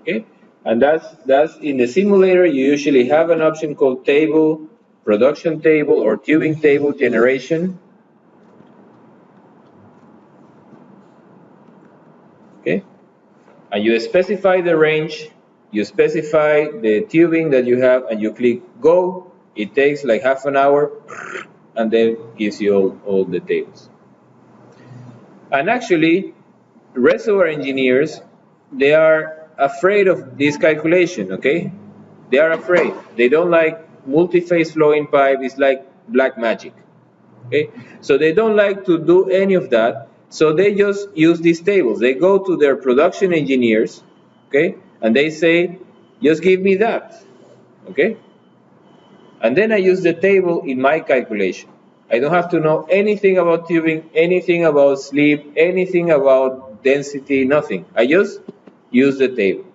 Okay? And that's in the simulator, you usually have an option called table, production table, or tubing table generation. Okay? And you specify the range, you specify the tubing that you have, and you click go. It takes like half an hour, and then gives you all the tables. And actually, reservoir engineers, they are afraid of this calculation, okay? They are afraid. They don't like multi-phase flowing pipe. It's like black magic, okay? So they don't like to do any of that. So they just use these tables. They go to their production engineers, okay? And they say, just give me that, okay? And then I use the table in my calculation. I don't have to know anything about tubing, anything about sleep, anything about density, nothing. I just use the table.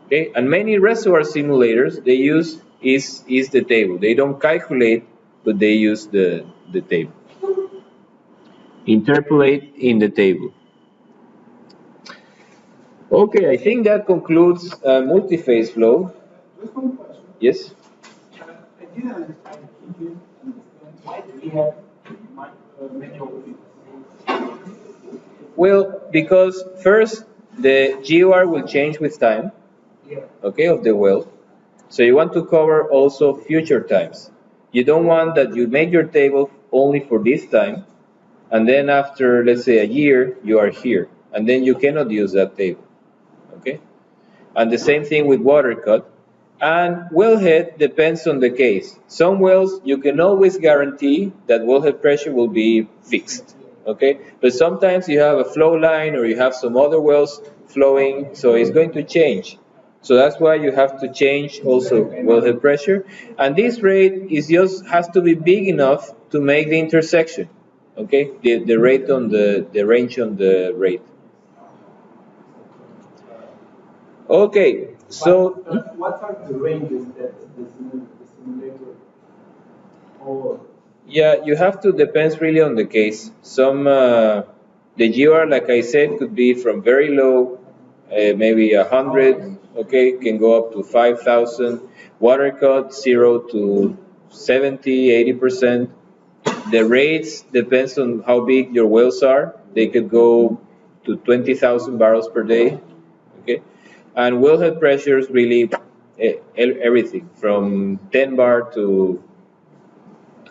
Okay? And many reservoir simulators, they use is the table. They don't calculate, but they use the table. Interpolate in the table. Okay, I think that concludes multi-phase flow. Just one question. Yes? I didn't understand why do we have manual feeds? Well, because first the GOR will change with time, okay, of the well. So you want to cover also future times. You don't want that you make your table only for this time, and then after, let's say, a year, you are here, and then you cannot use that table, okay? And the same thing with water cut. And wellhead depends on the case. Some wells, you can always guarantee that wellhead pressure will be fixed, okay? But sometimes you have a flow line or you have some other wells flowing, so it's going to change. So that's why you have to change also wellhead pressure. And this rate is just has to be big enough to make the intersection, okay? The rate on the range on the rate. Okay, so What are the ranges that the simulator or Yeah, you have to, depends really on the case. Some, the GR, like I said, could be from very low, maybe 100, okay, can go up to 5,000. Water cut, 0 to 70, 80%. The rates depends on how big your wells are. They could go to 20,000 barrels per day, okay? And wellhead pressures really, everything from 10 bar to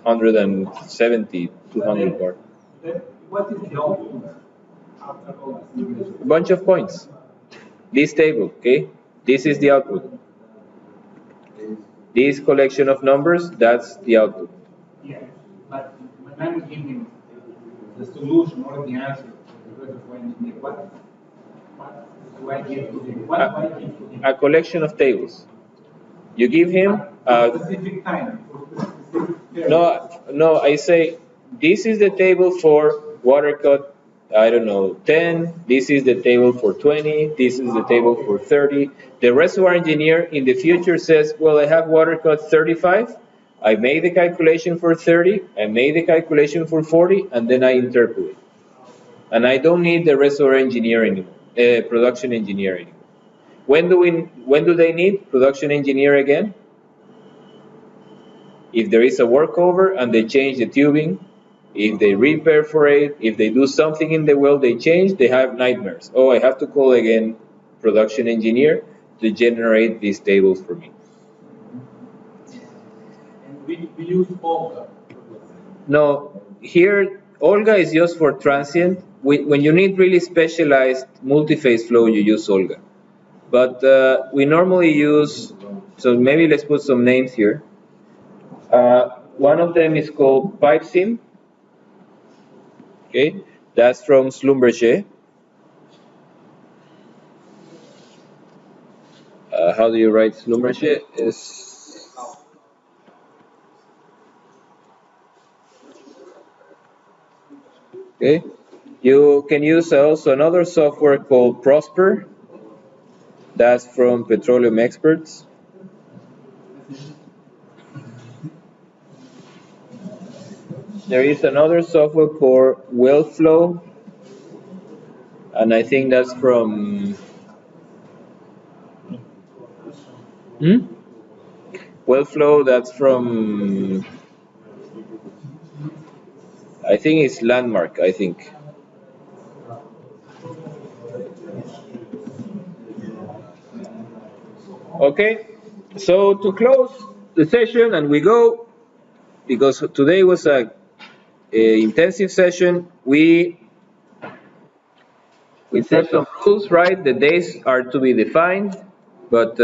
170, But 200 bar. then what is the output after all this simulation? Bunch of points. This table, okay? This is the output. This collection of numbers, that's the output. Yeah, but when I'm giving the solution or the answer to the reservoir engineer, what do I give to him? What do I give to him? A collection of tables. You give him For specific time, for specific period. no, I say this is the table for water cut, I don't know, 10, this is the table for 20, this is the table for 30. The reservoir engineer in the future says, well, I have water cut 35, I made the calculation for 30, I made the calculation for 40, and then I interpolate. And I don't need the reservoir engineer anymore, production engineer anymore. When do they need production engineer again? If there is a workover and they change the tubing, if they reperforate, if they do something in the well, they change, they have nightmares. Oh, I have to call again production engineer to generate these tables for me. And we use Olga. No, here Olga is just for transient. When you need really specialized multi-phase flow, you use Olga. But we normally use, so maybe let's put some names here. One of them is called PipeSim. Okay, that's from Schlumberger. How do you write Schlumberger? Okay. You can use also another software called Prosper. That's from Petroleum Experts. There is another software called Wellflow, and I think that's from Wellflow. That's from, I think it's Landmark. I think. Okay, so to close the session and we go, because today was a intensive session, we set some rules, right? The days are to be defined, but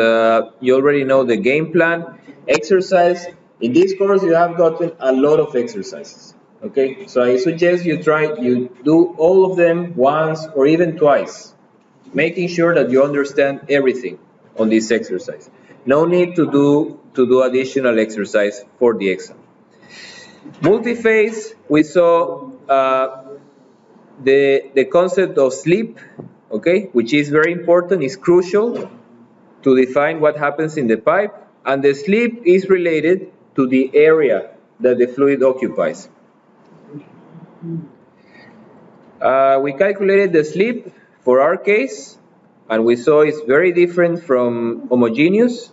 you already know the game plan. Exercise, in this course you have gotten a lot of exercises, okay? So I suggest you do all of them once or even twice, making sure that you understand everything on this exercise. No need to do additional exercise for the exam. Multiphase, we saw the concept of sleep, okay, which is very important, is crucial to define what happens in the pipe, and the sleep is related to the area that the fluid occupies. We calculated the sleep for our case, and we saw it's very different from homogeneous.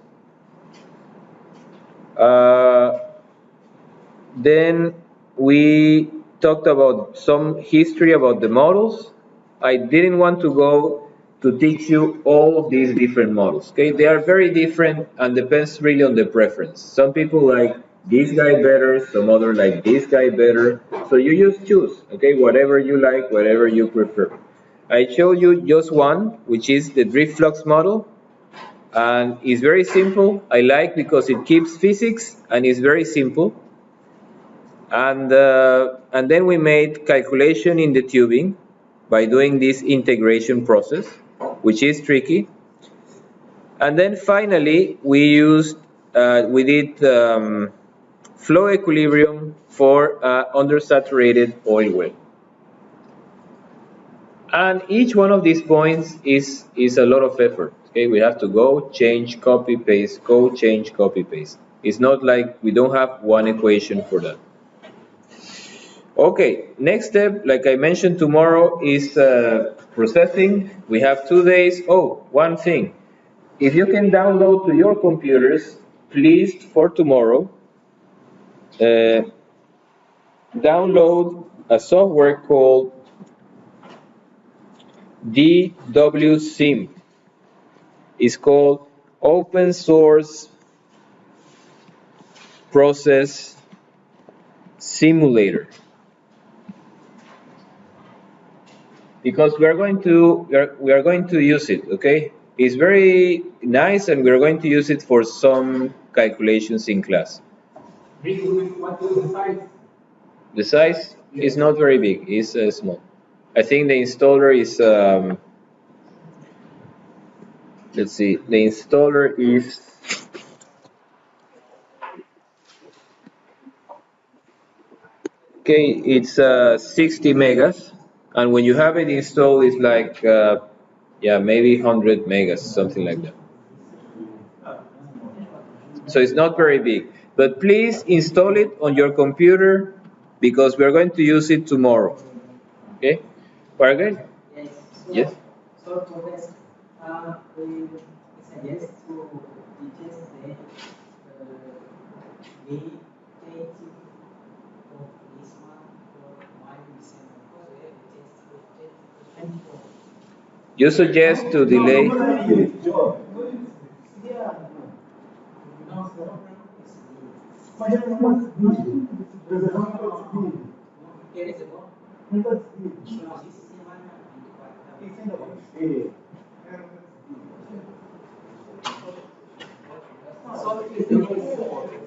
Then we talked about some history about the models. I didn't want to go to teach you all of these different models. Okay, they are very different and depends really on the preference. Some people like this guy better, some other like this guy better. So you just choose, okay, whatever you like, whatever you prefer. I showed you just one, which is the drift flux model, and it's very simple. I like because it keeps physics and it's very simple. And then we made calculation in the tubing by doing this integration process, which is tricky. And then finally, we did flow equilibrium for undersaturated oil well. And each one of these points is a lot of effort. Okay, we have to go, change, copy, paste, go, change, copy, paste. It's not like we don't have one equation for that. Okay, next step, like I mentioned, tomorrow is processing. We have 2 days. Oh, one thing. If you can download to your computers, please, for tomorrow, uh, download a software called DWSIM. It's called Open Source Process Simulator. Because we are going to use it, okay? It's very nice, and we're going to use it for some calculations in class. What is the size? The size is not very big, it's small. I think the installer is let's see, the installer is, okay, it's 60 megas, and when you have it installed, it's like yeah, maybe 100 megas, something like that. So it's not very big. But please install it on your computer because we're going to use it tomorrow. Okay? Paragon? Yes. Yes? So to this, we suggest to teachers that we take of this one for 1 December because we have a test of 24. You suggest to delay. ¿Quieres el bono? No, sí, sí, semana 24. Solo 15 días.